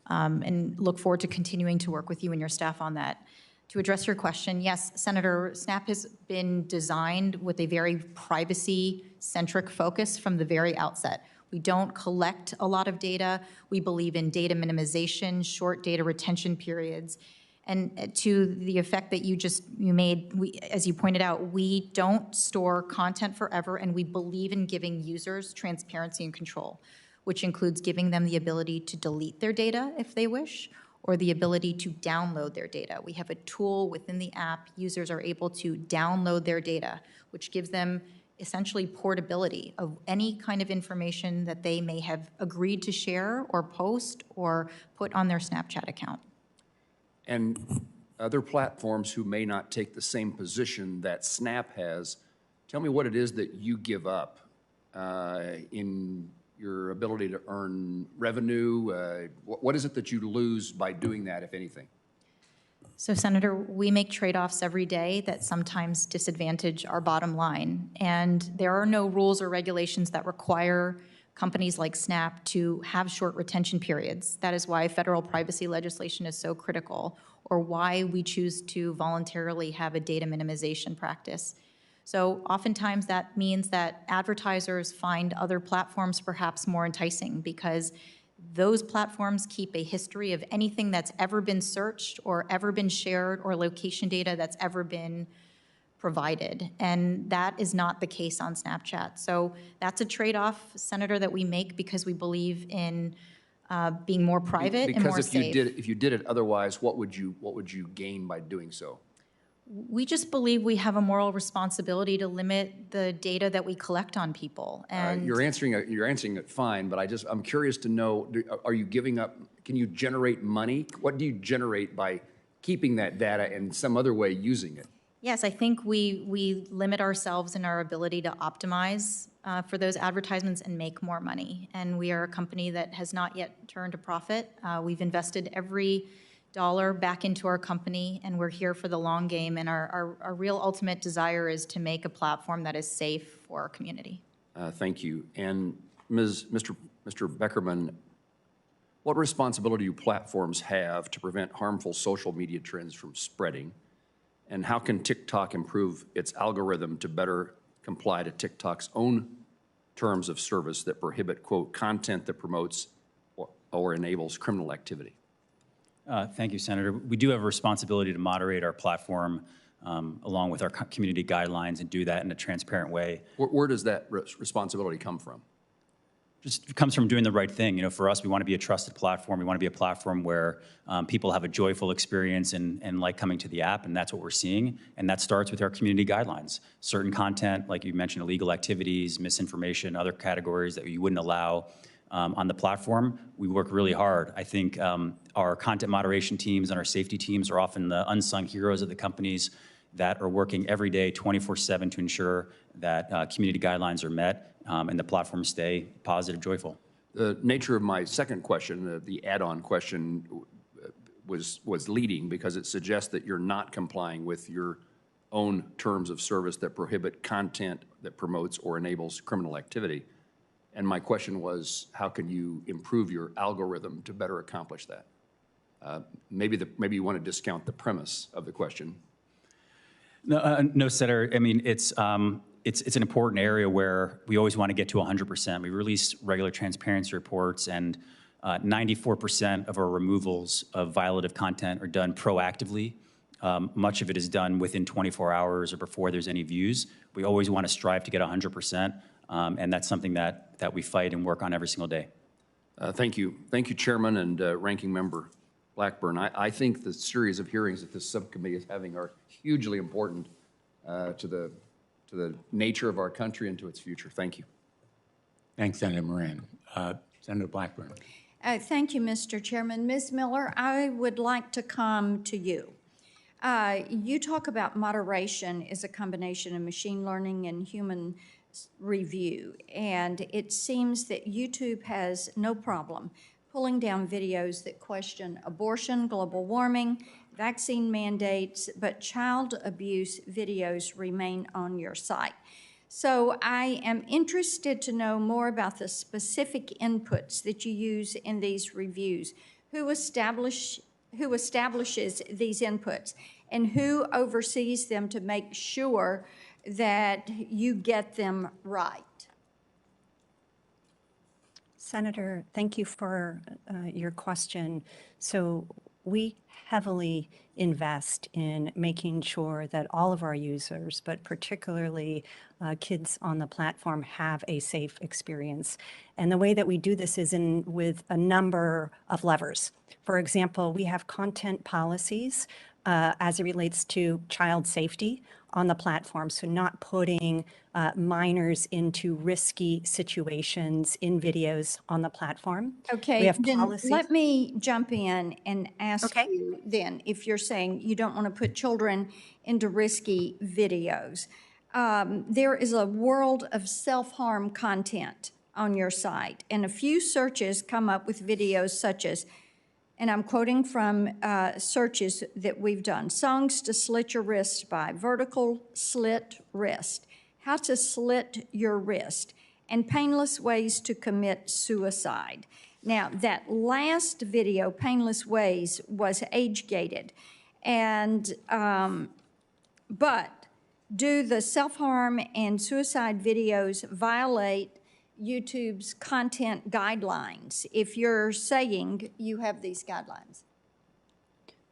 C: and look forward to continuing to work with you and your staff on that. To address your question, yes, Senator, Snap has been designed with a very privacy-centric focus from the very outset. We don't collect a lot of data. We believe in data minimization, short data retention periods. And to the effect that you made, as you pointed out, we don't store content forever, and we believe in giving users transparency and control, which includes giving them the ability to delete their data if they wish, or the ability to download their data. We have a tool within the app. Users are able to download their data, which gives them essentially portability of any kind of information that they may have agreed to share or post or put on their Snapchat account.
N: And other platforms who may not take the same position that Snap has, tell me what it is that you give up in your ability to earn revenue. What is it that you lose by doing that, if anything?
C: So, Senator, we make trade-offs every day that sometimes disadvantage our bottom line. And there are no rules or regulations that require companies like Snap to have short retention periods. That is why federal privacy legislation is so critical, or why we choose to voluntarily have a data minimization practice. So oftentimes that means that advertisers find other platforms perhaps more enticing because those platforms keep a history of anything that's ever been searched or ever been shared or location data that's ever been provided. And that is not the case on Snapchat. So that's a trade-off, Senator, that we make because we believe in being more private and more safe.
N: Because if you did it otherwise, what would you gain by doing so?
C: We just believe we have a moral responsibility to limit the data that we collect on people. And
N: you're answering it fine, but I'm curious to know, are you giving up, can you generate money? What do you generate by keeping that data and some other way using it?
C: Yes, I think we limit ourselves in our ability to optimize for those advertisements and make more money. And we are a company that has not yet turned a profit. We've invested every dollar back into our company, and we're here for the long game. And our real ultimate desire is to make a platform that is safe for our community.
N: Thank you. And Mr. Beckerman, what responsibility do platforms have to prevent harmful social media trends from spreading? And how can TikTok improve its algorithm to better comply to TikTok's own terms of service that prohibit, quote, content that promotes or enables criminal activity?
D: Thank you, Senator. We do have a responsibility to moderate our platform along with our community guidelines and do that in a transparent way.
N: Where does that responsibility come from?
D: Just comes from doing the right thing. You know, for us, we want to be a trusted platform. We want to be a platform where people have a joyful experience and like coming to the app, and that's what we're seeing. And that starts with our community guidelines. Certain content, like you mentioned, illegal activities, misinformation, other categories that you wouldn't allow on the platform. We work really hard. I think our content moderation teams and our safety teams are often the unsung heroes of the companies that are working every day 24/7 to ensure that community guidelines are met and the platforms stay positive, joyful.
N: The nature of my second question, the add-on question, was leading because it suggests that you're not complying with your own terms of service that prohibit content that promotes or enables criminal activity. And my question was, how can you improve your algorithm to better accomplish that? Maybe you want to discount the premise of the question.
D: No, Senator. I mean, it's an important area where we always want to get to 100%. We release regular transparency reports, and 94% of our removals of violative content are done proactively. Much of it is done within 24 hours or before there's any views. We always want to strive to get 100%, and that's something that we fight and work on every single day.
N: Thank you. Thank you, Chairman and Ranking Member Blackburn. I think the series of hearings that this subcommittee is having are hugely important to the nature of our country and to its future. Thank you.
A: Thanks, Senator Moran. Senator Blackburn.
B: Thank you, Mr. Chairman. Ms. Miller, I would like to come to you. You talk about moderation is a combination of machine learning and human review, and it seems that YouTube has no problem pulling down videos that question abortion, global warming, vaccine mandates, but child abuse videos remain on your site. So I am interested to know more about the specific inputs that you use in these reviews. Who establishes these inputs, and who oversees them to make sure that you get them right?
E: Senator, thank you for your question. So we heavily invest in making sure that all of our users, but particularly kids on the platform, have a safe experience. And the way that we do this is with a number of levers. For example, we have content policies as it relates to child safety on the platform, so not putting minors into risky situations in videos on the platform.
B: Okay,
E: we have
B: then
E: policies.
B: let me jump in and ask you then, if you're saying you don't want to put children into risky videos. There is a world of self-harm content on your site, and a few searches come up with videos such as, and I'm quoting from searches that we've done, songs to slit your wrist by, vertical slit wrist, how to slit your wrist, and painless ways to commit suicide. Now, that last video, Painless Ways, was age-gated, and but do the self-harm and suicide videos violate YouTube's content guidelines, if you're saying you have these guidelines?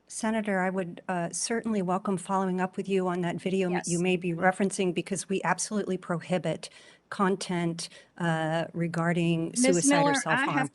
E: Senator, I would certainly welcome following up with you on that video you may be referencing, because we absolutely prohibit content regarding suicide or self-harm.
B: I have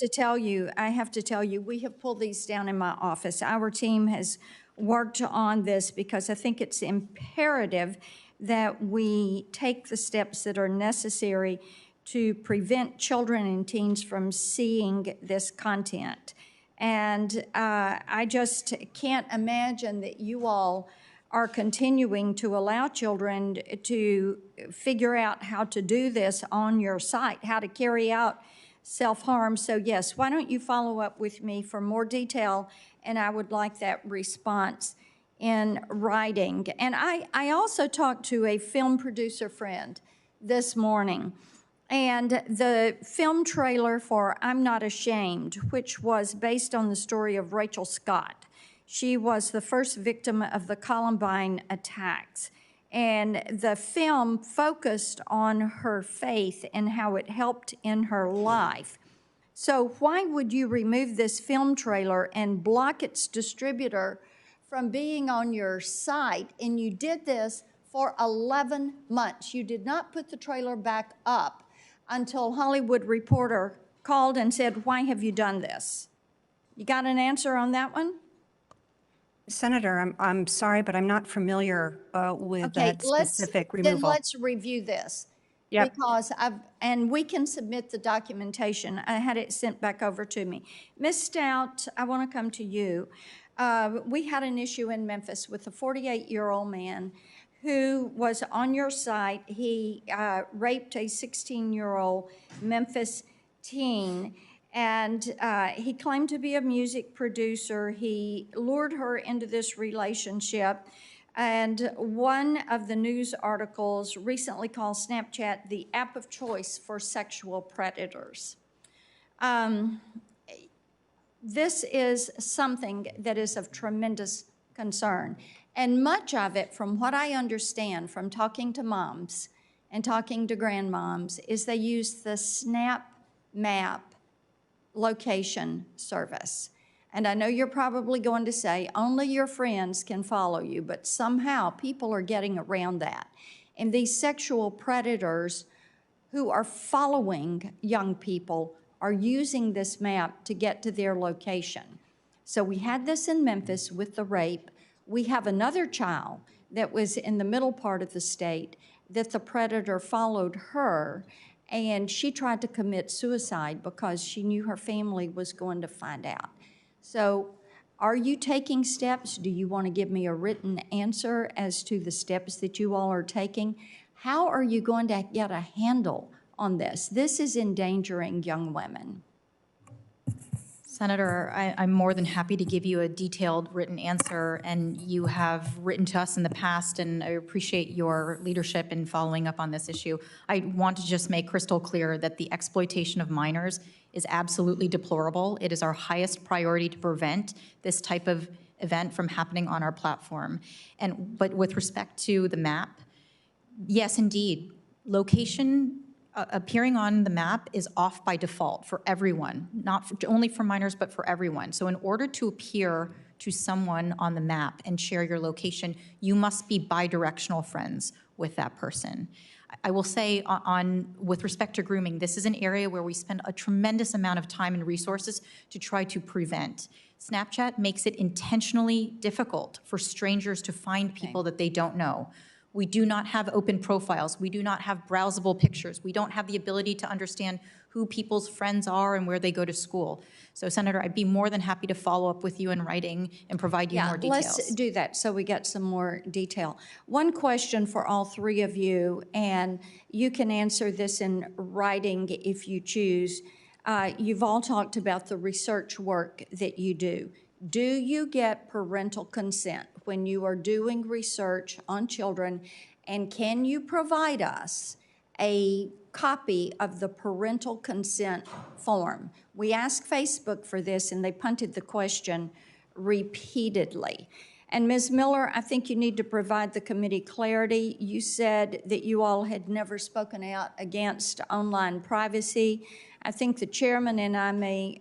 B: to tell you, we have pulled these down in my office. Our team has worked on this because I think it's imperative that we take the steps that are necessary to prevent children and teens from seeing this content. And I just can't imagine that you all are continuing to allow children to figure out how to do this on your site, how to carry out self-harm. So yes, why don't you follow up with me for more detail, and I would like that response in writing. And I also talked to a film producer friend this morning, and the film trailer for I'm Not Ashamed, which was based on the story of Rachel Scott. She was the first victim of the Columbine attacks. And the film focused on her faith and how it helped in her life. So why would you remove this film trailer and block its distributor from being on your site? And you did this for 11 months. You did not put the trailer back up until Hollywood Reporter called and said, why have you done this? You got an answer on that one?
E: Senator, I'm sorry, but I'm not familiar with that specific removal.
B: Then let's review this.
E: Yep.
B: Because and we can submit the documentation. I had it sent back over to me. Ms. Stout, I want to come to you. We had an issue in Memphis with a 48-year-old man who was on your site. He raped a 16-year-old Memphis teen. And he claimed to be a music producer. He lured her into this relationship. And one of the news articles recently called Snapchat the app of choice for sexual predators. This is something that is of tremendous concern. And much of it, from what I understand from talking to moms and talking to grandmoms, is they use the Snap Map location service. And I know you're probably going to say only your friends can follow you, but somehow people are getting around that. And these sexual predators who are following young people are using this map to get to their location. So we had this in Memphis with the rape. We have another child that was in the middle part of the state that the predator followed her, and she tried to commit suicide because she knew her family was going to find out. So are you taking steps? Do you want to give me a written answer as to the steps that you all are taking? How are you going to get a handle on this? This is endangering young women.
C: Senator, I'm more than happy to give you a detailed written answer, and you have written to us in the past, and I appreciate your leadership in following up on this issue. I want to just make crystal clear that the exploitation of minors is absolutely deplorable. It is our highest priority to prevent this type of event from happening on our platform. But with respect to the map, yes, indeed, location appearing on the map is off by default for everyone, not only for minors, but for everyone. So in order to appear to someone on the map and share your location, you must be bi-directional friends with that person. I will say with respect to grooming, this is an area where we spend a tremendous amount of time and resources to try to prevent. Snapchat makes it intentionally difficult for strangers to find people that they don't know. We do not have open profiles. We do not have browsable pictures. We don't have the ability to understand who people's friends are and where they go to school. So, Senator, I'd be more than happy to follow up with you in writing and provide you more details.
B: Let's do that so we get some more detail. One question for all three of you, and you can answer this in writing if you choose. You've all talked about the research work that you do. Do you get parental consent when you are doing research on children, and can you provide us a copy of the parental consent form? We asked Facebook for this, and they punted the question repeatedly. And Ms. Miller, I think you need to provide the committee clarity. You said that you all had never spoken out against online privacy. I think the chairman and I may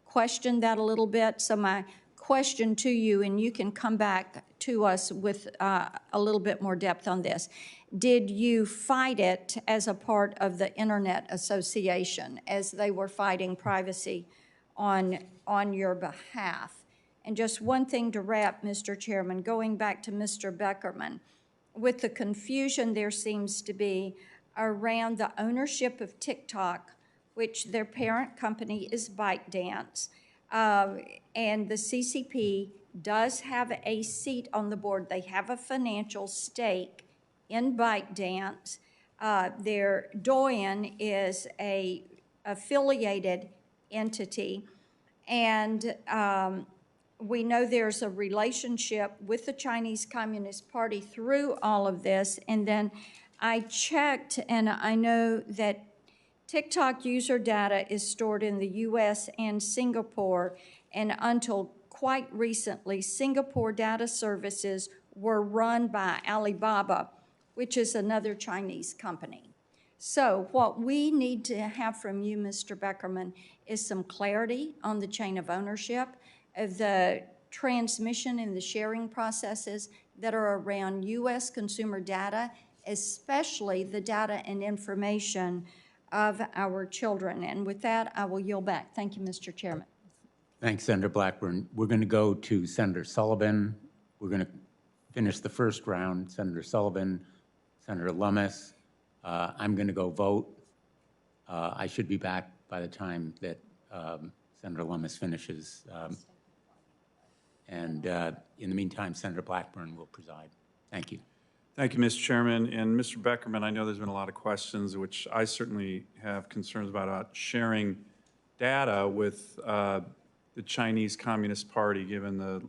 B: question that a little bit. So my question to you, and you can come back to us with a little bit more depth on this. Did you fight it as a part of the Internet Association as they were fighting privacy on your behalf? And just one thing to wrap, Mr. Chairman, going back to Mr. Beckerman, with the confusion there seems to be around the ownership of TikTok, which their parent company is ByteDance, and the CCP does have a seat on the board. They have a financial stake in ByteDance. Their Douyin is a affiliated entity, and we know there's a relationship with the Chinese Communist Party through all of this. And then I checked, and I know that TikTok user data is stored in the US and Singapore, and until quite recently, Singapore data services were run by Alibaba, which is another Chinese company. So what we need to have from you, Mr. Beckerman, is some clarity on the chain of ownership of the transmission and the sharing processes that are around U.S. consumer data, especially the data and information of our children. And with that, I will yield back. Thank you, Mr. Chairman.
A: Thanks, Senator Blackburn. We're going to go to Senator Sullivan. We're going to finish the first round. Senator Sullivan, Senator Lummis. I'm going to go vote. I should be back by the time that Senator Lummis finishes. And in the meantime, Senator Blackburn will preside. Thank you.
O: Thank you, Mr. Chairman. And Mr. Beckerman, I know there's been a lot of questions, which I certainly have concerns about sharing data with the Chinese Communist Party, given the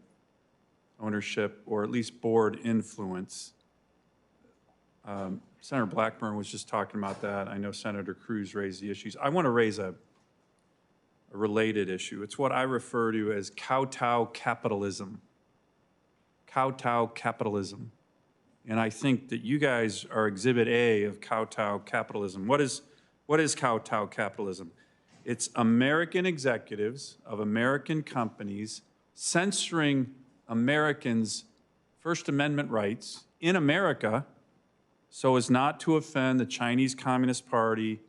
O: ownership or at least board influence. Senator Blackburn was just talking about that. I know Senator Cruz raised the issues. I want to raise a related issue. It's what I refer to as kowtow capitalism. Kowtow capitalism. And I think that you guys are exhibit A of kowtow capitalism. What is kowtow capitalism? It's American executives of American companies censoring Americans' First Amendment rights in America so as not to offend the Chinese Communist Party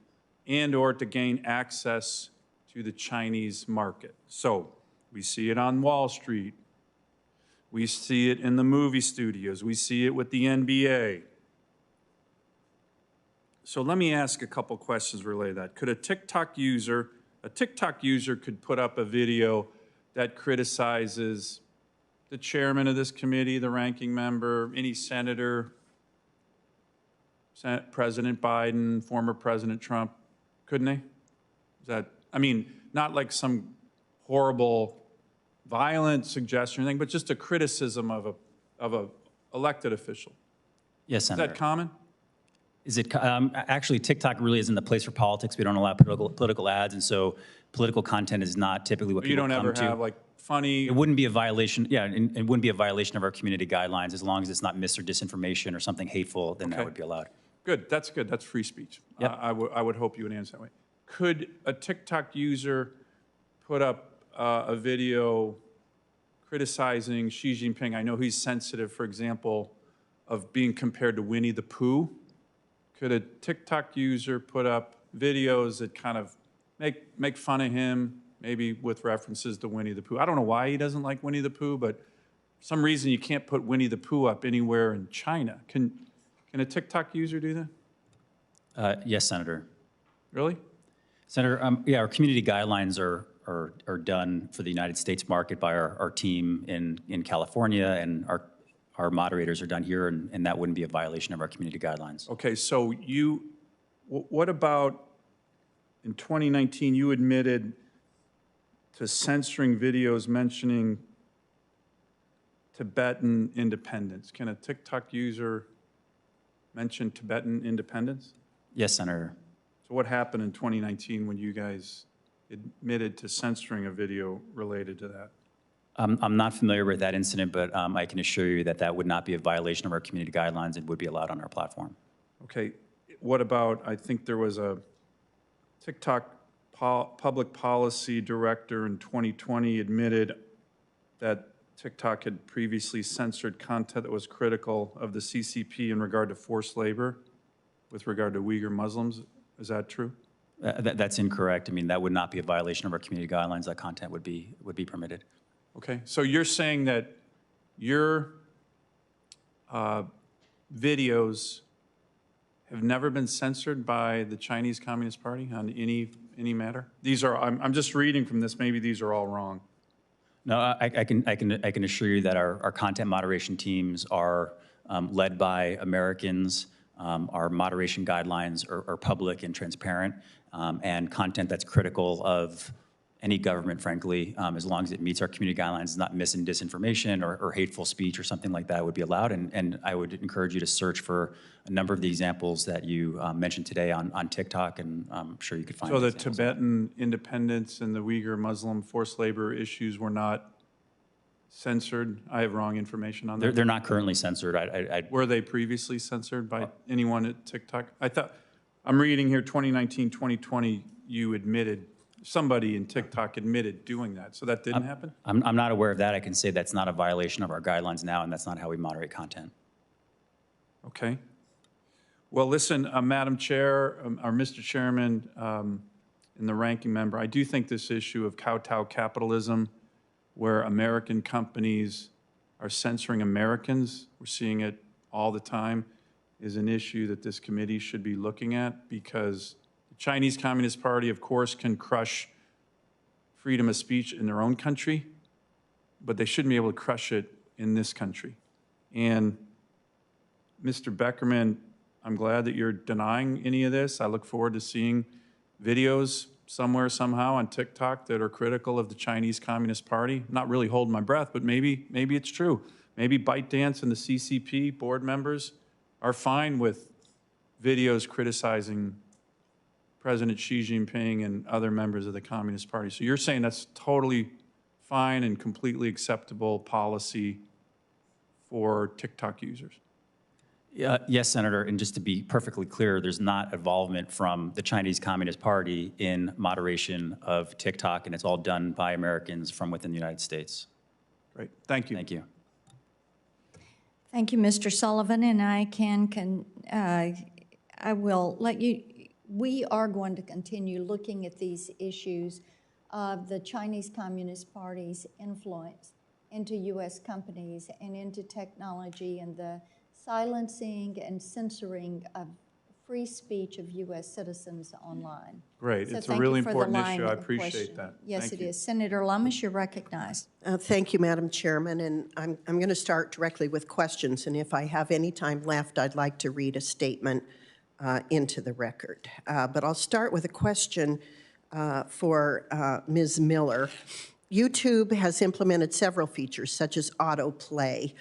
O: and or to gain access to the Chinese market. So we see it on Wall Street. We see it in the movie studios. We see it with the NBA. So let me ask a couple questions related to that. Could a TikTok user could put up a video that criticizes the chairman of this committee, the ranking member, any senator, President Biden, former President Trump, couldn't they? Is that, I mean, not like some horrible violent suggestion or anything, but just a criticism of a elected official.
D: Yes, Senator.
O: Is that common?
D: Is it, actually, TikTok really isn't the place for politics. We don't allow political ads, and so political content is not typically what people come to.
O: You don't ever have like funny...
D: It wouldn't be a violation, yeah, it wouldn't be a violation of our community guidelines as long as it's not mis or disinformation or something hateful, then that would be allowed.
O: Good, that's good, that's free speech.
D: Yep.
O: I would hope you would answer that way. Could a TikTok user put up a video criticizing Xi Jinping? I know he's sensitive, for example, of being compared to Winnie the Pooh. Could a TikTok user put up videos that kind of make fun of him, maybe with references to Winnie the Pooh? I don't know why he doesn't like Winnie the Pooh, but for some reason you can't put Winnie the Pooh up anywhere in China. Can a TikTok user do that?
D: Yes, Senator.
O: Really?
D: Senator, yeah, our community guidelines are done for the United States market by our team in California, and our moderators are done here, and that wouldn't be a violation of our community guidelines.
O: Okay, so what about in 2019, you admitted to censoring videos mentioning Tibetan independence. Can a TikTok user mention Tibetan independence?
D: Yes, Senator.
O: So what happened in 2019 when you guys admitted to censoring a video related to that?
D: I'm not familiar with that incident, but I can assure you that that would not be a violation of our community guidelines and would be allowed on our platform.
O: Okay, what about, I think there was a TikTok public policy director in 2020 admitted that TikTok had previously censored content that was critical of the CCP in regard to forced labor with regard to Uyghur Muslims. Is that true?
D: That's incorrect. I mean, that would not be a violation of our community guidelines. That content would be permitted.
O: Okay, so you're saying that your videos have never been censored by the Chinese Communist Party on any matter? These are, I'm just reading from this, maybe these are all wrong.
D: No, I can assure you that our content moderation teams are led by Americans. Our moderation guidelines are public and transparent, and content that's critical of any government, frankly, as long as it meets our community guidelines, not mis and disinformation or hateful speech or something like that would be allowed. And I would encourage you to search for a number of the examples that you mentioned today on TikTok, and I'm sure you could find.
O: So the
D: examples.
O: Tibetan independence and the Uyghur Muslim forced labor issues were not censored? I have wrong information on that.
D: They're not currently censored.
O: Were they previously censored by anyone at TikTok? I'm reading here 2019, 2020, you admitted, somebody in TikTok admitted doing that. So that didn't happen?
D: I'm not aware of that. I can say that's not a violation of our guidelines now, and that's not how we moderate content.
O: Okay. Well, listen, Madam Chair, or Mr. Chairman, and the ranking member, I do think this issue of kowtow capitalism, where American companies are censoring Americans, we're seeing it all the time, is an issue that this committee should be looking at, because the Chinese Communist Party, of course, can crush freedom of speech in their own country, but they shouldn't be able to crush it in this country. And Mr. Beckerman, I'm glad that you're denying any of this. I look forward to seeing videos somewhere, somehow on TikTok that are critical of the Chinese Communist Party. I'm not really holding my breath, but maybe it's true. Maybe ByteDance and the CCP board members are fine with videos criticizing President Xi Jinping and other members of the Communist Party. So you're saying that's totally fine and completely acceptable policy for TikTok users?
D: Yes, Senator, and just to be perfectly clear, there's not involvement from the Chinese Communist Party in moderation of TikTok, and it's all done by Americans from within the United States.
O: Great, thank you.
D: Thank you.
B: Thank you, Mr. Sullivan, and I will let you, we are going to continue looking at these issues of the Chinese Communist Party's influence into U.S. companies and into technology and the silencing and censoring of free speech of U.S. citizens online.
O: Great.
B: So
O: It's a really
B: thank you for the
O: important
B: line
O: issue. I
B: of
O: appreciate
B: question.
O: that.
B: Yes,
O: Thank
B: it
O: you.
B: is. Senator Lummis, you're recognized.
P: Thank you, Madam Chairman, and I'm going to start directly with questions, and if I have any time left, I'd like to read a statement into the record. But I'll start with a question for Ms. Miller. YouTube has implemented several features, such as autoplay,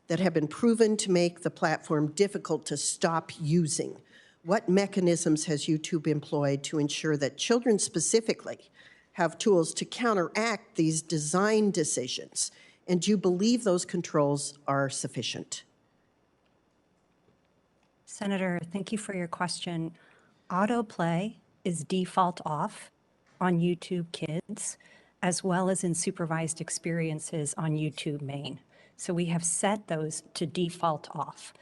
P: that have been proven to make the platform difficult to stop using. What mechanisms has YouTube employed to ensure that children specifically have tools to counteract these design decisions? And do you believe those controls are sufficient?
E: Senator, thank you for your question. Autoplay is default off on YouTube Kids, as well as in Supervised Experiences on YouTube Main. So we have set those to default off.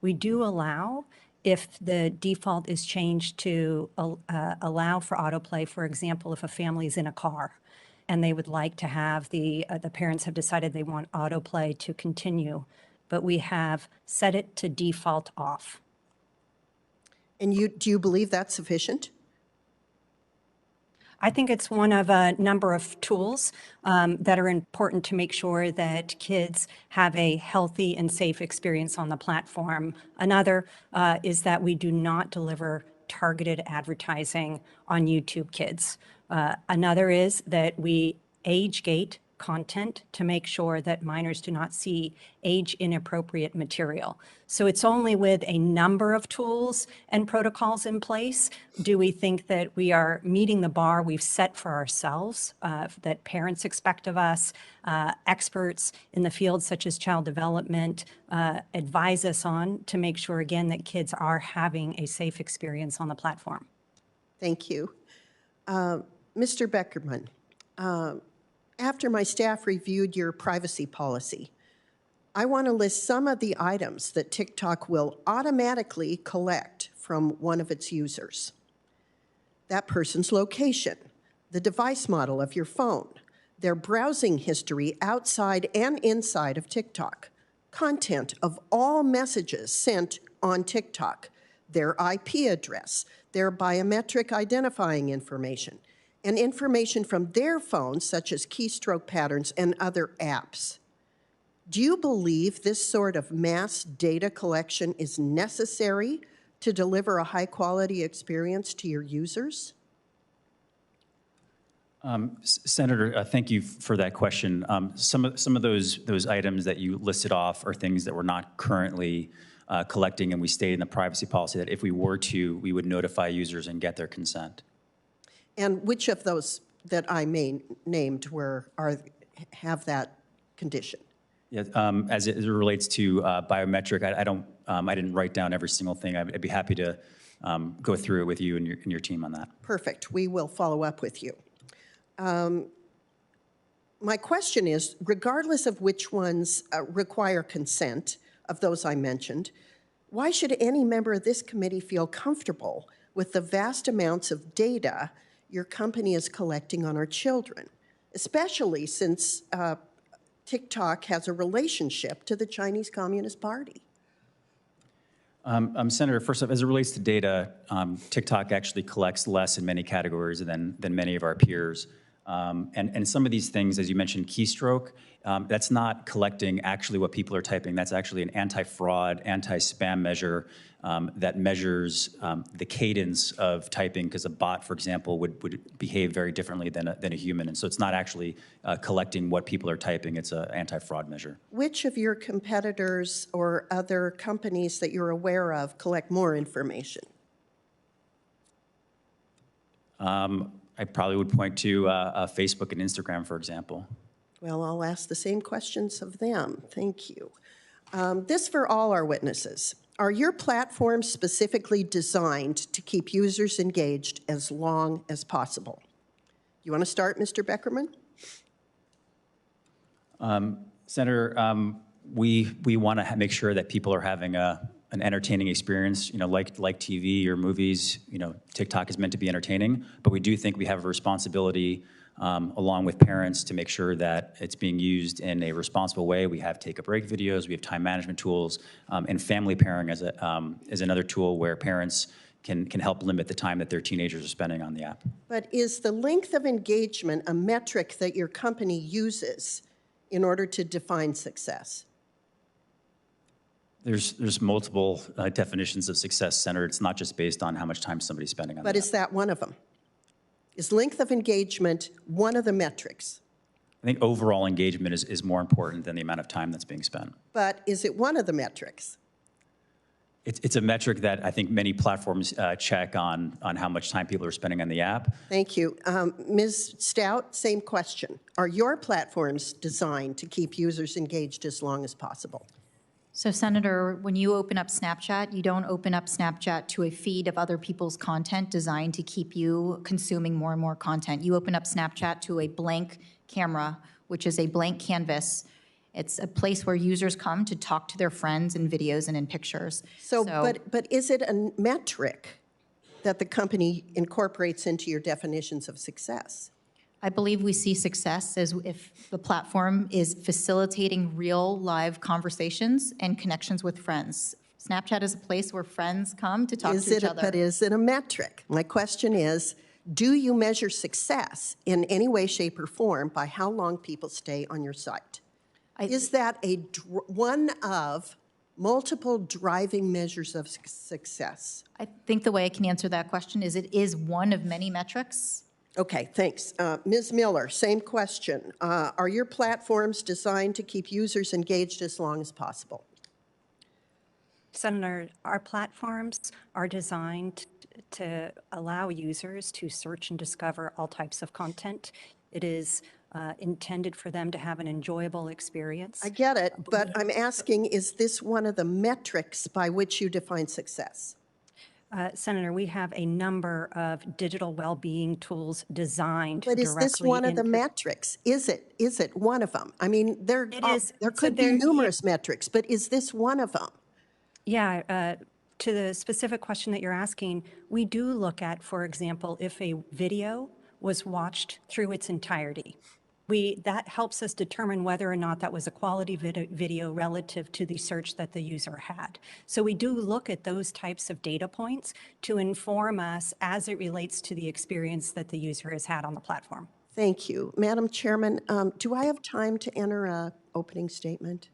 E: We do allow, if the default is changed to allow for autoplay, for example, if a family is in a car and they would like to have the parents have decided they want autoplay to continue, but we have set it to default off.
P: And do you believe that's sufficient?
E: I think it's one of a number of tools that are important to make sure that kids have a healthy and safe experience on the platform. Another is that we do not deliver targeted advertising on YouTube Kids. Another is that we age gate content to make sure that minors do not see age inappropriate material. So it's only with a number of tools and protocols in place do we think that we are meeting the bar we've set for ourselves, that parents expect of us, experts in the field such as child development advise us on to make sure, again, that kids are having a safe experience on the platform.
P: Thank you. Mr. Beckerman, after my staff reviewed your privacy policy, I want to list some of the items that TikTok will automatically collect from one of its users. That person's location, the device model of your phone, their browsing history outside and inside of TikTok, content of all messages sent on TikTok, their IP address, their biometric identifying information, and information from their phones, such as keystroke patterns and other apps. Do you believe this sort of mass data collection is necessary to deliver a high-quality experience to your users?
D: Senator, thank you for that question. Some of those items that you listed off are things that we're not currently collecting, and we state in the privacy policy that if we were to, we would notify users and get their consent.
P: And which of those that I named have that condition?
D: Yeah, as it relates to biometric, I didn't write down every single thing. I'd be happy to go through it with you and your team on that.
P: Perfect. We will follow up with you. My question is, regardless of which ones require consent of those I mentioned, why should any member of this committee feel comfortable with the vast amounts of data your company is collecting on our children, especially since TikTok has a relationship to the Chinese Communist Party?
D: Senator, first off, as it relates to data, TikTok actually collects less in many categories than many of our peers. And some of these things, as you mentioned, keystroke, that's not collecting actually what people are typing. That's actually an anti-fraud, anti-spam measure that measures the cadence of typing, because a bot, for example, would behave very differently than a human. And so it's not actually collecting what people are typing. It's an anti-fraud measure.
P: Which of your competitors or other companies that you're aware of collect more information?
D: I probably would point to Facebook and Instagram, for example.
P: Well, I'll ask the same questions of them. Thank you. This for all our witnesses. Are your platforms specifically designed to keep users engaged as long as possible? You want to start, Mr. Beckerman?
D: Senator, we want to make sure that people are having an entertaining experience, like TV or movies. TikTok is meant to be entertaining, but we do think we have a responsibility along with parents to make sure that it's being used in a responsible way. We have take-a-break videos, we have time management tools, and family pairing is another tool where parents can help limit the time that their teenagers are spending on the app.
P: But is the length of engagement a metric that your company uses in order to define success?
D: There's multiple definitions of success, Senator. It's not just based on how much time somebody's spending on the app.
P: But is that one of them? Is length of engagement one of the metrics?
D: I think overall engagement is more important than the amount of time that's being spent.
P: But is it one of the metrics?
D: It's a metric that I think many platforms check on how much time people are spending on the app.
P: Thank you. Ms. Stout, same question. Are your platforms designed to keep users engaged as long as possible?
C: So, Senator, when you open up Snapchat, you don't open up Snapchat to a feed of other people's content designed to keep you consuming more and more content. You open up Snapchat to a blank camera, which is a blank canvas. It's a place where users come to talk to their friends in videos and in pictures.
P: But is it a metric that the company incorporates into your definitions of success?
C: I believe we see success as if the platform is facilitating real live conversations and connections with friends. Snapchat is a place where friends come to talk to each other.
P: But is it a metric? My question is, do you measure success in any way, shape, or form by how long people stay on your site? Is that one of multiple driving measures of success?
C: I think the way I can answer that question is it is one of many metrics.
P: Okay, thanks. Ms. Miller, same question. Are your platforms designed to keep users engaged as long as possible?
E: Senator, our platforms are designed to allow users to search and discover all types of content. It is intended for them to have an enjoyable experience.
P: I get it, but I'm asking, is this one of the metrics by which you define success?
E: Senator, we have a number of digital well-being tools designed
P: But is this one of the metrics? Is it one of them? I mean, there could be numerous metrics, but is this one of them?
E: Yeah, to the specific question that you're asking, we do look at, for example, if a video was watched through its entirety. That helps us determine whether or not that was a quality video relative to the search that the user had. So we do look at those types of data points to inform us as it relates to the experience that the user has had on the platform.
P: Thank you. Madam Chairman, do I have time to enter an opening statement?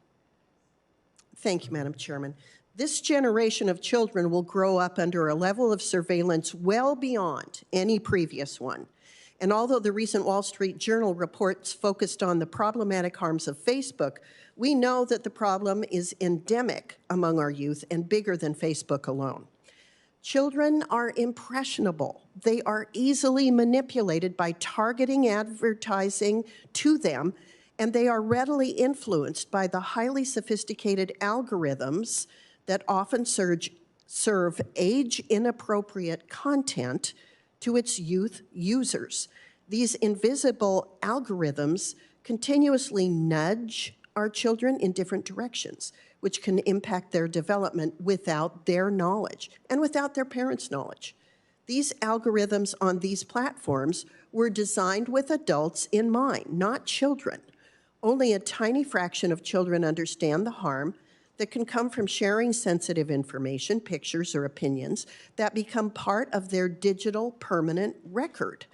P: Thank you, Madam Chairman. This generation of children will grow up under a level of surveillance well beyond any previous one. And although the recent Wall Street Journal reports focused on the problematic harms of Facebook, we know that the problem is endemic among our youth and bigger than Facebook alone. Children are impressionable. They are easily manipulated by targeting advertising to them, and they are readily influenced by the highly sophisticated algorithms that often serve age-inappropriate content to its youth users. These invisible algorithms continuously nudge our children in different directions, which can impact their development without their knowledge and without their parents' knowledge. These algorithms on these platforms were designed with adults in mind, not children. Only a tiny fraction of children understand the harm that can come from sharing sensitive information, pictures, or opinions that become part of their digital permanent record.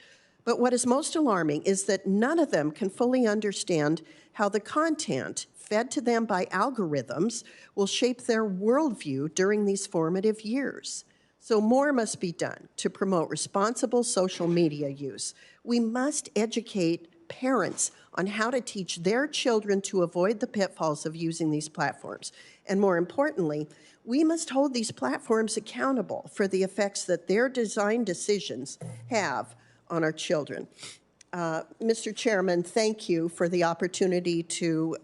P: But what is most alarming is that none of them can fully understand how the content fed to them by algorithms will shape their worldview during these formative years. So more must be done to promote responsible social media use. We must educate parents on how to teach their children to avoid the pitfalls of using these platforms. And more importantly, we must hold these platforms accountable for the effects that their design decisions have on our children. Mr. Chairman, thank you for the opportunity to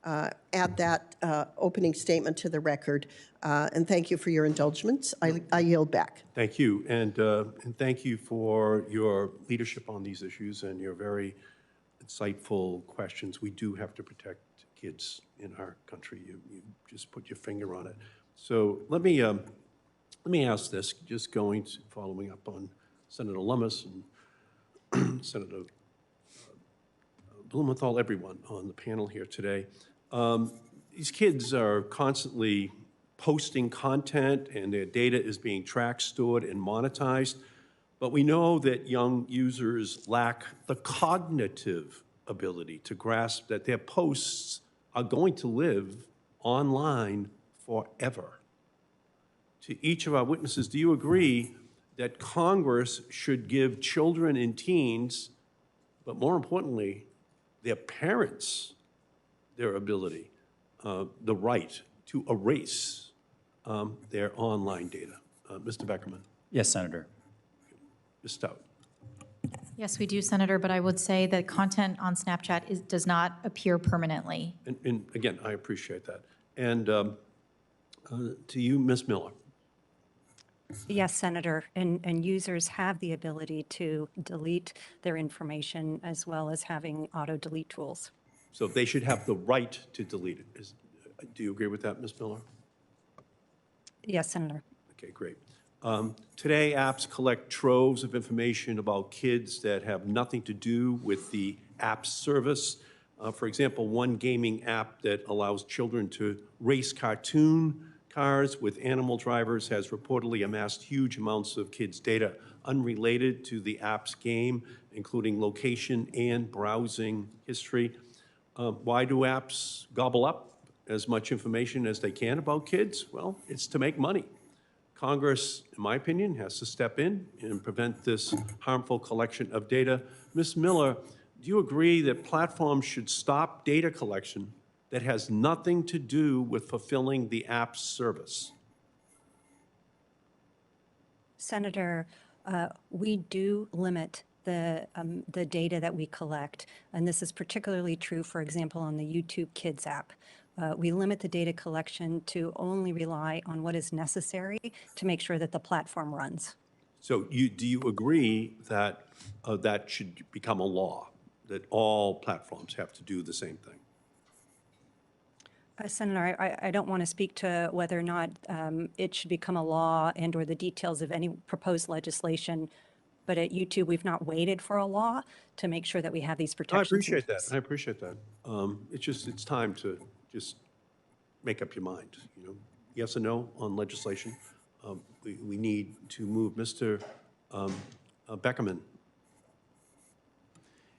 P: add that opening statement to the record, and thank you for your indulgence. I yield back.
H: Thank you, and thank you for your leadership on these issues and your very insightful questions. We do have to protect kids in our country. You just put your finger on it. So let me ask this, just following up on Senator Lummis and Senator Blumenthal, everyone on the panel here today. These kids are constantly posting content, and their data is being tracked, stored, and monetized. But we know that young users lack the cognitive ability to grasp that their posts are going to live online forever. To each of our witnesses, do you agree that Congress should give children and teens, but more importantly, their parents, their ability, the right to erase their online data? Mr. Beckerman.
D: Yes, Senator.
H: Ms. Stout.
C: Yes, we do, Senator, but I would say that content on Snapchat does not appear permanently.
H: And again, I appreciate that. And to you, Ms. Miller.
E: Yes, Senator, and users have the ability to delete their information as well as having auto-delete tools.
H: So they should have the right to delete it. Do you agree with that, Ms. Miller?
E: Yes, Senator.
H: Okay, great. Today, apps collect troves of information about kids that have nothing to do with the app's service. For example, one gaming app that allows children to race cartoon cars with animal drivers has reportedly amassed huge amounts of kids' data unrelated to the app's game, including location and browsing history. Why do apps gobble up as much information as they can about kids? Well, it's to make money. Congress, in my opinion, has to step in and prevent this harmful collection of data. Ms. Miller, do you agree that platforms should stop data collection that has nothing to do with fulfilling the app's service?
E: Senator, we do limit the data that we collect, and this is particularly true, for example, on the YouTube Kids app. We limit the data collection to only rely on what is necessary to make sure that the platform runs.
H: So do you agree that that should become a law, that all platforms have to do the same thing?
E: Senator, I don't want to speak to whether or not it should become a law and or the details of any proposed legislation But at YouTube, we've not waited for a law to make sure that we have these
H: I
E: protections.
H: appreciate that. I appreciate that. It's time to just make up your mind, you know, yes or no on legislation. We need to move. Mr. Beckerman.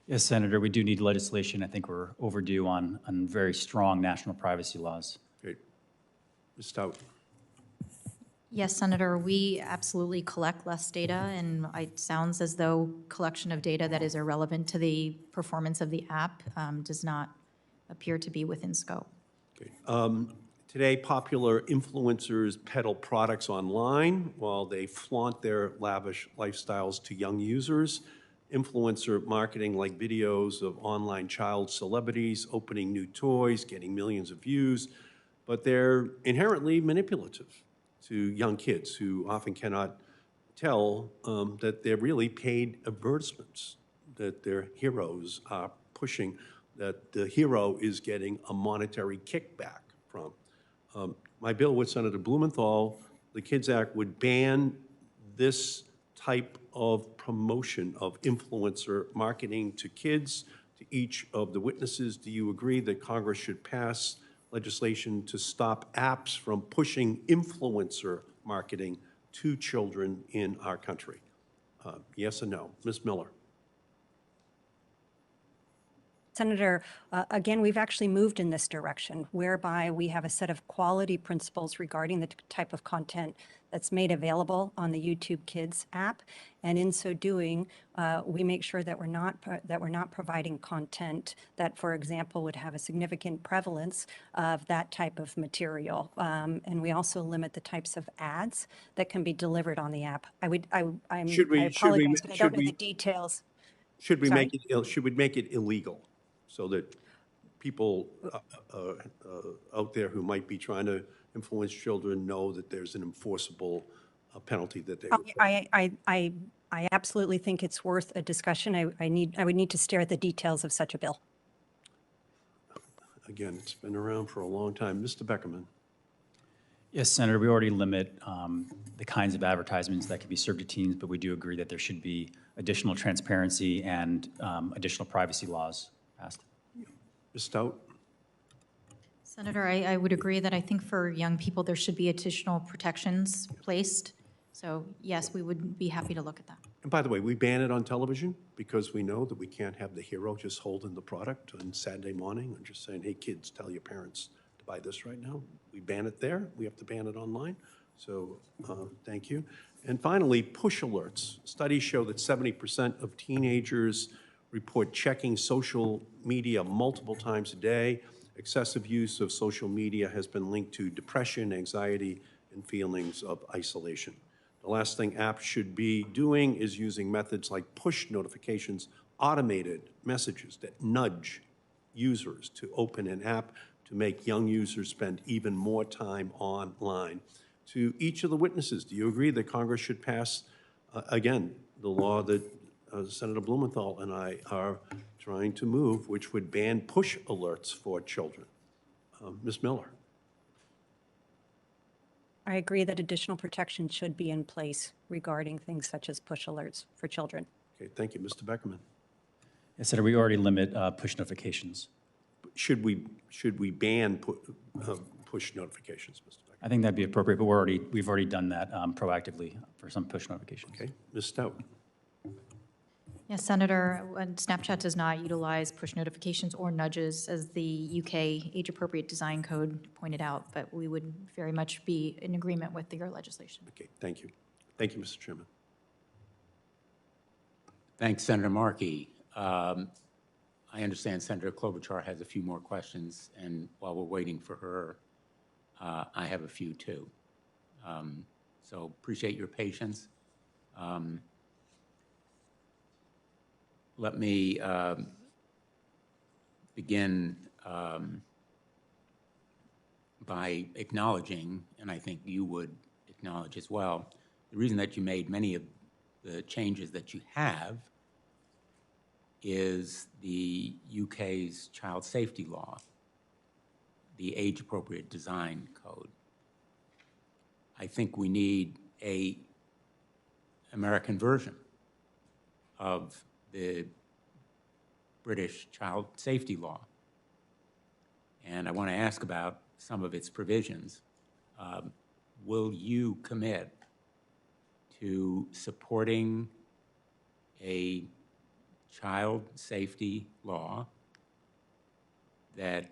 D: Yes, Senator, we do need legislation. I think we're overdue on very strong national privacy laws.
H: Great. Ms. Stout.
C: Yes, Senator, we absolutely collect less data, and it sounds as though collection of data that is irrelevant to the performance of the app does not appear to be within scope.
H: Okay. Today, popular influencers peddle products online while they flaunt their lavish lifestyles to young users. Influencer marketing like videos of online child celebrities opening new toys, getting millions of views, but they're inherently manipulative to young kids who often cannot tell that they're really paid advertisements that their heroes are pushing, that the hero is getting a monetary kickback from. My bill with Senator Blumenthal, the KIDS Act, would ban this type of promotion of influencer marketing to kids. To each of the witnesses, do you agree that Congress should pass legislation to stop apps from pushing influencer marketing to children in our country? Yes or no? Ms. Miller.
E: Senator, again, we've actually moved in this direction, whereby we have a set of quality principles regarding the type of content that's made available on the YouTube Kids app, and in so doing, we make sure that we're not providing content that, for example, would have a significant prevalence of that type of material, and we also limit the types of ads that can be delivered on the app. I apologize, but I don't know the details.
H: Should we make it illegal so that people out there who might be trying to influence children know that there's an enforceable penalty that they would
E: I absolutely think it's worth a discussion. I would need to stare at the details of such a bill.
H: Again, it's been around for a long time. Mr. Beckerman.
D: Yes, Senator, we already limit the kinds of advertisements that can be served to teens, but we do agree that there should be additional transparency and additional privacy laws passed.
H: Ms. Stout.
C: Senator, I would agree that I think for young people, there should be additional protections placed. So yes, we would be happy to look at that.
H: And by the way, we ban it on television because we know that we can't have the hero just holding the product on Saturday morning and just saying, hey, kids, tell your parents to buy this right now. We ban it there. We have to ban it online. So thank you. And finally, push alerts. Studies show that 70% of teenagers report checking social media multiple times a day. Excessive use of social media has been linked to depression, anxiety, and feelings of isolation. The last thing apps should be doing is using methods like push notifications, automated messages that nudge users to open an app to make young users spend even more time online. To each of the witnesses, do you agree that Congress should pass, again, the law that Senator Blumenthal and I are trying to move, which would ban push alerts for children? Ms. Miller.
E: I agree that additional protection should be in place regarding things such as push alerts for children.
H: Okay, thank you. Mr. Beckerman.
D: Yes, Senator, we already limit push notifications.
H: Should we ban push notifications, Mr. Beckerman?
D: I think that'd be appropriate, but we've already done that proactively for some push notifications.
H: Okay, Ms. Stout.
C: Yes, Senator, Snapchat does not utilize push notifications or nudges, as the UK Age-Appropriate Design Code pointed out, but we would very much be in agreement with your legislation.
H: Okay, thank you. Thank you, Mr. Chairman.
A: Thanks, Senator Markey. I understand Senator Klobuchar has a few more questions, and while we're waiting for her, I have a few too. So appreciate your patience. Let me begin by acknowledging, and I think you would acknowledge as well, the reason that you made many of the changes that you have is the UK's child safety law, the age-appropriate design code. I think we need an American version of the British child safety law. And I want to ask about some of its provisions. Will you commit to supporting a child safety law that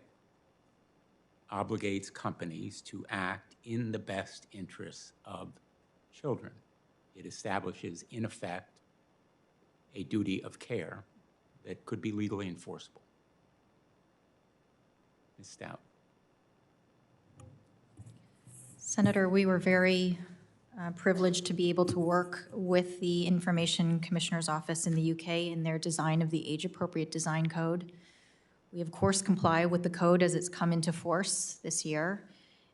A: obligates companies to act in the best interests of children? It establishes, in effect, a duty of care that could be legally enforceable. Ms. Stout.
C: Senator, we were very privileged to be able to work with the Information Commissioner's Office in the UK in their design of the age-appropriate design code. We, of course, comply with the code as it's come into force this year.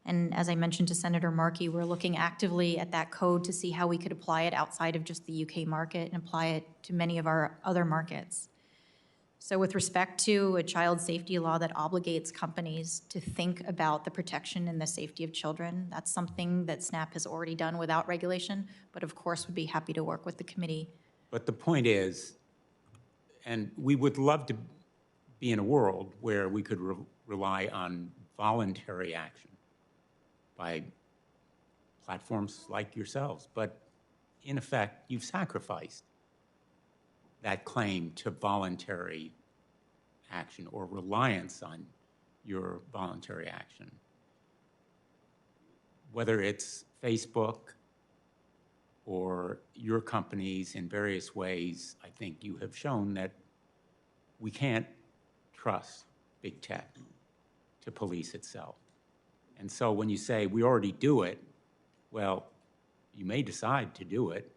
C: And as I mentioned to Senator Markey, we're looking actively at that code to see how we could apply it outside of just the UK market and apply it to many of our other markets. So with respect to a child safety law that obligates companies to think about the protection and the safety of children, that's something that SNAP has already done without regulation, but of course would be happy to work with the committee.
A: But the point is, and we would love to be in a world where we could rely on voluntary action by platforms like yourselves, but in effect, you've sacrificed that claim to voluntary action or reliance on your voluntary action. Whether it's Facebook or your companies in various ways, I think you have shown that we can't trust big tech to police itself. And so when you say we already do it, well, you may decide to do it,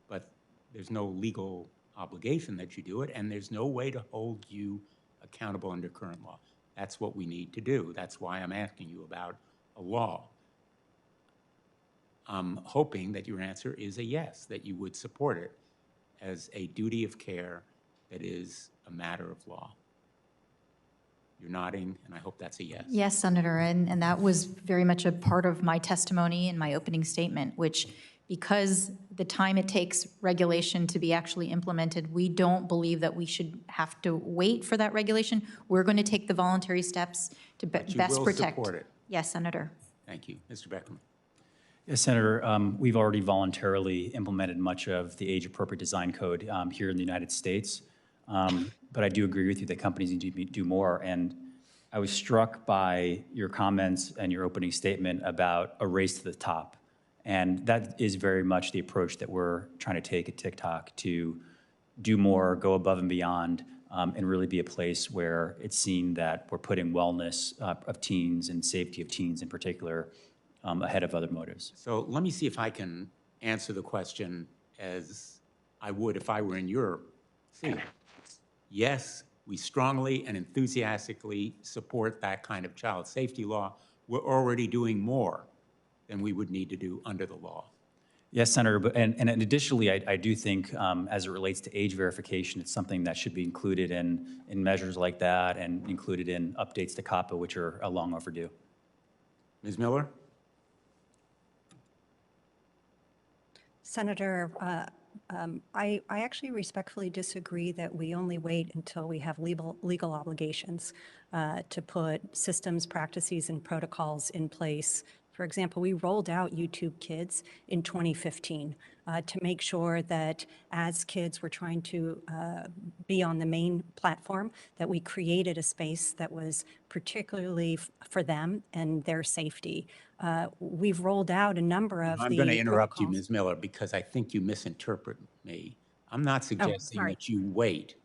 A: but there's no legal obligation that you do it, and there's no way to hold you accountable under current law. That's what we need to do. That's why I'm asking you about a law. I'm hoping that your answer is a yes, that you would support it as a duty of care that is a matter of law. You're nodding, and I hope that's a yes.
C: Yes, Senator, and that was very much a part of my testimony in my opening statement, which because the time it takes regulation to be actually implemented, we don't believe that we should have to wait for that regulation. We're going to take the voluntary steps to best protect.
A: Support it.
C: Yes, Senator.
A: Thank you. Mr. Beckerman.
D: Yes, Senator, we've already voluntarily implemented much of the age-appropriate design code here in the United States. But I do agree with you that companies need to do more. And I was struck by your comments and your opening statement about a race to the top. And that is very much the approach that we're trying to take at TikTok, to do more, go above and beyond, and really be a place where it's seen that we're putting wellness of teens and safety of teens in particular ahead of other motives.
A: So let me see if I can answer the question as I would if I were in your seat. Yes, we strongly and enthusiastically support that kind of child safety law. We're already doing more than we would need to do under the law.
D: Yes, Senator, but, and additionally, I do think as it relates to age verification, it's something that should be included in measures like that and included in updates to COPPA, which are long overdue.
A: Ms. Miller?
E: Senator, I actually respectfully disagree that we only wait until we have legal obligations to put systems, practices, and protocols in place. For example, we rolled out YouTube Kids in 2015 to make sure that as kids were trying to be on the main platform, that we created a space that was particularly for them and their safety. We've rolled out a number of
A: I'm going to interrupt you, Ms. Miller, because I think you misinterpret me. I'm not suggesting that you wait.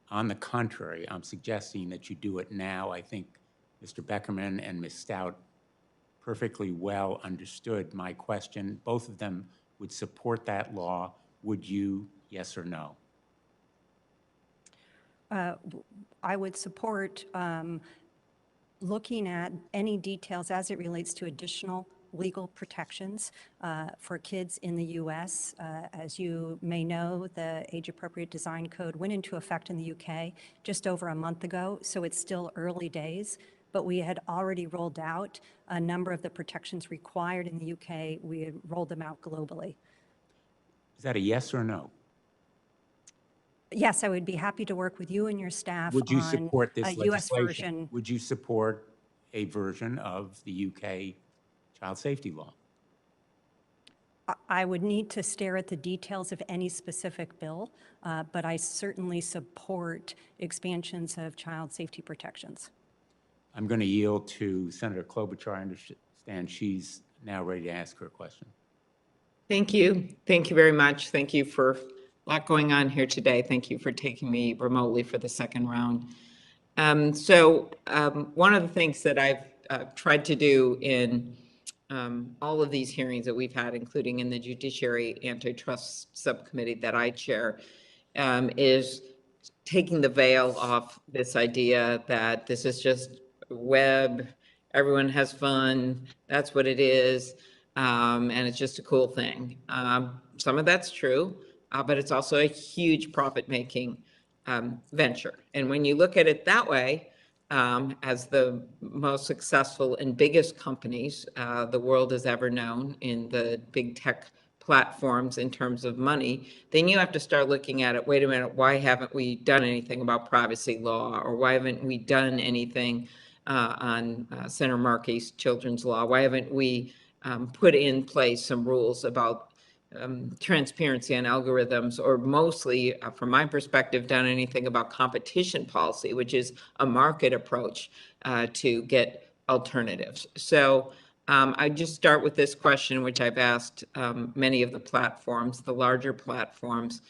A: On the contrary, I'm suggesting that you do it now. I think Mr. Beckerman and Ms. Stout perfectly well understood my question. Both of them would support that law. Would you, yes or no?
E: I would support looking at any details as it relates to additional legal protections for kids in the U.S. As you may know, the Age-Appropriate Design Code went into effect in the UK just over a month ago, so it's still early days. But we had already rolled out a number of the protections required in the UK. We had rolled them out globally.
A: Is that a yes or no?
E: Yes, I would be happy to work with you and your staff
A: Would you
E: on
A: support this
E: a U.S.
A: legislation?
E: version.
A: Would you support a version of the UK child safety law?
E: I would need to stare at the details of any specific bill, but I certainly support expansions of child safety protections.
A: I'm going to yield to Senator Klobuchar. I understand she's now ready to ask her question.
F: Thank you. Thank you very much. Thank you for a lot going on here today. Thank you for taking me remotely for the second round. One of the things that I've tried to do in all of these hearings that we've had, including in the Judiciary Antitrust Subcommittee that I chair, is taking the veil off this idea that this is just web, everyone has fun, that's what it is, and it's just a cool thing. Some of that's true, but it's also a huge profit-making venture. And when you look at it that way, as the most successful and biggest companies the world has ever known in the big tech platforms in terms of money, then you have to start looking at it, wait a minute, why haven't we done anything about privacy law? Or why haven't we done anything on Senator Markey's children's law? Why haven't we put in place some rules about transparency on algorithms, or mostly, from my perspective, done anything about competition policy, which is a market approach to get alternatives. So I just start with this question, which I've asked many of the platforms, the larger platforms.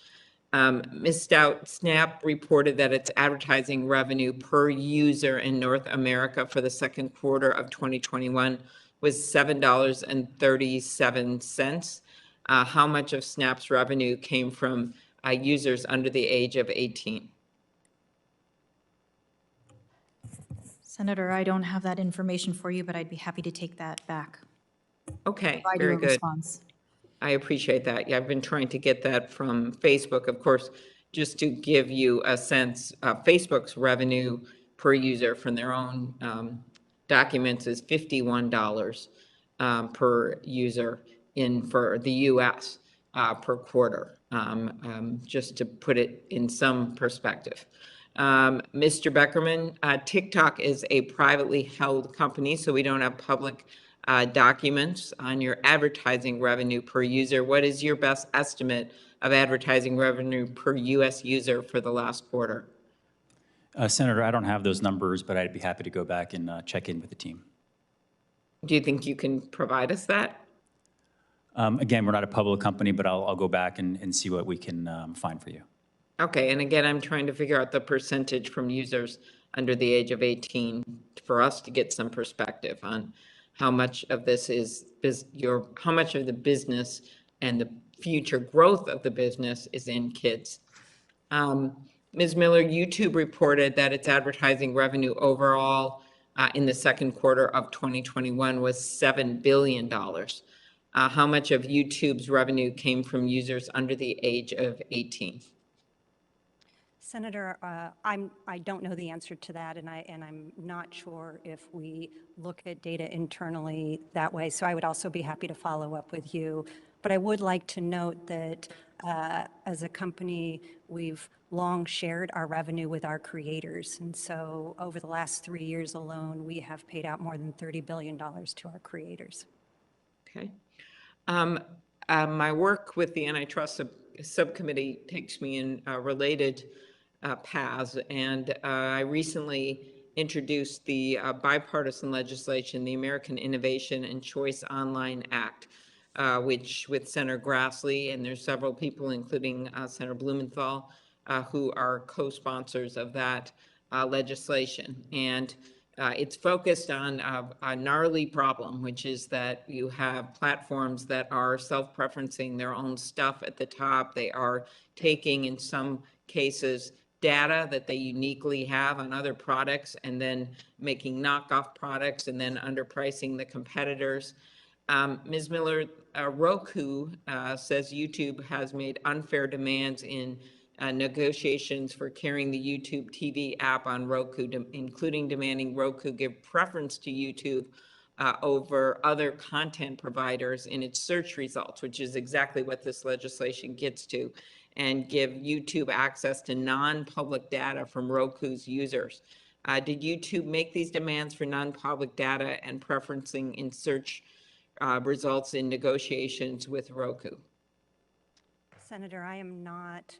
F: Ms. Stout, Snap reported that its advertising revenue per user in North America for the second quarter of 2021 was $7.37. How much of Snap's revenue came from users under the age of 18?
C: Senator, I don't have that information for you, but I'd be happy to take that back.
F: Okay,
C: Provide you
F: very
C: a
F: good.
C: response.
F: I appreciate that. Yeah, I've been trying to get that from Facebook. Of course, just to give you a sense, Facebook's revenue per user from their own documents is $51 per user for the US per quarter, just to put it in some perspective. Mr. Beckerman, TikTok is a privately held company, so we don't have public documents on your advertising revenue per user. What is your best estimate of advertising revenue per US user for the last quarter?
D: Senator, I don't have those numbers, but I'd be happy to go back and check in with the team.
F: Do you think you can provide us that?
D: Again, we're not a public company, but I'll go back and see what we can find for you.
F: Okay, and again, I'm trying to figure out the percentage from users under the age of 18 for us to get some perspective on how much of this is how much of the business and the future growth of the business is in kids. Ms. Miller, YouTube reported that its advertising revenue overall in the second quarter of 2021 was $7 billion. How much of YouTube's revenue came from users under the age of 18?
E: Senator, I don't know the answer to that, and I'm not sure if we look at data internally that way. So I would also be happy to follow up with you. But I would like to note that as a company, we've long shared our revenue with our creators, and so over the last 3 years alone, we have paid out more than $30 billion to our creators.
F: Okay. My work with the Antitrust Subcommittee takes me in related paths, and I recently introduced the bipartisan legislation, the American Innovation and Choice Online Act, which with Senator Grassley, and there's several people, including Senator Blumenthal, who are co-sponsors of that legislation. And it's focused on a gnarly problem, which is that you have platforms that are self-preferencing their own stuff at the top. They are taking, in some cases, data that they uniquely have on other products and then making knockoff products and then underpricing the competitors. Ms. Miller, Roku says YouTube has made unfair demands in negotiations for carrying the YouTube TV app on Roku, including demanding Roku give preference to YouTube over other content providers in its search results, which is exactly what this legislation gets to. and give YouTube access to non-public data from Roku's users. Did YouTube make these demands for non-public data and preferencing in search results in negotiations with Roku?
E: Senator, I am not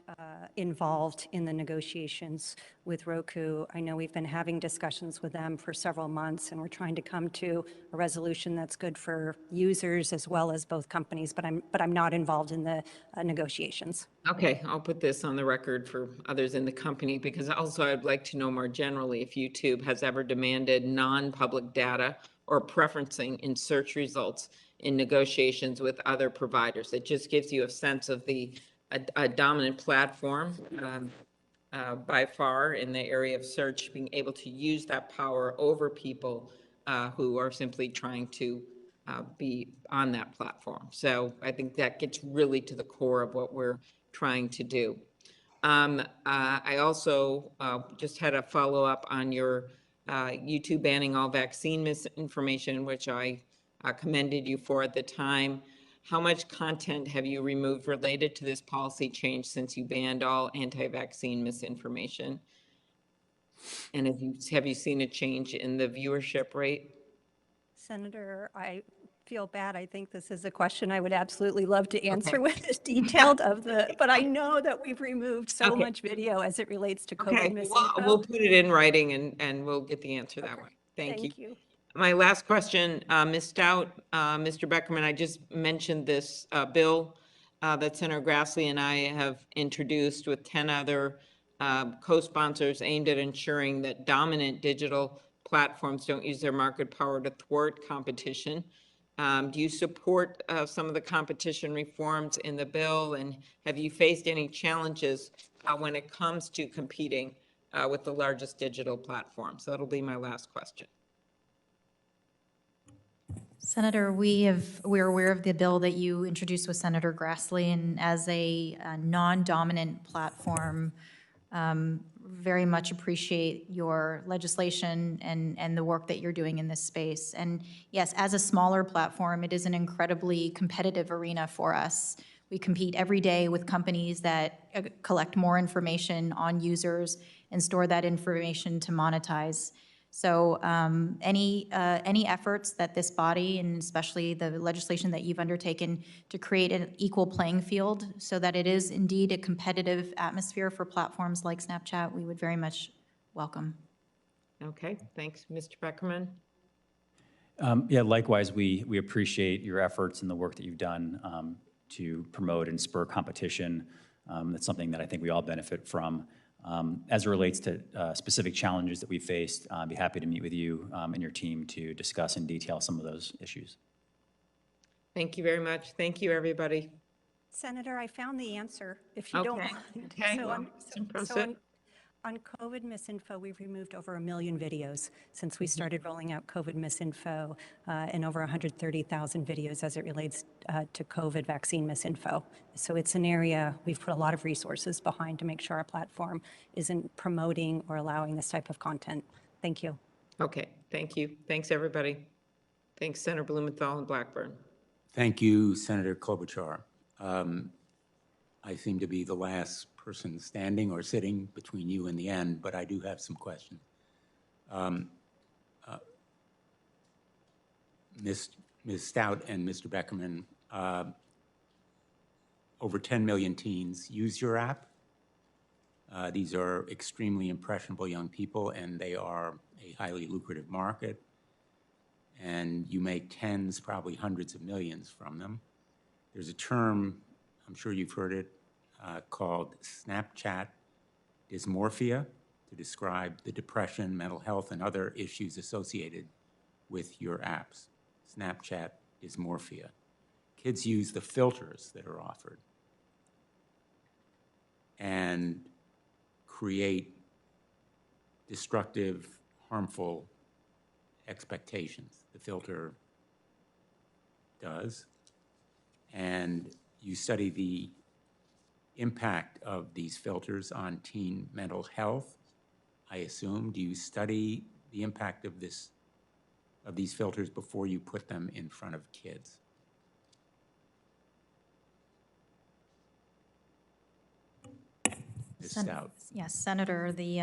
E: involved in the negotiations with Roku. I know we've been having discussions with them for several months, and we're trying to come to a resolution that's good for users as well as both companies, but I'm not involved in the negotiations.
F: Okay, I'll put this on the record for others in the company, because also I'd like to know more generally if YouTube has ever demanded non-public data or preferencing in search results in negotiations with other providers. It just gives you a sense of a dominant platform by far in the area of search, being able to use that power over people who are simply trying to be on that platform. So I think that gets really to the core of what we're trying to do. I also just had a follow-up on your YouTube banning all vaccine misinformation, which I commended you for at the time. How much content have you removed related to this policy change since you banned all anti-vaccine misinformation? And have you seen a change in the viewership rate?
E: Senator, I feel bad. I think this is a question I would absolutely love to answer with as detailed but I know that we've removed so much video as it relates to COVID misinfo.
F: We'll put it in writing and we'll get the answer that way. Thank you. My last question, Ms. Stout, Mr. Beckerman, I just mentioned this bill that Senator Grassley and I have introduced with 10 other co-sponsors aimed at ensuring that dominant digital platforms don't use their market power to thwart competition. Do you support some of the competition reforms in the bill, and have you faced any challenges when it comes to competing with the largest digital platforms? That'll be my last question.
C: Senator, we're aware of the bill that you introduced with Senator Grassley, and as a non-dominant platform, very much appreciate your legislation and the work that you're doing in this space. And yes, as a smaller platform, it is an incredibly competitive arena for us. We compete every day with companies that collect more information on users and store that information to monetize. So any efforts that this body, and especially the legislation that you've undertaken to create an equal playing field so that it is indeed a competitive atmosphere for platforms like Snapchat, we would very much welcome.
F: Okay, thanks. Mr. Beckerman?
D: Yeah, likewise, we appreciate your efforts and the work that you've done to promote and spur competition. That's something that I think we all benefit from. As it relates to specific challenges that we faced, I'd be happy to meet with you and your team to discuss in detail some of those issues.
F: Thank you very much. Thank you, everybody.
E: Senator, I found the answer, if you don't mind.
F: Okay.
E: So on COVID misinfo, we've removed over 1 million videos since we started rolling out COVID misinfo, and over 130,000 videos as it relates to COVID vaccine misinfo. So it's an area we've put a lot of resources behind to make sure our platform isn't promoting or allowing this type of content. Thank you.
F: Okay, thank you. Thanks, everybody. Thanks, Senator Blumenthal and Blackburn.
A: Thank you, Senator Klobuchar. I seem to be the last person standing or sitting between you and the end, but I do have some questions. Ms. Stout and Mr. Beckerman, over 10 million teens use your app. These are extremely impressionable young people, and they are a highly lucrative market. And you make tens, probably hundreds of millions from them. There's a term, I'm sure you've heard it, called Snapchat dysmorphia, to describe the depression, mental health, and other issues associated with your apps. Snapchat dysmorphia. Kids use the filters that are offered and create destructive, harmful expectations. The filter does. And you study the impact of these filters on teen mental health, I assume. Do you study the impact of these filters before you put them in front of kids? Ms. Stout.
C: Yes, Senator, the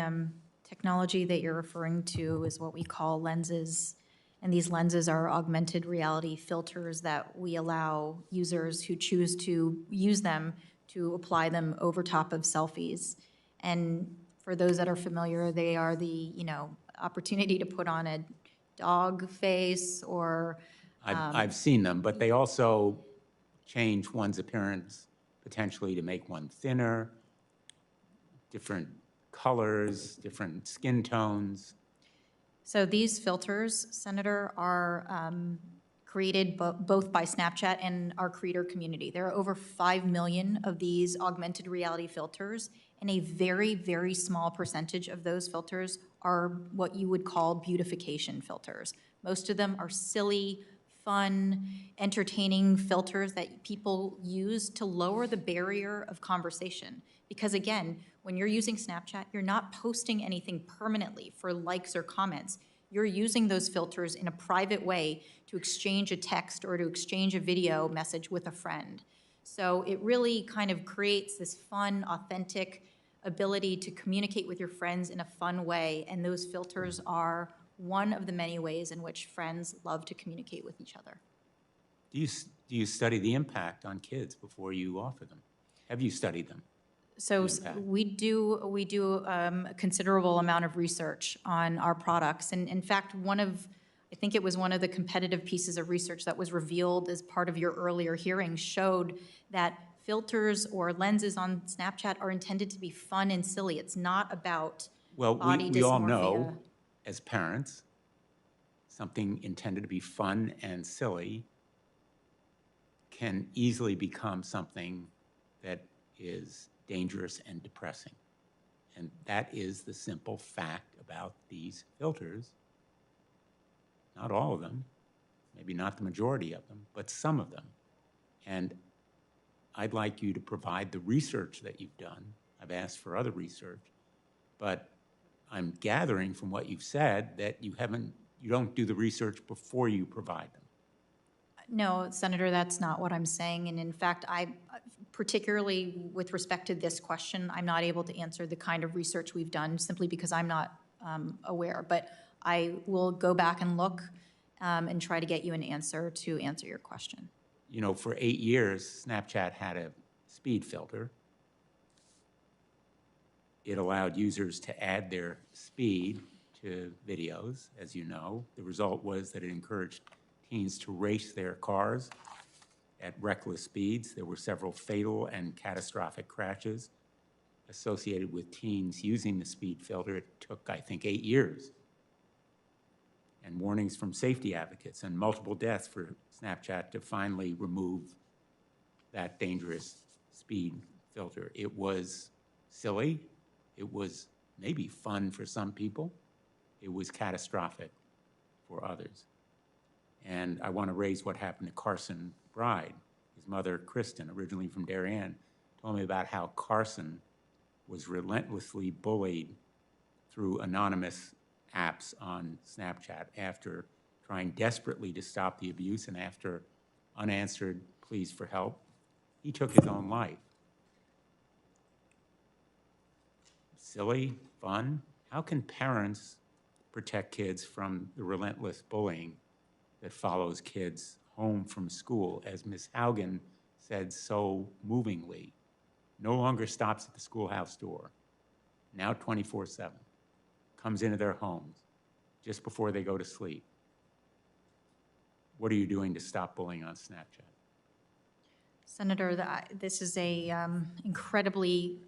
C: technology that you're referring to is what we call lenses. And these lenses are augmented reality filters that we allow users who choose to use them to apply them over top of selfies. And for those that are familiar, they are the, opportunity to put on a dog face or
A: I've seen them, but they also change one's appearance potentially to make one thinner, different colors, different skin tones.
C: So these filters, Senator, are created both by Snapchat and our creator community. There are over 5 million of these augmented reality filters, and a very, very small percentage of those filters are what you would call beautification filters. Most of them are silly, fun, entertaining filters that people use to lower the barrier of conversation. Because again, when you're using Snapchat, you're not posting anything permanently for likes or comments. You're using those filters in a private way to exchange a text or to exchange a video message with a friend. So it really kind of creates this fun, authentic ability to communicate with your friends in a fun way, and those filters are one of the many ways in which friends love to communicate with each other.
A: Do you study the impact on kids before you offer them? Have you studied them?
C: So we do a considerable amount of research on our products, and in fact, I think it was one of the competitive pieces of research that was revealed as part of your earlier hearing showed that filters or lenses on Snapchat are intended to be fun and silly. It's not about body dysmorphia.
A: We all know, as parents, something intended to be fun and silly can easily become something that is dangerous and depressing. And that is the simple fact about these filters. Not all of them, maybe not the majority of them, but some of them. And I'd like you to provide the research that you've done. I've asked for other research, but I'm gathering from what you've said that you don't do the research before you provide them.
C: No, Senator, that's not what I'm saying. And in fact, particularly with respect to this question, I'm not able to answer the kind of research we've done simply because I'm not aware. But I will go back and look and try to get you an answer to answer your question.
A: For 8 years, Snapchat had a speed filter. It allowed users to add their speed to videos, as you know. The result was that it encouraged teens to race their cars at reckless speeds. There were several fatal and catastrophic crashes associated with teens using the speed filter. It took, I think, 8 years. And warnings from safety advocates and multiple deaths for Snapchat to finally remove that dangerous speed filter. It was silly. It was maybe fun for some people. It was catastrophic for others. And I want to raise what happened to Carson Bride. His mother, Kristen, originally from Darien, told me about how Carson was relentlessly bullied through anonymous apps on Snapchat after trying desperately to stop the abuse, and after unanswered pleas for help, he took his own life. Silly, fun. How can parents protect kids from the relentless bullying that follows kids home from school? As Ms. Haugen said so movingly, no longer stops at the schoolhouse door, now 24/7, comes into their homes just before they go to sleep. What are you doing to stop bullying on Snapchat?
C: Senator, this is a incredibly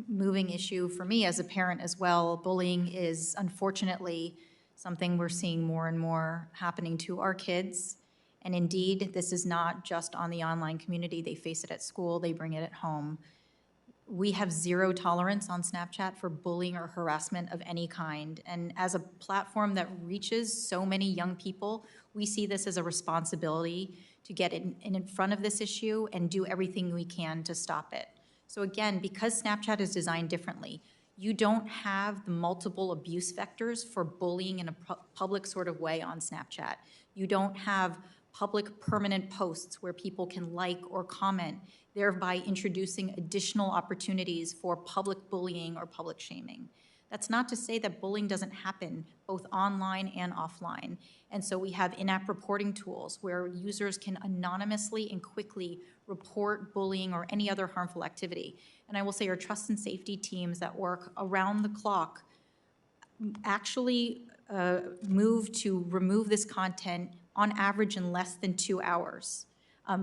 C: moving issue for me as a parent as well. Bullying is unfortunately something we're seeing more and more happening to our kids. And indeed, this is not just on the online community. They face it at school, they bring it at home. We have zero tolerance on Snapchat for bullying or harassment of any kind. And as a platform that reaches so many young people, we see this as a responsibility to get in front of this issue and do everything we can to stop it. So again, because Snapchat is designed differently, you don't have the multiple abuse vectors for bullying in a public sort of way on Snapchat. You don't have public permanent posts where people can like or comment, thereby introducing additional opportunities for public bullying or public shaming. That's not to say that bullying doesn't happen both online and offline. And so we have in-app reporting tools where users can anonymously and quickly report bullying or any other harmful activity. And I will say our trust and safety teams that work around the clock actually move to remove this content on average in less than 2 hours.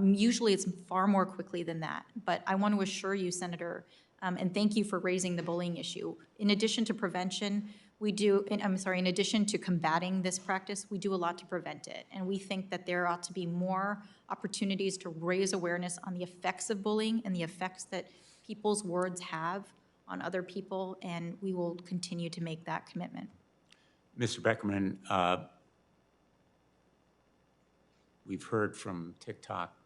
C: Usually it's far more quickly than that. But I want to assure you, Senator, and thank you for raising the bullying issue. In addition to prevention, in addition to combating this practice, we do a lot to prevent it. And we think that there ought to be more opportunities to raise awareness on the effects of bullying and the effects that people's words have on other people, and we will continue to make that commitment.
A: Mr. Beckerman, we've heard from TikTok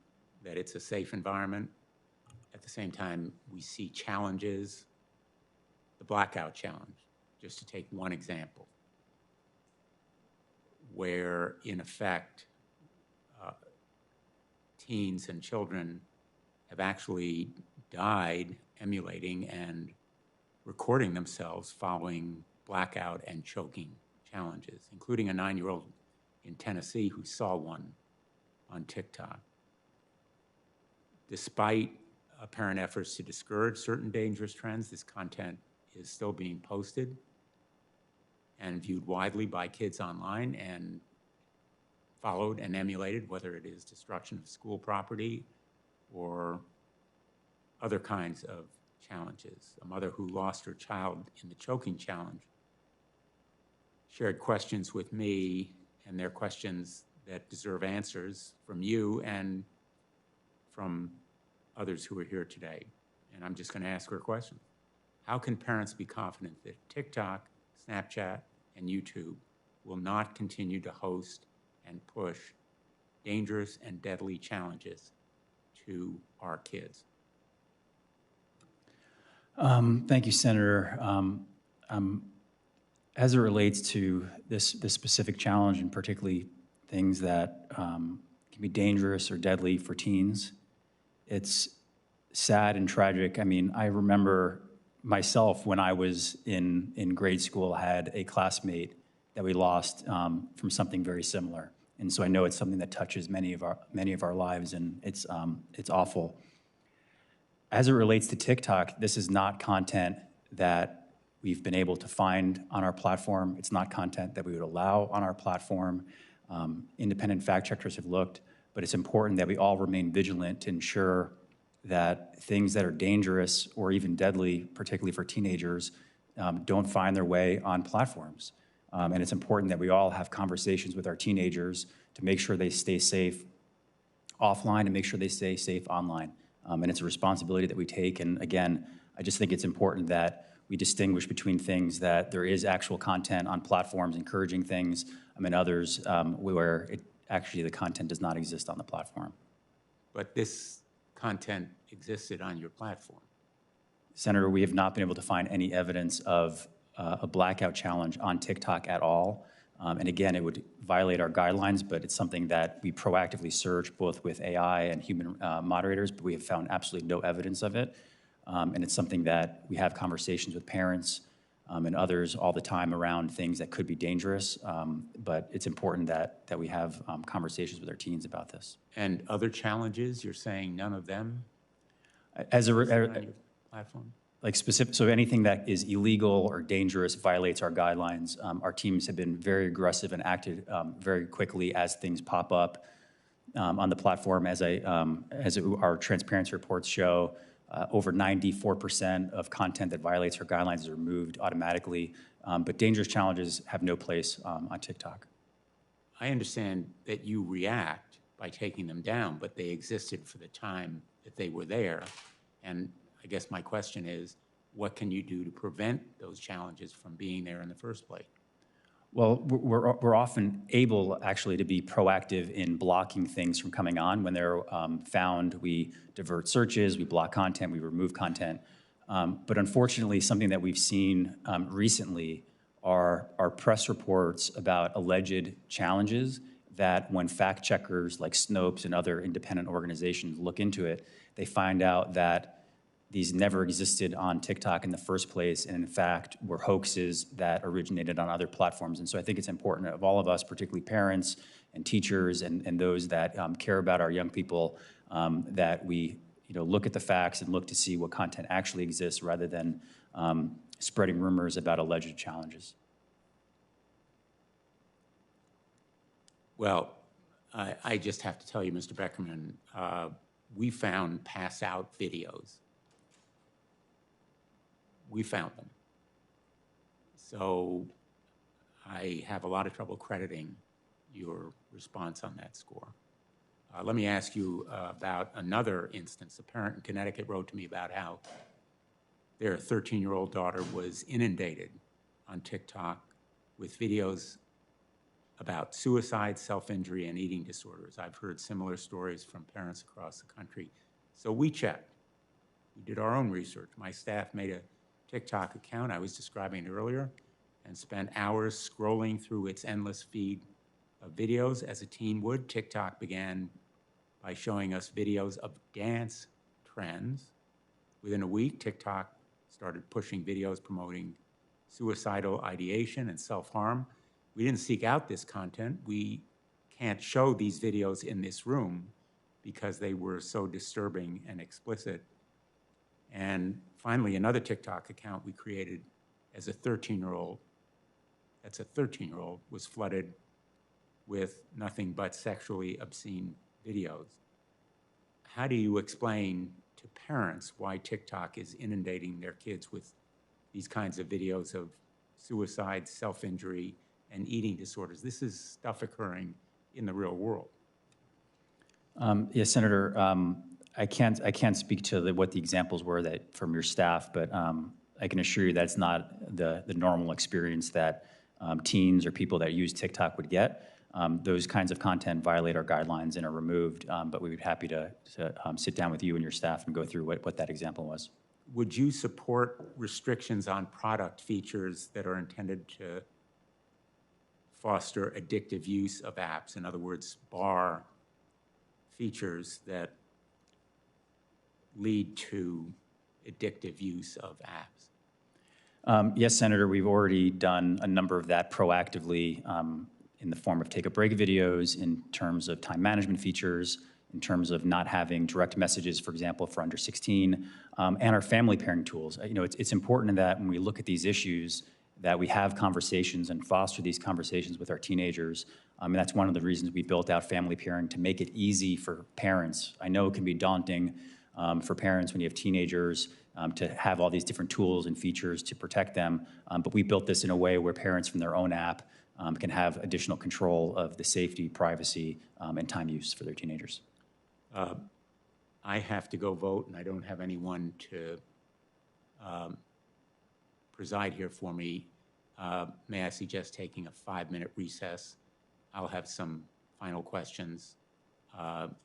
A: that it's a safe environment. At the same time, we see challenges, the blackout challenge, just to take one example, where in effect, teens and children have actually died emulating and recording themselves following blackout and choking challenges, including a 9-year-old in Tennessee who saw one on TikTok. Despite apparent efforts to discourage certain dangerous trends, this content is still being posted and viewed widely by kids online and followed and emulated, whether it is destruction of school property or other kinds of challenges. A mother who lost her child in the choking challenge shared questions with me, and they're questions that deserve answers from you and from others who are here today. And I'm just going to ask her a question. How can parents be confident that TikTok, Snapchat, and YouTube will not continue to host and push dangerous and deadly challenges to our kids?
D: Thank you, Senator. As it relates to this specific challenge, and particularly things that can be dangerous or deadly for teens, it's sad and tragic. I mean, I remember myself when I was in grade school, had a classmate that we lost from something very similar. And so I know it's something that touches many of our lives, and it's awful. As it relates to TikTok, this is not content that we've been able to find on our platform. It's not content that we would allow on our platform. Independent fact checkers have looked, but it's important that we all remain vigilant to ensure that things that are dangerous or even deadly, particularly for teenagers, don't find their way on platforms. And it's important that we all have conversations with our teenagers to make sure they stay safe offline and make sure they stay safe online. And it's a responsibility that we take. And again, I just think it's important that we distinguish between things that there is actual content on platforms encouraging things, and others where actually the content does not exist on the platform.
A: But this content existed on your platform.
D: Senator, we have not been able to find any evidence of a blackout challenge on TikTok at all. And again, it would violate our guidelines, but it's something that we proactively search both with AI and human moderators, but we have found absolutely no evidence of it. And it's something that we have conversations with parents and others all the time around things that could be dangerous. But it's important that we have conversations with our teens about this.
A: And other challenges, you're saying none of them?
D: As a
A: on your platform?
D: Like specific, so anything that is illegal or dangerous violates our guidelines. Our teams have been very aggressive and acted very quickly as things pop up on the platform. As our transparency reports show, over 94% of content that violates our guidelines is removed automatically. But dangerous challenges have no place on TikTok.
A: I understand that you react by taking them down, but they existed for the time that they were there. And I guess my question is, what can you do to prevent those challenges from being there in the first place?
D: Well, we're often able actually to be proactive in blocking things from coming on. When they're found, we divert searches, we block content, we remove content. But unfortunately, something that we've seen recently are press reports about alleged challenges that when fact checkers like Snopes and other independent organizations look into it, they find out that these never existed on TikTok in the first place, and in fact were hoaxes that originated on other platforms. And so I think it's important of all of us, particularly parents and teachers and those that care about our young people, that we look at the facts and look to see what content actually exists rather than spreading rumors about alleged challenges.
A: Well, I just have to tell you, Mr. Beckerman, we found pass-out videos. We found them. So I have a lot of trouble crediting your response on that score. Let me ask you about another instance. A parent in Connecticut wrote to me about how their 13-year-old daughter was inundated on TikTok with videos about suicide, self-injury, and eating disorders. I've heard similar stories from parents across the country. So we checked. We did our own research. My staff made a TikTok account I was describing earlier and spent hours scrolling through its endless feed of videos. As a teen would, TikTok began by showing us videos of dance trends. Within a week, TikTok started pushing videos promoting suicidal ideation and self-harm. We didn't seek out this content. We can't show these videos in this room because they were so disturbing and explicit. And finally, another TikTok account we created as a 13-year-old, was flooded with nothing but sexually obscene videos. How do you explain to parents why TikTok is inundating their kids with these kinds of videos of suicide, self-injury, and eating disorders? This is stuff occurring in the real world.
D: Yes, Senator, I can't speak to what the examples were from your staff, but I can assure you that's not the normal experience that teens or people that use TikTok would get. Those kinds of content violate our guidelines and are removed, but we would be happy to sit down with you and your staff and go through what that example was.
A: Would you support restrictions on product features that are intended to foster addictive use of apps? In other words, bar features that lead to addictive use of apps?
D: Yes, Senator, we've already done a number of that proactively in the form of take-a-break videos, in terms of time management features, in terms of not having direct messages, for example, for under 16, and our family pairing tools. It's important that when we look at these issues, that we have conversations and foster these conversations with our teenagers. And that's one of the reasons we built out family pairing, to make it easy for parents. I know it can be daunting for parents when you have teenagers to have all these different tools and features to protect them, but we built this in a way where parents from their own app can have additional control of the safety, privacy, and time use for their teenagers.
A: I have to go vote, and I don't have anyone to preside here for me. May I suggest taking a 5-minute recess? I'll have some final questions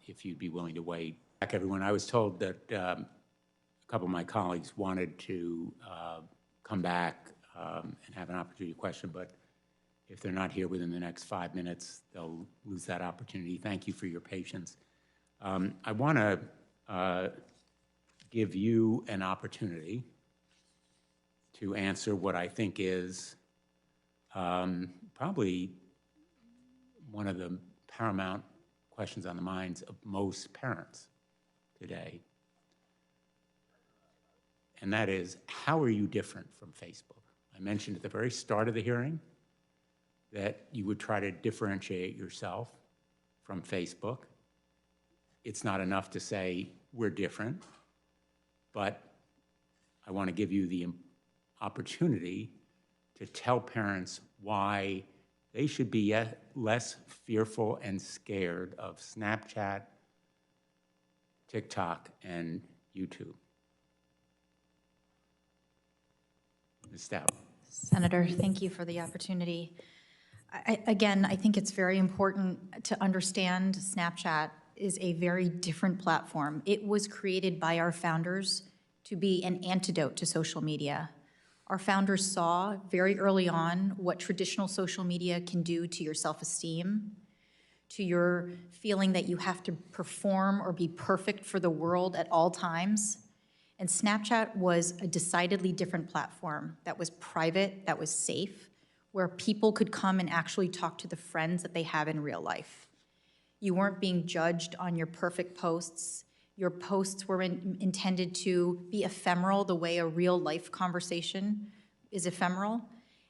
A: if you'd be willing to wait. Back, everyone. I was told that a couple of my colleagues wanted to come back and have an opportunity to question, but if they're not here within the next 5 minutes, they'll lose that opportunity. Thank you for your patience. I want to give you an opportunity to answer what I think is probably one of the paramount questions on the minds of most parents today. And that is, how are you different from Facebook? I mentioned at the very start of the hearing that you would try to differentiate yourself from Facebook. It's not enough to say we're different, but I want to give you the opportunity to tell parents why they should be less fearful and scared of Snapchat, TikTok, and YouTube. Ms. Stout.
C: Senator, thank you for the opportunity. Again, I think it's very important to understand Snapchat is a very different platform. It was created by our founders to be an antidote to social media. Our founders saw very early on what traditional social media can do to your self-esteem, to your feeling that you have to perform or be perfect for the world at all times. And Snapchat was a decidedly different platform that was private, that was safe, where people could come and actually talk to the friends that they have in real life. You weren't being judged on your perfect posts. Your posts were intended to be ephemeral the way a real life conversation is ephemeral,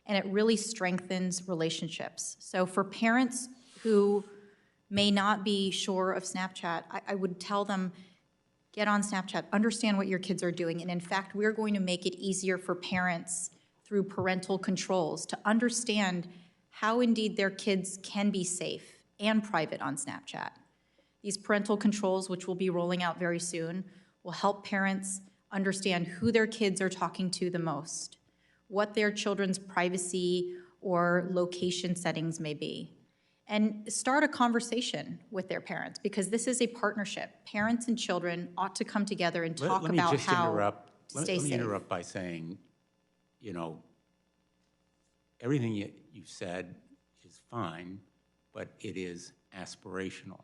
C: and it really strengthens relationships. So for parents who may not be sure of Snapchat, I would tell them, get on Snapchat, understand what your kids are doing, and in fact, we're going to make it easier for parents through parental controls to understand how indeed their kids can be safe and private on Snapchat. These parental controls, which we'll be rolling out very soon, will help parents understand who their kids are talking to the most, what their children's privacy or location settings may be, and start a conversation with their parents, because this is a partnership. Parents and children ought to come together and talk about how to stay safe.
A: Let me interrupt by saying, everything you've said is fine, but it is aspirational,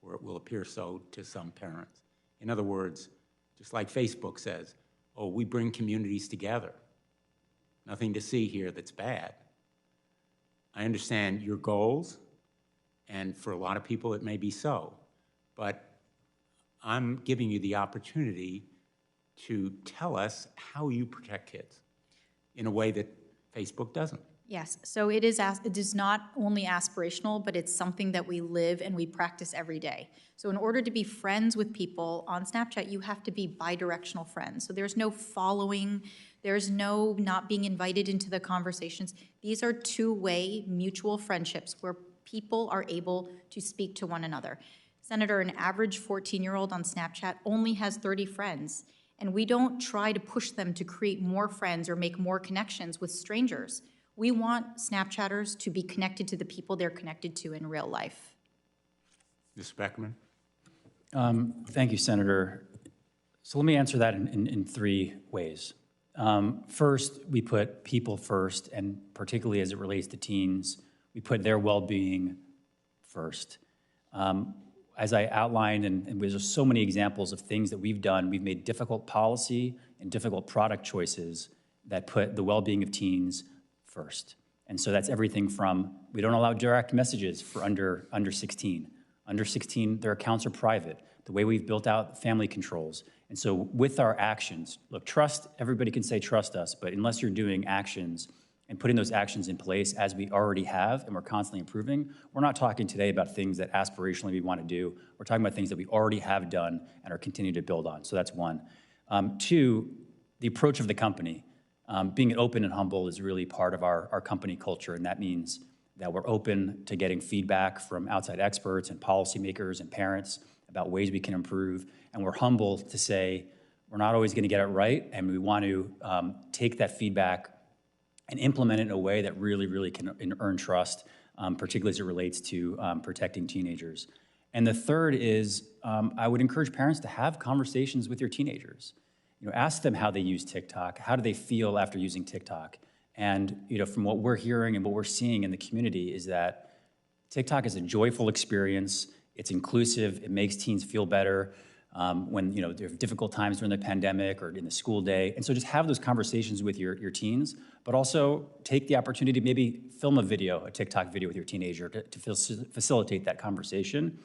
A: or it will appear so to some parents. In other words, just like Facebook says, oh, we bring communities together. Nothing to see here that's bad. I understand your goals, and for a lot of people it may be so, but I'm giving you the opportunity to tell us how you protect kids in a way that Facebook doesn't.
C: Yes, so it is not only aspirational, but it's something that we live and we practice every day. So in order to be friends with people on Snapchat, you have to be bi-directional friends. So there's no following, there's no not being invited into the conversations. These are two-way mutual friendships where people are able to speak to one another. Senator, an average 14-year-old on Snapchat only has 30 friends, and we don't try to push them to create more friends or make more connections with strangers. We want Snapchatters to be connected to the people they're connected to in real life.
A: Mr. Beckerman?
D: Thank you, Senator. So let me answer that in three ways. First, we put people first, and particularly as it relates to teens, we put their well-being first. As I outlined, and there's so many examples of things that we've done, we've made difficult policy and difficult product choices that put the well-being of teens first. And so that's everything from, we don't allow direct messages for under 16. Under 16, their accounts are private. The way we've built out family controls. And so with our actions, look, trust, everybody can say trust us, but unless you're doing actions and putting those actions in place as we already have and we're constantly improving, we're not talking today about things that aspirationally we want to do. We're talking about things that we already have done and are continuing to build on. So that's one. Two, the approach of the company. Being open and humble is really part of our company culture, and that means that we're open to getting feedback from outside experts and policymakers and parents about ways we can improve, and we're humble to say we're not always going to get it right, and we want to take that feedback and implement it in a way that really can earn trust, particularly as it relates to protecting teenagers. And the third is I would encourage parents to have conversations with your teenagers. Ask them how they use TikTok. How do they feel after using TikTok? And from what we're hearing and what we're seeing in the community is that TikTok is a joyful experience. It's inclusive. It makes teens feel better when there are difficult times during the pandemic or in the school day. And so just have those conversations with your teens, but also take the opportunity to maybe film a TikTok video with your teenager to facilitate that conversation.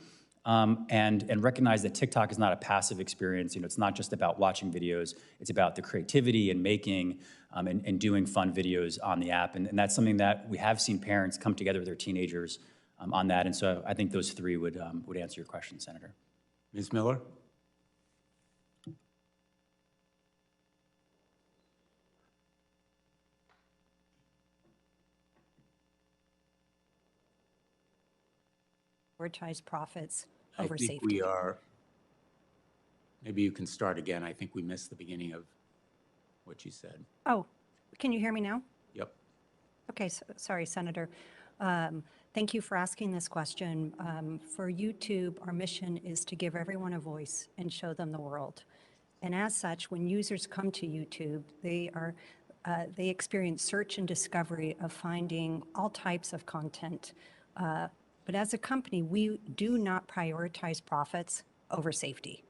D: And recognize that TikTok is not a passive experience. It's not just about watching videos. It's about the creativity and making and doing fun videos on the app. And that's something that we have seen parents come together with their teenagers on that. And so I think those three would answer your question, Senator.
A: Ms. Miller?
E: Prioritize profits over
A: I think
E: safety.
A: we are, maybe you can start again. I think we missed the beginning of what you said.
E: Oh, can you hear me now?
A: Yep.
E: Okay, sorry, Senator. Thank you for asking this question. For YouTube, our mission is to give everyone a voice and show them the world. And as such, when users come to YouTube, they experience search and discovery of finding all types of content, But as a company, we do not prioritize profits over safety.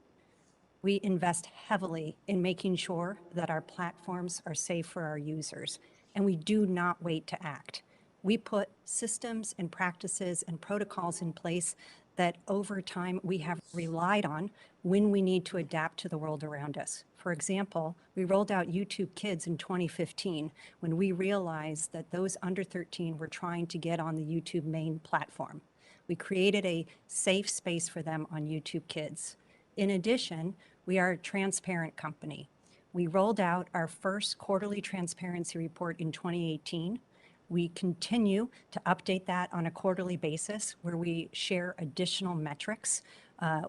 E: We invest heavily in making sure that our platforms are safe for our users, and we do not wait to act. We put systems and practices and protocols in place that over time we have relied on when we need to adapt to the world around us. For example, we rolled out YouTube Kids in 2015 when we realized that those under 13 were trying to get on the YouTube main platform. We created a safe space for them on YouTube Kids. In addition, we are a transparent company. We rolled out our first quarterly transparency report in 2018. We continue to update that on a quarterly basis where we share additional metrics.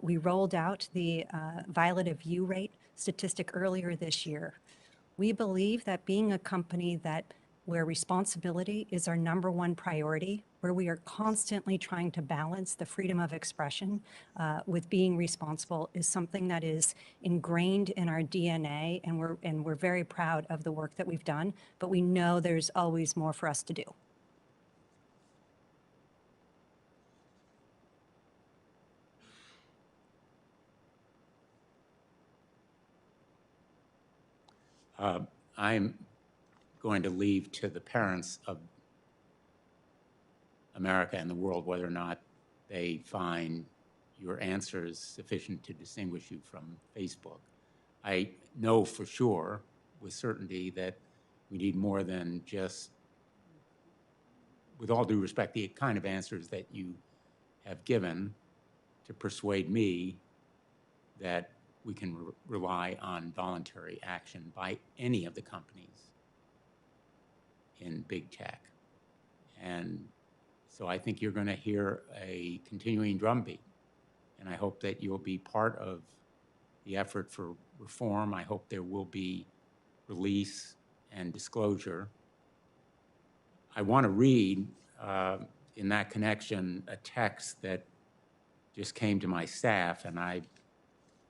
E: We rolled out the violative view rate statistic earlier this year. We believe that being a company where responsibility is our #1 priority, where we are constantly trying to balance the freedom of expression with being responsible, is something that is ingrained in our DNA, and we're very proud of the work that we've done, but we know there's always more for us to do.
A: I'm going to leave to the parents of America and the world whether or not they find your answers sufficient to distinguish you from Facebook. I know for sure, with certainty, that we need more than just, with all due respect, the kind of answers that you have given to persuade me that we can rely on voluntary action by any of the companies in big tech. And so I think you're going to hear a continuing drumbeat. And I hope that you'll be part of the effort for reform. I hope there will be release and disclosure. I want to read, in that connection, a text that just came to my staff, and I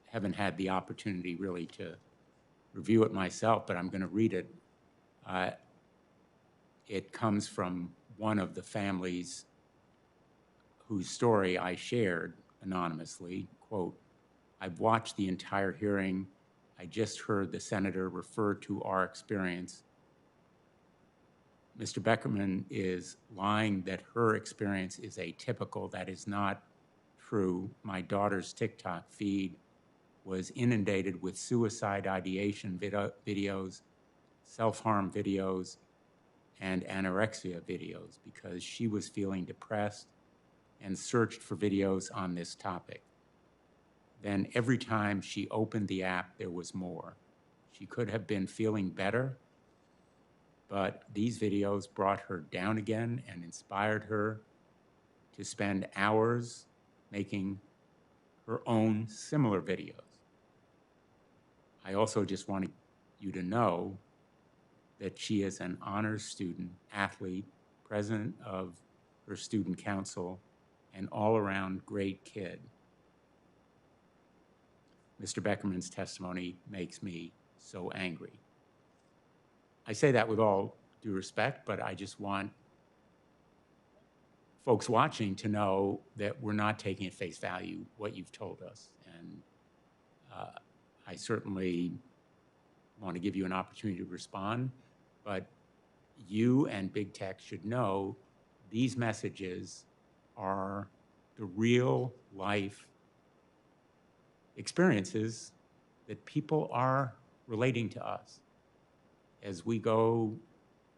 A: haven't had the opportunity really to review it myself, but I'm going to read it. It comes from one of the families whose story I shared anonymously. Quote, "I've watched the entire hearing. I just heard the senator refer to our experience. Mr. Beckerman is lying that her experience is atypical. That is not true. My daughter's TikTok feed was inundated with suicide ideation videos, self-harm videos, and anorexia videos because she was feeling depressed and searched for videos on this topic. Then every time she opened the app, there was more. She could have been feeling better, but these videos brought her down again and inspired her to spend hours making her own similar videos. I also just want you to know that she is an honors student, athlete, president of her student council, and all-around great kid. Mr. Beckerman's testimony makes me so angry." I say that with all due respect, but I just want folks watching to know that we're not taking at face value what you've told us. And I certainly want to give you an opportunity to respond, but you and big tech should know these messages are the real life experiences that people are relating to us. As we go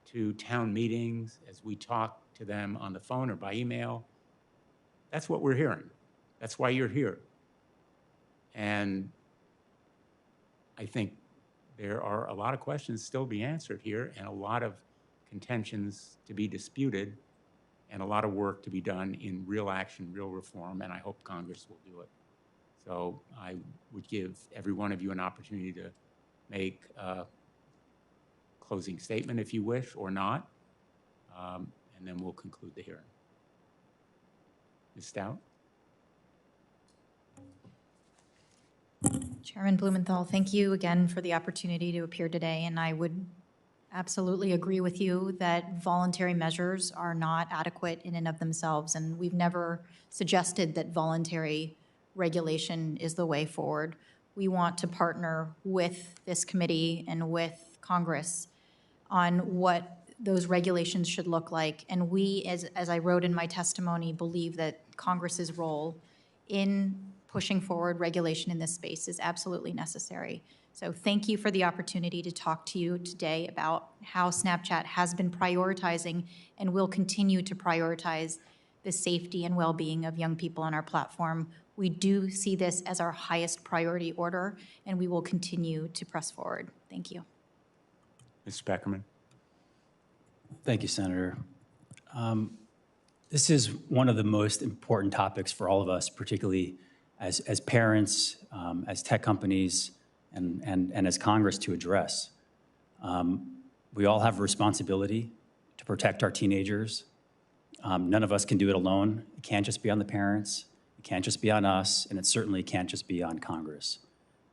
A: to town meetings, as we talk to them on the phone or by email, that's what we're hearing. That's why you're here. And I think there are a lot of questions still to be answered here and a lot of contentions to be disputed and a lot of work to be done in real action, real reform, and I hope Congress will do it. So I would give every one of you an opportunity to make a closing statement if you wish or not, and then we'll conclude the hearing. Ms. Stout?
C: Chairman Blumenthal, thank you again for the opportunity to appear today, and I would Absolutely agree with you that voluntary measures are not adequate in and of themselves, and we've never suggested that voluntary regulation is the way forward. We want to partner with this committee and with Congress on what those regulations should look like. And we, as I wrote in my testimony, believe that Congress's role in pushing forward regulation in this space is absolutely necessary. So thank you for the opportunity to talk to you today about how Snapchat has been prioritizing and will continue to prioritize the safety and well-being of young people on our platform. We do see this as our highest priority order, and we will continue to press forward. Thank you.
A: Mr. Beckerman.
D: Thank you, Senator. This is one of the most important topics for all of us, particularly as parents, as tech companies, and as Congress to address. We all have a responsibility to protect our teenagers. None of us can do it alone. It can't just be on the parents. It can't just be on us, and it certainly can't just be on Congress.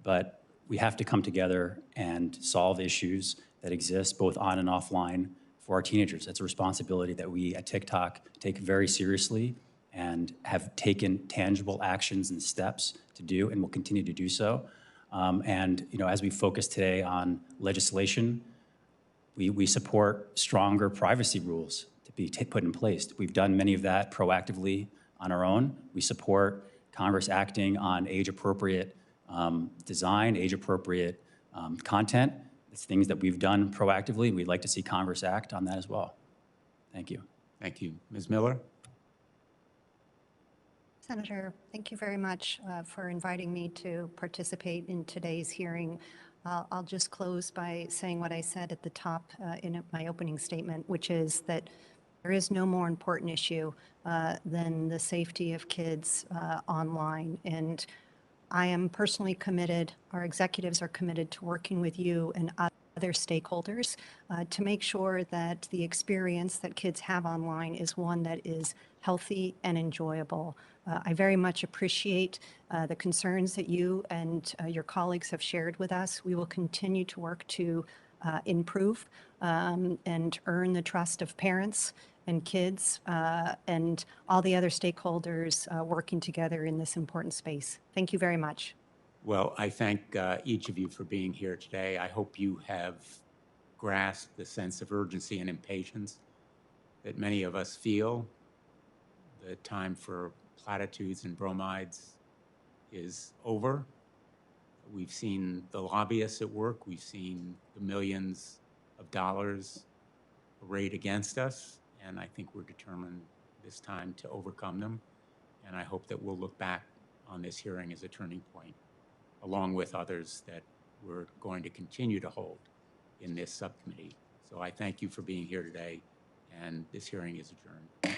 D: But we have to come together and solve issues that exist both on and offline for our teenagers. It's a responsibility that we at TikTok take very seriously and have taken tangible actions and steps to do, and will continue to do so. And as we focus today on legislation, we support stronger privacy rules to be put in place. We've done many of that proactively on our own. We support Congress acting on age-appropriate design, age-appropriate content. It's things that we've done proactively. We'd like to see Congress act on that as well. Thank you.
A: Thank you. Ms. Miller?
E: Senator, thank you very much for inviting me to participate in today's hearing. I'll just close by saying what I said at the top in my opening statement, which is that there is no more important issue than the safety of kids online. And I am personally committed, our executives are committed to working with you and other stakeholders to make sure that the experience that kids have online is one that is healthy and enjoyable. I very much appreciate the concerns that you and your colleagues have shared with us. We will continue to work to improve and earn the trust of parents and kids and all the other stakeholders working together in this important space. Thank you very much.
A: Well, I thank each of you for being here today. I hope you have grasped the sense of urgency and impatience that many of us feel. The time for platitudes and bromides is over. We've seen the lobbyists at work. We've seen the millions of dollars arrayed against us, and I think we're determined this time to overcome them. And I hope that we'll look back on this hearing as a turning point, along with others that we're going to continue to hold in this subcommittee. So I thank you for being here today, and this hearing is adjourned.